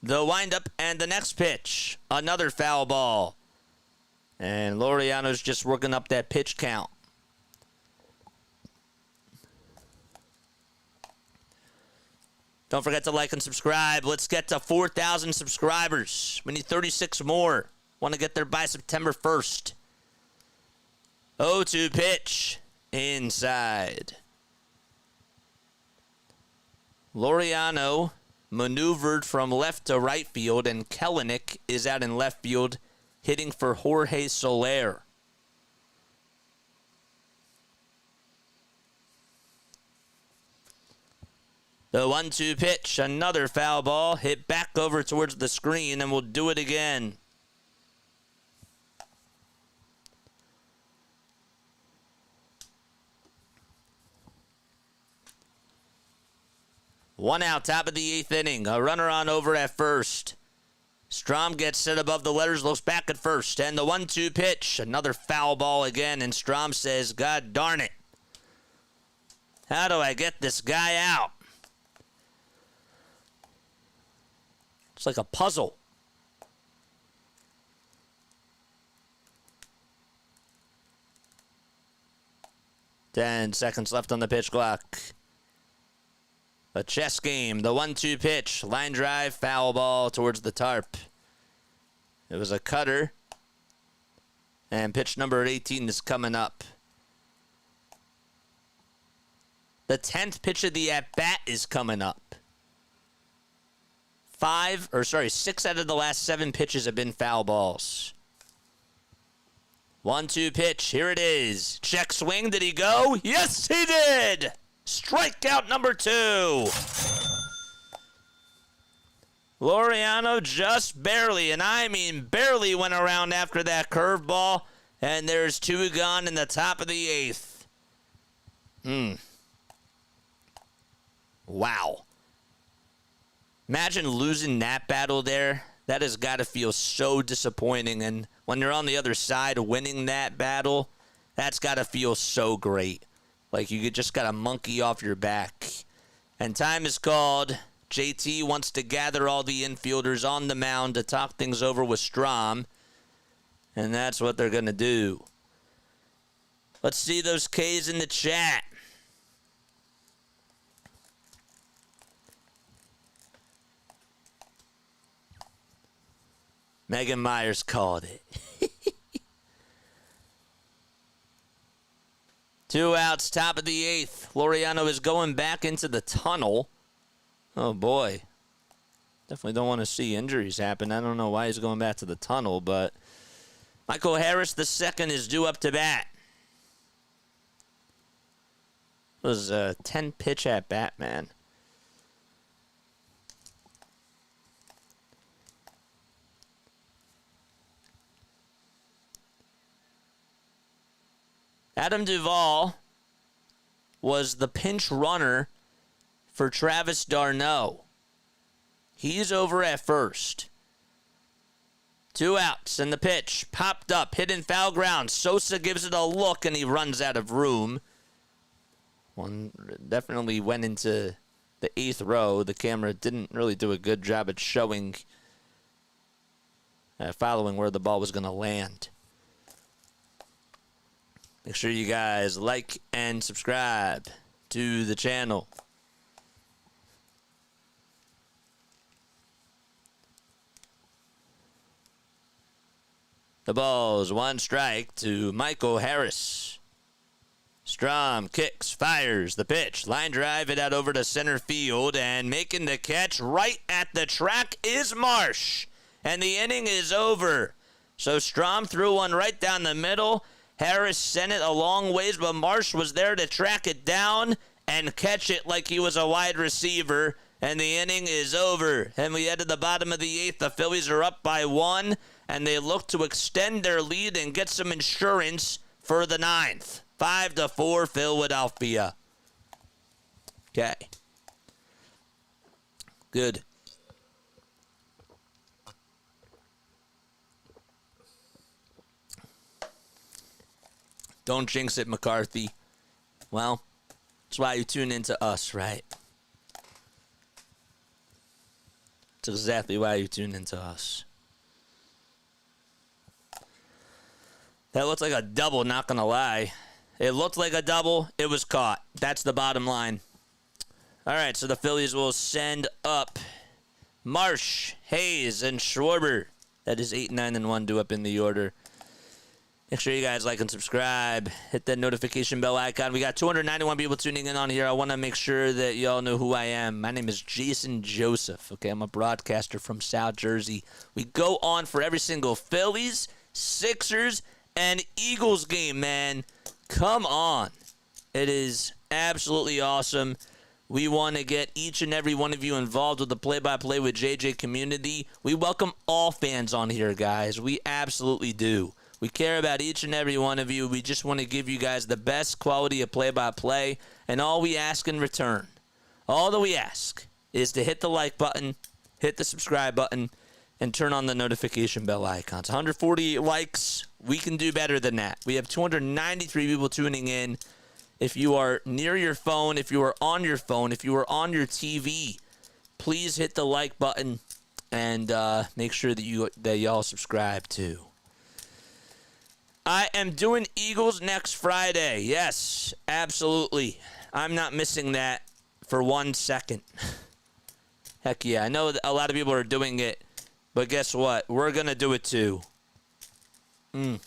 The windup and the next pitch. Another foul ball. And Laureano's just working up that pitch count. Don't forget to like and subscribe. Let's get to 4,000 subscribers. We need 36 more. Want to get there by September 1st. 0-2 pitch. Inside. Laureano maneuvered from left to right field, and Kellenic is out in left field hitting for Jorge Soler. The 1-2 pitch, another foul ball, hit back over towards the screen, and we'll do it again. One out, top of the 8th inning. A runner on over at first. Strom gets set above the letters, looks back at first, and the 1-2 pitch, another foul ball again, and Strom says, God darn it. How do I get this guy out? It's like a puzzle. 10 seconds left on the pitch clock. A chess game. The 1-2 pitch. Line drive, foul ball towards the tarp. It was a cutter. And pitch number 18 is coming up. The 10th pitch of the at-bat is coming up. 6 out of the last 7 pitches have been foul balls. 1-2 pitch. Here it is. Check swing. Did he go? Yes, he did. Strikeout number 2. Laureano just barely, and I mean barely, went around after that curveball. And there's 2 gone in the top of the 8th. Wow. Imagine losing that battle there. That has got to feel so disappointing. And when you're on the other side winning that battle, that's got to feel so great. Like you just got a monkey off your back. And time is called. JT wants to gather all the infielders on the mound to talk things over with Strom. And that's what they're going to do. Let's see those K's in the chat. Megan Myers called it. 2 outs, top of the 8th. Laureano is going back into the tunnel. Oh, boy. Definitely don't want to see injuries happen. I don't know why he's going back to the tunnel, but Michael Harris II is due up to bat. It was a 10-pitch at bat, man. Adam Duvall was the pinch runner for Travis d'Arnaud. He's over at first. 2 outs, and the pitch popped up, hit in foul ground. Sosa gives it a look, and he runs out of room. One definitely went into the 8th row. The camera didn't really do a good job at showing, following where the ball was going to land. Make sure you guys like and subscribe to the channel. The ball's 1 strike to Michael Harris. Strom kicks, fires the pitch. Line drive it out over to center field, and making the catch right at the track is Marsh. And the inning is over. So Strom threw one right down the middle. Harris sent it a long ways, but Marsh was there to track it down and catch it like he was a wide receiver. And the inning is over. And we head to the bottom of the 8th. The Phillies are up by 1, and they look to extend their lead and get some insurance for the 9th. 5-4 Philadelphia. Okay. Good. Don't jinx it, McCarthy. Well, that's why you tune into us, right? That's exactly why you tune into us. That looked like a double, not going to lie. It looked like a double. It was caught. That's the bottom line. All right, so the Phillies will send up Marsh, Hayes, and Schwarber. That is 8, 9, and 1 due up in the order. Make sure you guys like and subscribe. Hit that notification bell icon. We got 291 people tuning in on here. I want to make sure that y'all know who I am. My name is Jason Joseph. Okay, I'm a broadcaster from South Jersey. We go on for every single Phillies, Sixers, and Eagles game, man. Come on. It is absolutely awesome. We want to get each and every one of you involved with the play-by-play with JJ community. We welcome all fans on here, guys. We absolutely do. We care about each and every one of you. We just want to give you guys the best quality of play-by-play, and all we ask in return, all that we ask is to hit the like button, hit the subscribe button, and turn on the notification bell icons. 140 likes. We can do better than that. We have 293 people tuning in. If you are near your phone, if you are on your phone, if you are on your TV, please hit the like button and make sure that y'all subscribe too. I am doing Eagles next Friday. Yes, absolutely. I'm not missing that for 1 second. Heck yeah. I know a lot of people are doing it, but guess what? We're going to do it too. Here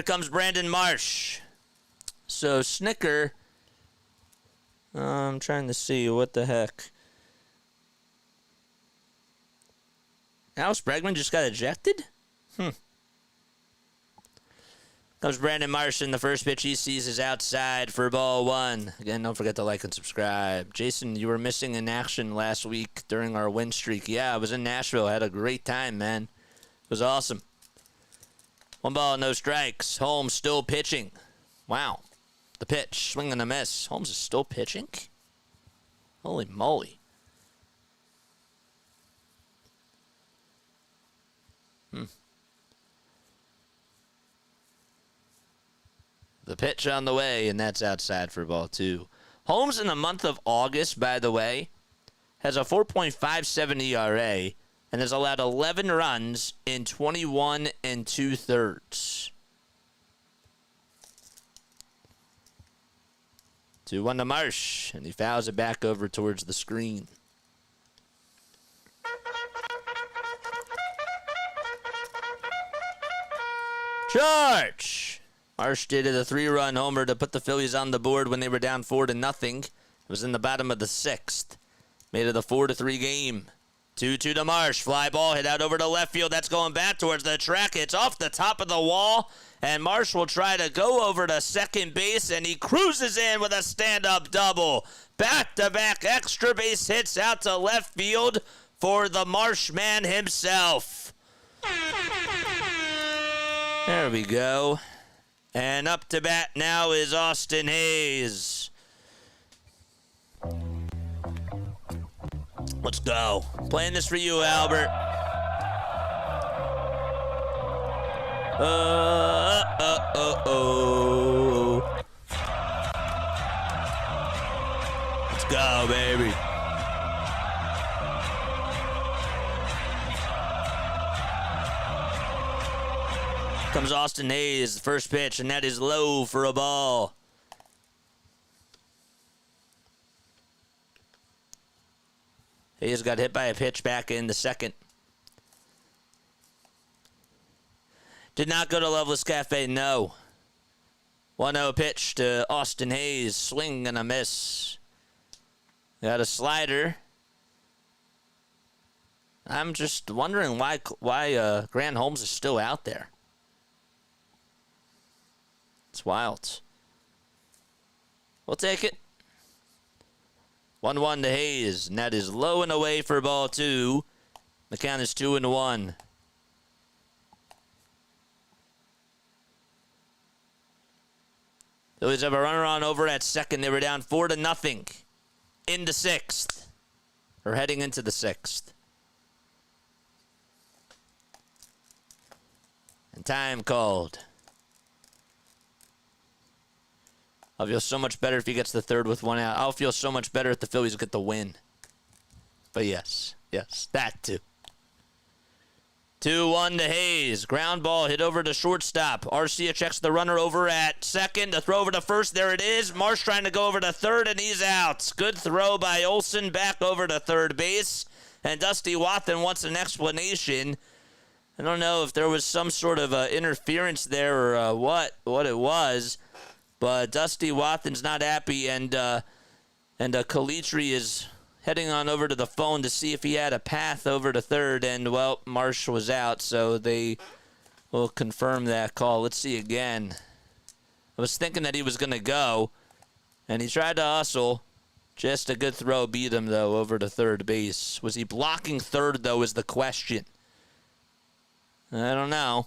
comes Brandon Marsh. So, Snicker. I'm trying to see. What the heck? Alex Bregman just got ejected? Comes Brandon Marsh in the first pitch he sees is outside for ball 1. Again, don't forget to like and subscribe. Jason, you were missing in action last week during our win streak. Yeah, I was in Nashville. I had a great time, man. It was awesome. 1 ball, no strikes. Holmes still pitching. Wow. The pitch, swing and a miss. Holmes is still pitching? Holy moly. The pitch on the way, and that's outside for ball 2. Holmes in the month of August, by the way, has a 4.57 ERA and has allowed 11 runs in 21 2/3. 2-1 to Marsh, and he fouls it back over towards the screen. Charge! Marsh did a 3-run homer to put the Phillies on the board when they were down 4-0. It was in the bottom of the 6th. Made it a 4-3 game. 2-2 to Marsh. Fly ball hit out over to left field. That's going back towards the track. It's off the top of the wall. And Marsh will try to go over to second base. And he cruises in with a stand-up double. Back-to-back extra base hits out to left field for the Marshman himself. There we go. And up to bat now is Austin Hayes. Let's go. Playing this for you, Albert. Let's go, baby. Comes Austin Hayes, the first pitch, and that is low for a ball. Hayes got hit by a pitch back in the second. Did not go to Loveless Cafe, no. 1-0 pitch to Austin Hayes, swing and a miss. Got a slider. I'm just wondering why Grant Holmes is still out there. It's wild. We'll take it. 1-1 to Hayes, and that is low and away for ball 2. The count is 2-1. Phillies have a runner on over at second. They were down 4-0 in the 6th, or heading into the 6th. And time called. I'll feel so much better if he gets the third with 1 out. I'll feel so much better if the Phillies get the win. But yes, that too. 2-1 to Hayes. Ground ball hit over to shortstop. Arcia checks the runner over at second. The throw over to first. There it is. Marsh trying to go over to third, and he's out. Good throw by Olson back over to third base. And Dusty Wathan wants an explanation. I don't know if there was some sort of interference there or what it was. But Dusty Wathan's not happy, and Calitri is heading on over to the phone to see if he had a path over to third, and, well, Marsh was out, so they will confirm that call. Let's see again. I was thinking that he was going to go, and he tried to hustle. Just a good throw beat him, though, over to third base. Was he blocking third, though, is the question. I don't know.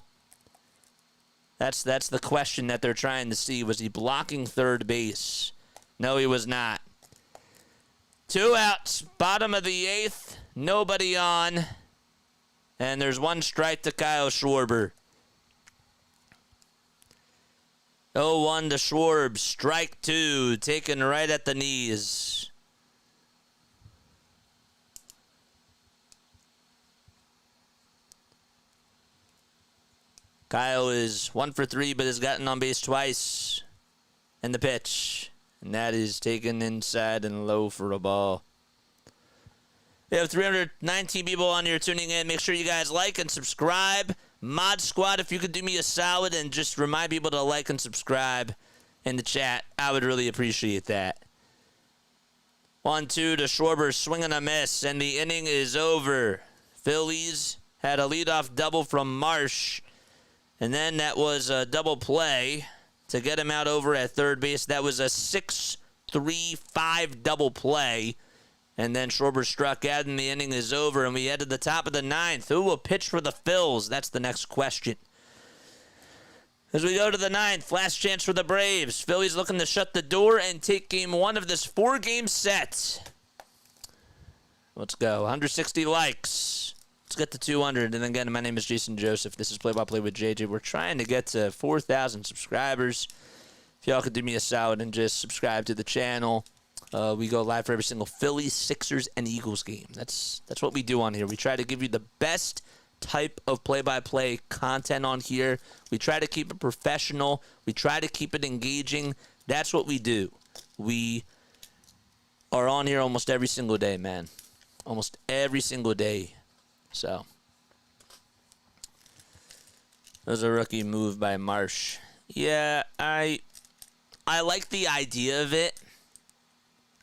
That's the question that they're trying to see. Was he blocking third base? No, he was not. 2 outs, bottom of the 8th, nobody on. And there's 1 strike to Kyle Schwarber. 0-1 to Schwarb, strike 2, taken right at the knees. Kyle is 1 for 3, but has gotten on base twice. And the pitch. And that is taken inside and low for a ball. We have 319 people on here tuning in. Make sure you guys like and subscribe. Mod Squad, if you could do me a solid and just remind people to like and subscribe in the chat, I would really appreciate that. 1-2 to Schwarber, swing and a miss, and the inning is over. Phillies had a leadoff double from Marsh, and then that was a double play to get him out over at third base. That was a 6-3-5 double play. And then Schwarber struck out, and the inning is over, and we head to the top of the ninth. Who will pitch for the Phils? That's the next question. As we go to the ninth, last chance for the Braves. Phillies looking to shut the door and take game one of this 4-game set. Let's go. 160 likes. Let's get to 200. And again, my name is Jason Joseph. This is Play-by-Play with JJ. We're trying to get to 4,000 subscribers. If y'all could do me a solid and just subscribe to the channel. We go live for every single Phillies, Sixers, and Eagles game. That's what we do on here. We try to give you the best type of play-by-play content on here. We try to keep it professional. We try to keep it engaging. That's what we do. We are on here almost every single day, man. Almost every single day. So, that was a rookie move by Marsh. Yeah, I like the idea of it.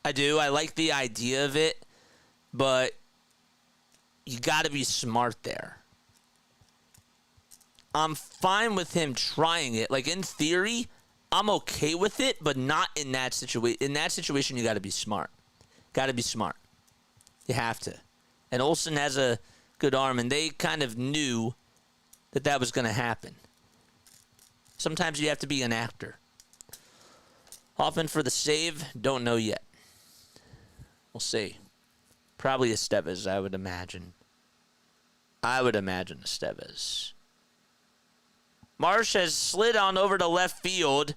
I do. I like the idea of it, but you got to be smart there. I'm fine with him trying it. Like, in theory, I'm okay with it, but not in that situation. In that situation, you got to be smart. Got to be smart. You have to. And Olson has a good arm, and they kind of knew that that was going to happen. Sometimes you have to be an actor. Hoffman for the save, don't know yet. We'll see. Probably Estevez, I would imagine. I would imagine Estevez. Marsh has slid on over to left field,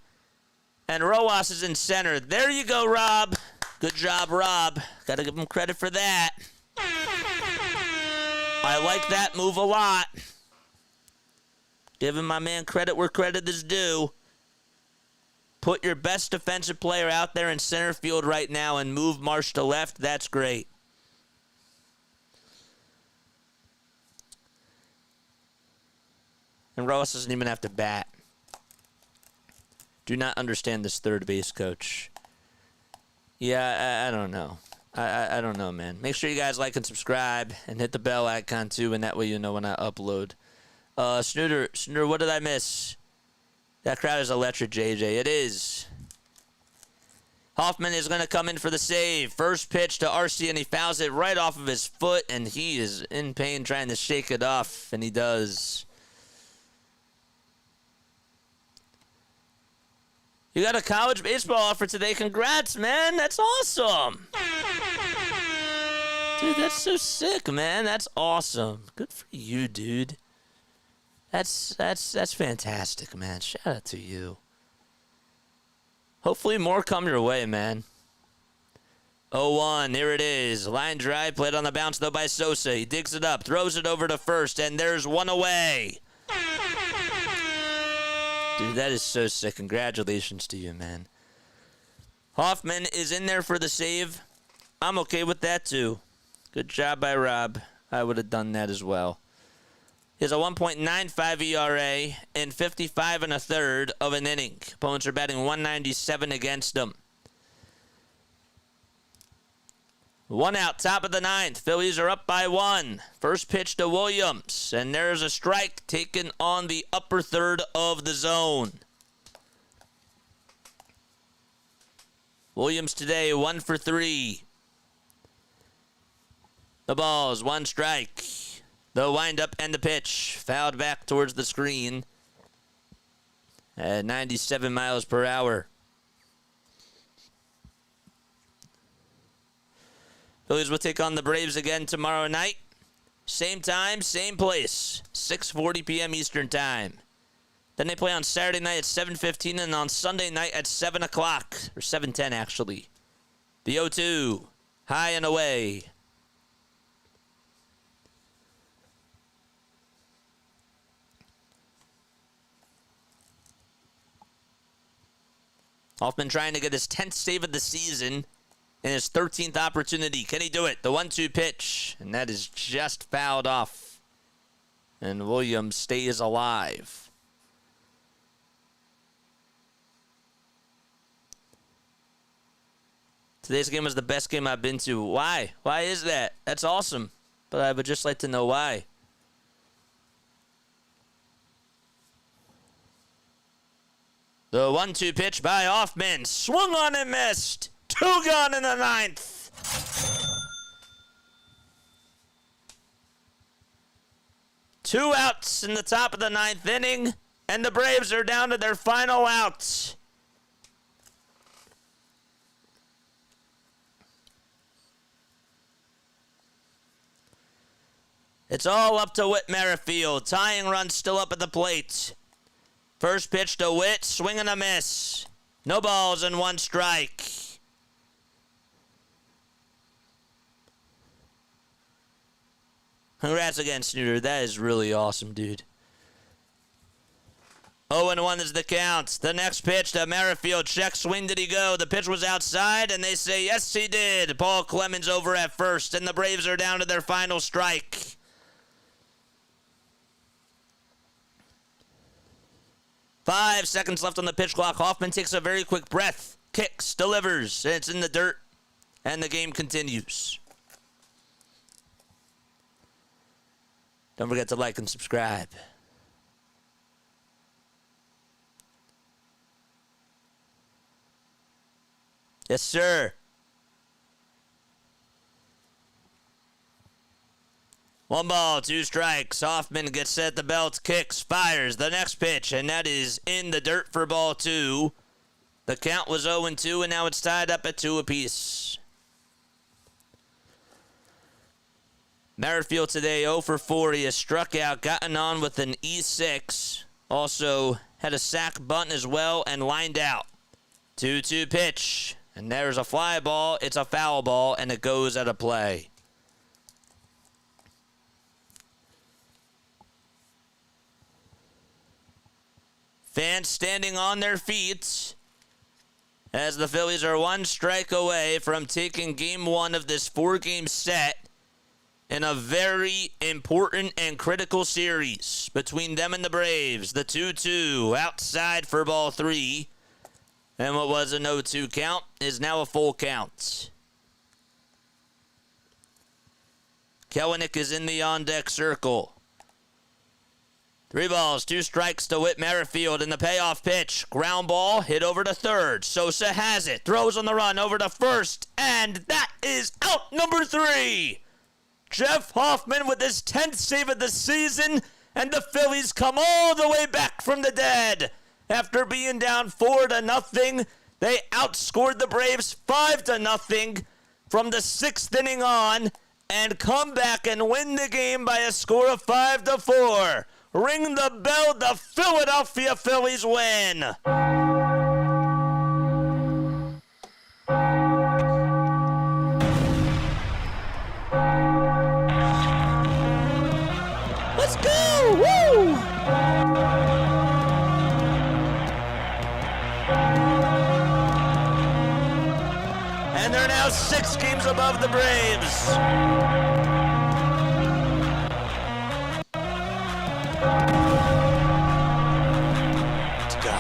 and Rojas is in center. There you go, Rob. Good job, Rob. Got to give him credit for that. I like that move a lot. Giving my man credit where credit is due. Put your best defensive player out there in center field right now and move Marsh to left. That's great. And Rojas doesn't even have to bat. Do not understand this third base coach. Yeah, I don't know. I don't know, man. Make sure you guys like and subscribe and hit the bell icon too, and that way you know when I upload. Snooter, what did I miss? That crowd is electric, JJ. It is. Hoffman is going to come in for the save. First pitch to RC, and he fouls it right off of his foot, and he is in pain trying to shake it off, and he does. You got a college baseball offer today. Congrats, man. That's awesome. Dude, that's so sick, man. That's awesome. Good for you, dude. That's fantastic, man. Shout out to you. Hopefully more come your way, man. 0-1, here it is. Line drive, played on the bounce, though, by Sosa. He digs it up, throws it over to first, and there's one away. Dude, that is so sick. Congratulations to you, man. Hoffman is in there for the save. I'm okay with that, too. Good job by Rob. I would have done that as well. He has a 1.95 ERA in 55 1/3 of an inning. Opponents are batting 197 against him. One out, top of the ninth. Phillies are up by 1. First pitch to Williams, and there's a strike taken on the upper third of the zone. Williams today 1 for 3. The ball's 1 strike. The windup and the pitch. Fouled back towards the screen at 97 miles per hour. Phillies will take on the Braves again tomorrow night. Same time, same place. 6:40 p.m. Eastern Time. Then they play on Saturday night at 7:15 and on Sunday night at 7 o'clock. Or 7:10, actually. The 0-2. High and away. Hoffman trying to get his 10th save of the season in his 13th opportunity. Can he do it? The 1-2 pitch, and that is just fouled off. And Williams stays alive. Today's game was the best game I've been to. Why? Why is that? That's awesome. But I would just like to know why. The 1-2 pitch by Hoffman. Swung on and missed. 2 gone in the 9th. Two outs in the top of the 9th inning. And the Braves are down to their final outs. It's all up to Whit Merrifield. Tying run still up at the plate. First pitch to Whit, swing and a miss. No balls and 1 strike. Congrats again, Snooter. That is really awesome, dude. 0-1 is the count. The next pitch to Merrifield. Check swing, did he go? The pitch was outside, and they say yes, he did. Paul Clemens over at first, and the Braves are down to their final strike. 5 seconds left on the pitch clock. Hoffman takes a very quick breath, kicks, delivers, and it's in the dirt, and the game continues. Don't forget to like and subscribe. Yes, sir. 1 ball, 2 strikes. Hoffman gets set the belt, kicks, fires the next pitch, and that is in the dirt for ball 2. The count was 0-2, and now it's tied up at 2 apiece. Merrifield today 0 for 4. He has struck out, gotten on with an E6. Also had a sac bunt as well and lined out. 2-2 pitch, and there's a fly ball. It's a foul ball, and it goes out of play. Fans standing on their feet as the Phillies are 1 strike away from taking game 1 of this 4-game set in a very important and critical series between them and the Braves. The 2-2 outside for ball 3. And what was a 0-2 count is now a full count. Kelenic is in the on-deck circle. 3 balls, 2 strikes to Whit Merrifield in the payoff pitch. Ground ball, hit over to third. Sosa has it, throws on the run over to first, and that is out number 3. Jeff Hoffman with his 10th save of the season, and the Phillies come all the way back from the dead. After being down 4-0, they outscored the Braves 5-0 from the 6th inning on, and come back and win the game by a score of 5-4. Ring the bell, the Philadelphia Phillies win. Let's go! Woo! And they're now 6 games above the Braves. Let's go.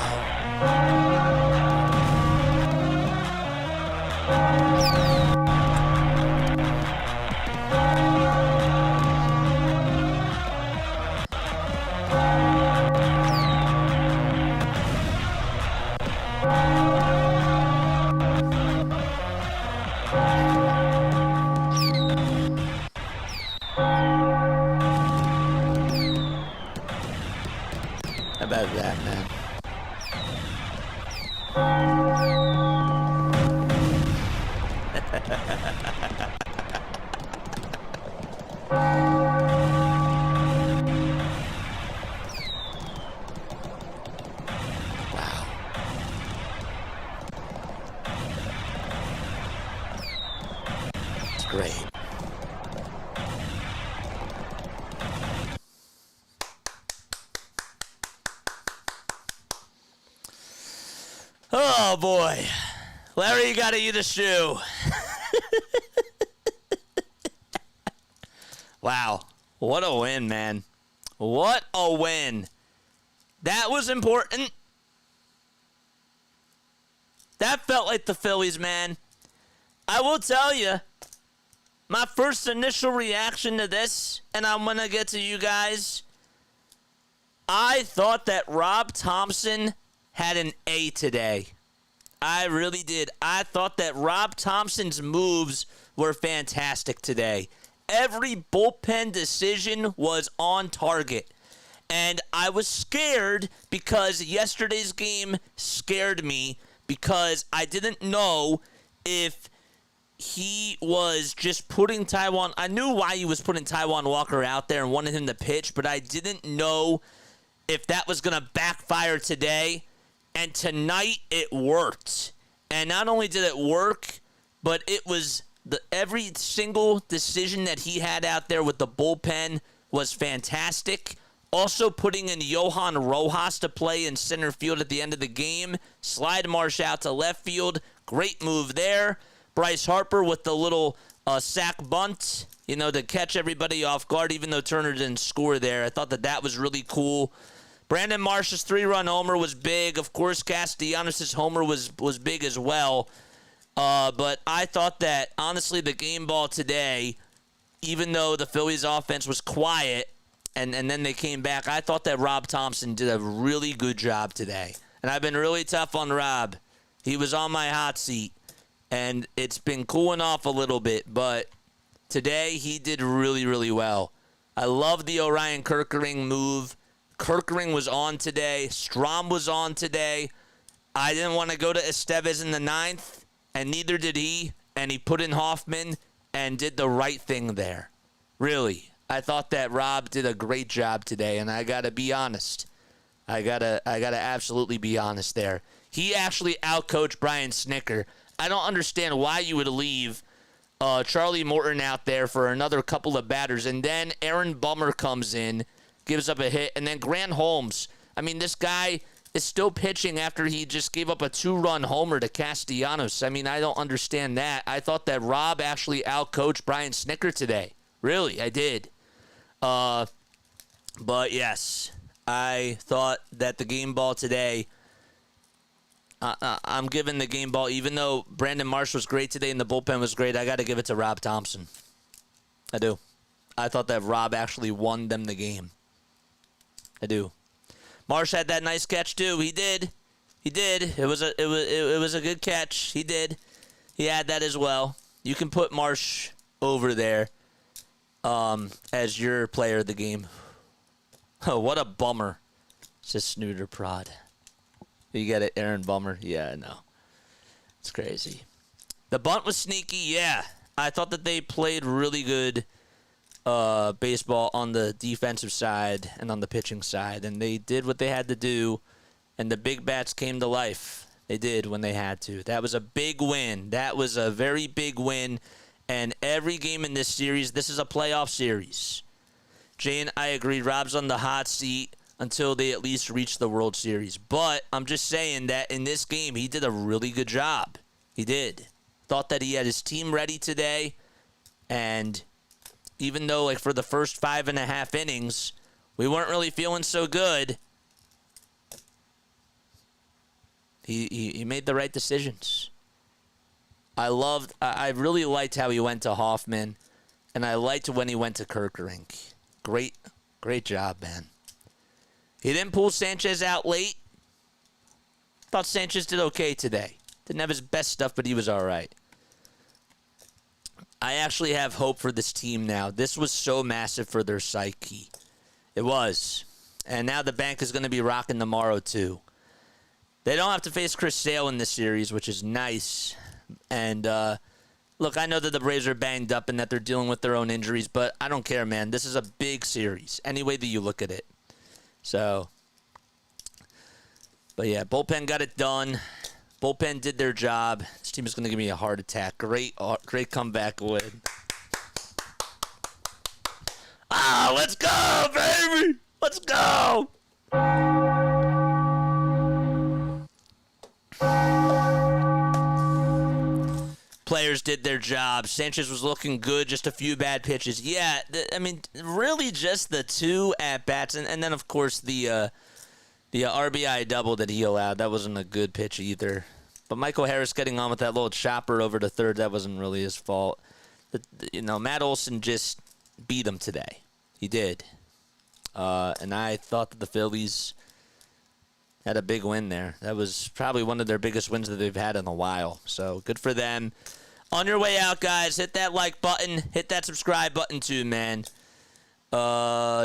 How about that, man? Wow. It's great. Oh, boy. Larry, you got to eat a shoe. Wow. What a win, man. What a win. That was important. That felt like the Phillies, man. I will tell you, my first initial reaction to this, and I'm going to get to you guys, I thought that Rob Thompson had an A today. I really did. I thought that Rob Thompson's moves were fantastic today. Every bullpen decision was on target. And I was scared because yesterday's game scared me because I didn't know if he was just putting Taijuan. I knew why he was putting Taijuan Walker out there and wanted him to pitch, but I didn't know if that was going to backfire today. And tonight it worked. And not only did it work, but it was every single decision that he had out there with the bullpen was fantastic. Also putting in Johan Rojas to play in center field at the end of the game. Slide Marsh out to left field. Great move there. Bryce Harper with the little sack bunt, to catch everybody off guard, even though Turner didn't score there. I thought that was really cool. Brandon Marsh's 3-run homer was big. Of course, Castellanos' homer was big as well. But I thought that, honestly, the game ball today, even though the Phillies offense was quiet and then they came back, I thought that Rob Thompson did a really good job today. And I've been really tough on Rob. He was on my hot seat. And it's been cooling off a little bit, but today he did really, really well. I love the Orion Kerkering move. Kerkering was on today. Strom was on today. I didn't want to go to Estevez in the ninth, and neither did he. And he put in Hoffman and did the right thing there. Really. I thought that Rob did a great job today, and I got to be honest. I gotta absolutely be honest there. He actually outcoached Brian Snicker. I don't understand why you would leave Charlie Morton out there for another couple of batters, and then Aaron Bummer comes in, gives up a hit, and then Grant Holmes. I mean, this guy is still pitching after he just gave up a 2-run homer to Castellanos. I mean, I don't understand that. I thought that Rob actually outcoached Brian Snicker today. Really, I did. But yes, I thought that the game ball today, I'm giving the game ball, even though Brandon Marsh was great today and the bullpen was great, I got to give it to Rob Thompson. I do. I thought that Rob actually won them the game. I do. Marsh had that nice catch too. He did. It was a good catch. He did. He had that as well. You can put Marsh over there as your player of the game. Oh, what a bummer. Says Snooter Prod. You get it, Aaron Bummer? Yeah, I know. It's crazy. The bunt was sneaky, yeah. I thought that they played really good baseball on the defensive side and on the pitching side, and they did what they had to do, and the big bats came to life. They did when they had to. That was a big win. That was a very big win, and every game in this series, this is a playoff series. Jane, I agree. Rob's on the hot seat until they at least reach the World Series. But I'm just saying that in this game, he did a really good job. He did. Thought that he had his team ready today. And even though, for the first 5.5 innings, we weren't really feeling so good, he made the right decisions. I really liked how he went to Hoffman, and I liked when he went to Kerkering. Great job, man. He didn't pull Sanchez out late. Thought Sanchez did okay today. Didn't have his best stuff, but he was all right. I actually have hope for this team now. This was so massive for their psyche. It was. And now the bank is going to be rocking tomorrow, too. They don't have to face Chris Sale in this series, which is nice. And, look, I know that the Braves are banged up and that they're dealing with their own injuries, but I don't care, man. This is a big series, any way that you look at it. So, but yeah, bullpen got it done. Bullpen did their job. This team is going to give me a heart attack. Great comeback win. Let's go, baby. Let's go. players did their job. Sanchez was looking good, just a few bad pitches. Yeah, really just the 2 at-bats. And then, of course, the RBI double that he allowed. That wasn't a good pitch either. But Michael Harris getting on with that little chopper over to third, that wasn't really his fault. Matt Olson just beat him today. He did. And I thought that the Phillies had a big win there. That was probably one of their biggest wins that they've had in a while. So good for them. On your way out, guys, hit that like button. Hit that subscribe button too, man.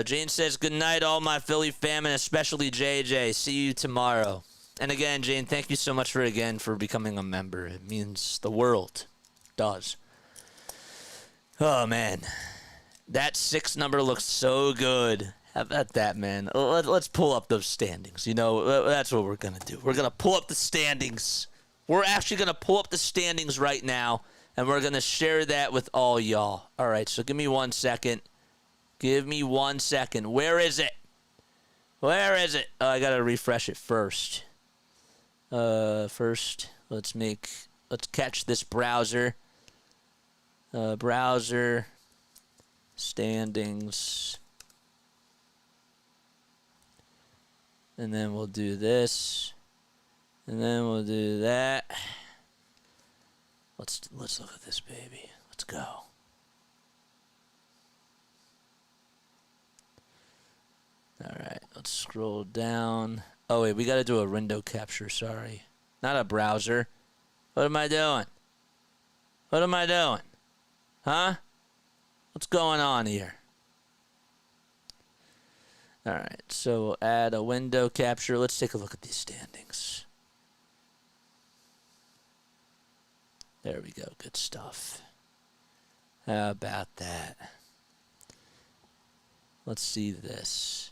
Jane says, good night, all my Philly fam, and especially JJ. See you tomorrow. And again, Jane, thank you so much for becoming a member. It means the world. It does. Oh, man. That 6 number looks so good. How about that, man? Let's pull up those standings. That's what we're going to do. We're going to pull up the standings. We're actually going to pull up the standings right now, and we're going to share that with all y'all. All right, so give me 1 second. Give me 1 second. Where is it? Where is it? Oh, I got to refresh it first. First, let's catch this browser. Browser, standings. And then we'll do this. And then we'll do that. Let's look at this baby. Let's go. All right, let's scroll down. Oh, wait, we got to do a window capture, sorry. Not a browser. What am I doing? What am I doing? Huh? What's going on here? All right, so we'll add a window capture. Let's take a look at these standings. There we go. Good stuff. How about that? Let's see this.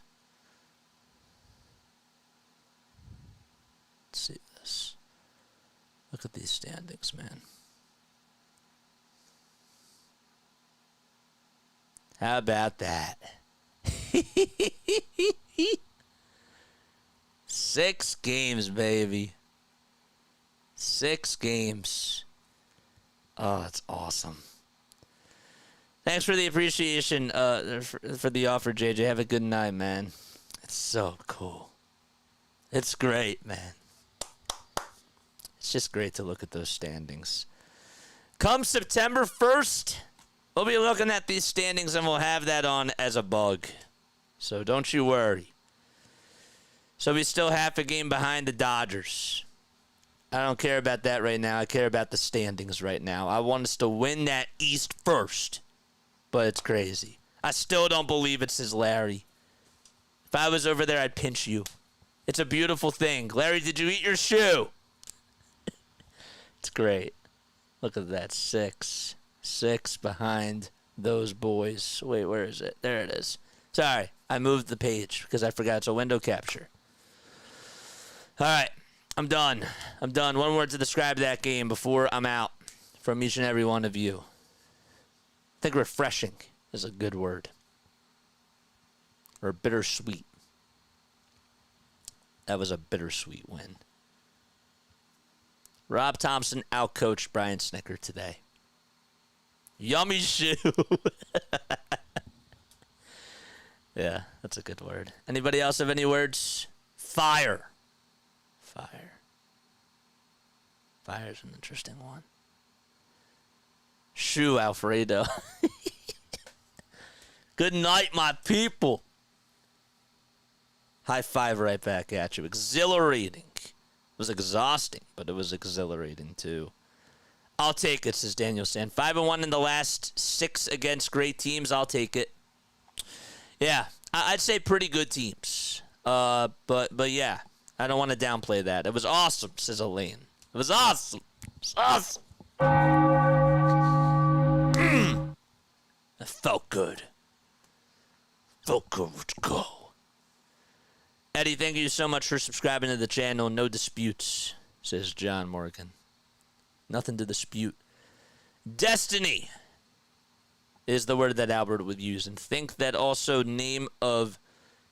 Let's see this. Look at these standings, man. How about that? 6 games, baby. 6 games. Oh, that's awesome. Thanks for the appreciation for the offer, JJ. Have a good night, man. It's so cool. It's great, man. It's just great to look at those standings. Come September 1st, we'll be looking at these standings, and we'll have that on as a bug. So don't you worry. So we still half a game behind the Dodgers. I don't care about that right now. I care about the standings right now. I want us to win that East first. But it's crazy. I still don't believe it, says Larry. If I was over there, I'd pinch you. It's a beautiful thing. Larry, did you eat your shoe? It's great. Look at that. 6 behind those boys. Wait, where is it? There it is. Sorry, I moved the page because I forgot it's a window capture. All right, I'm done. One word to describe that game before I'm out from each and every one of you. I think refreshing is a good word. Or bittersweet. That was a bittersweet win. Rob Thompson outcoached Brian Snicker today. Yummy shoe. Yeah, that's a good word. Anybody else have any words? Fire. Fire's an interesting one. Shoe Alfredo. Good night, my people. High five right back at you. Exhilarating. It was exhausting, but it was exhilarating too. I'll take it, says Daniel Sand. 5-1 in the last 6 against great teams. I'll take it. Yeah, I'd say pretty good teams. But yeah, I don't want to downplay that. It was awesome, says Elaine. It was awesome. It was awesome. It felt good. Felt good. Let's go. Eddie, thank you so much for subscribing to the channel. No disputes, says John Morgan. Nothing to dispute. Destiny is the word that Albert would use. And think that also name of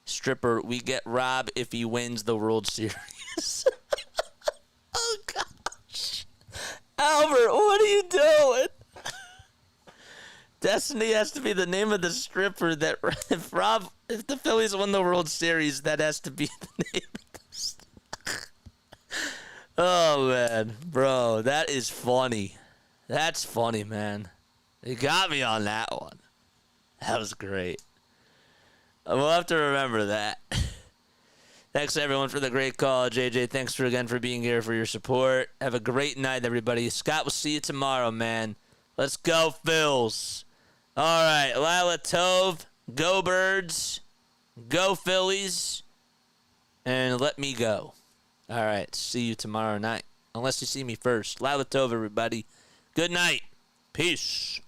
stripper, we get Rob if he wins the World Series. Oh, gosh. Albert, what are you doing? Destiny has to be the name of the stripper that if the Phillies win the World Series, that has to be the name of the stripper. Oh, man. Bro, that is funny. That's funny, man. You got me on that one. That was great. We'll have to remember that. Thanks, everyone, for the great call. JJ, thanks again for being here, for your support. Have a great night, everybody. Scott, we'll see you tomorrow, man. Let's go, Phils. All right, Lila Tove, go Birds, go Phillies, and let me go. All right, see you tomorrow night. Unless you see me first. Lila Tove, everybody. Good night. Peace.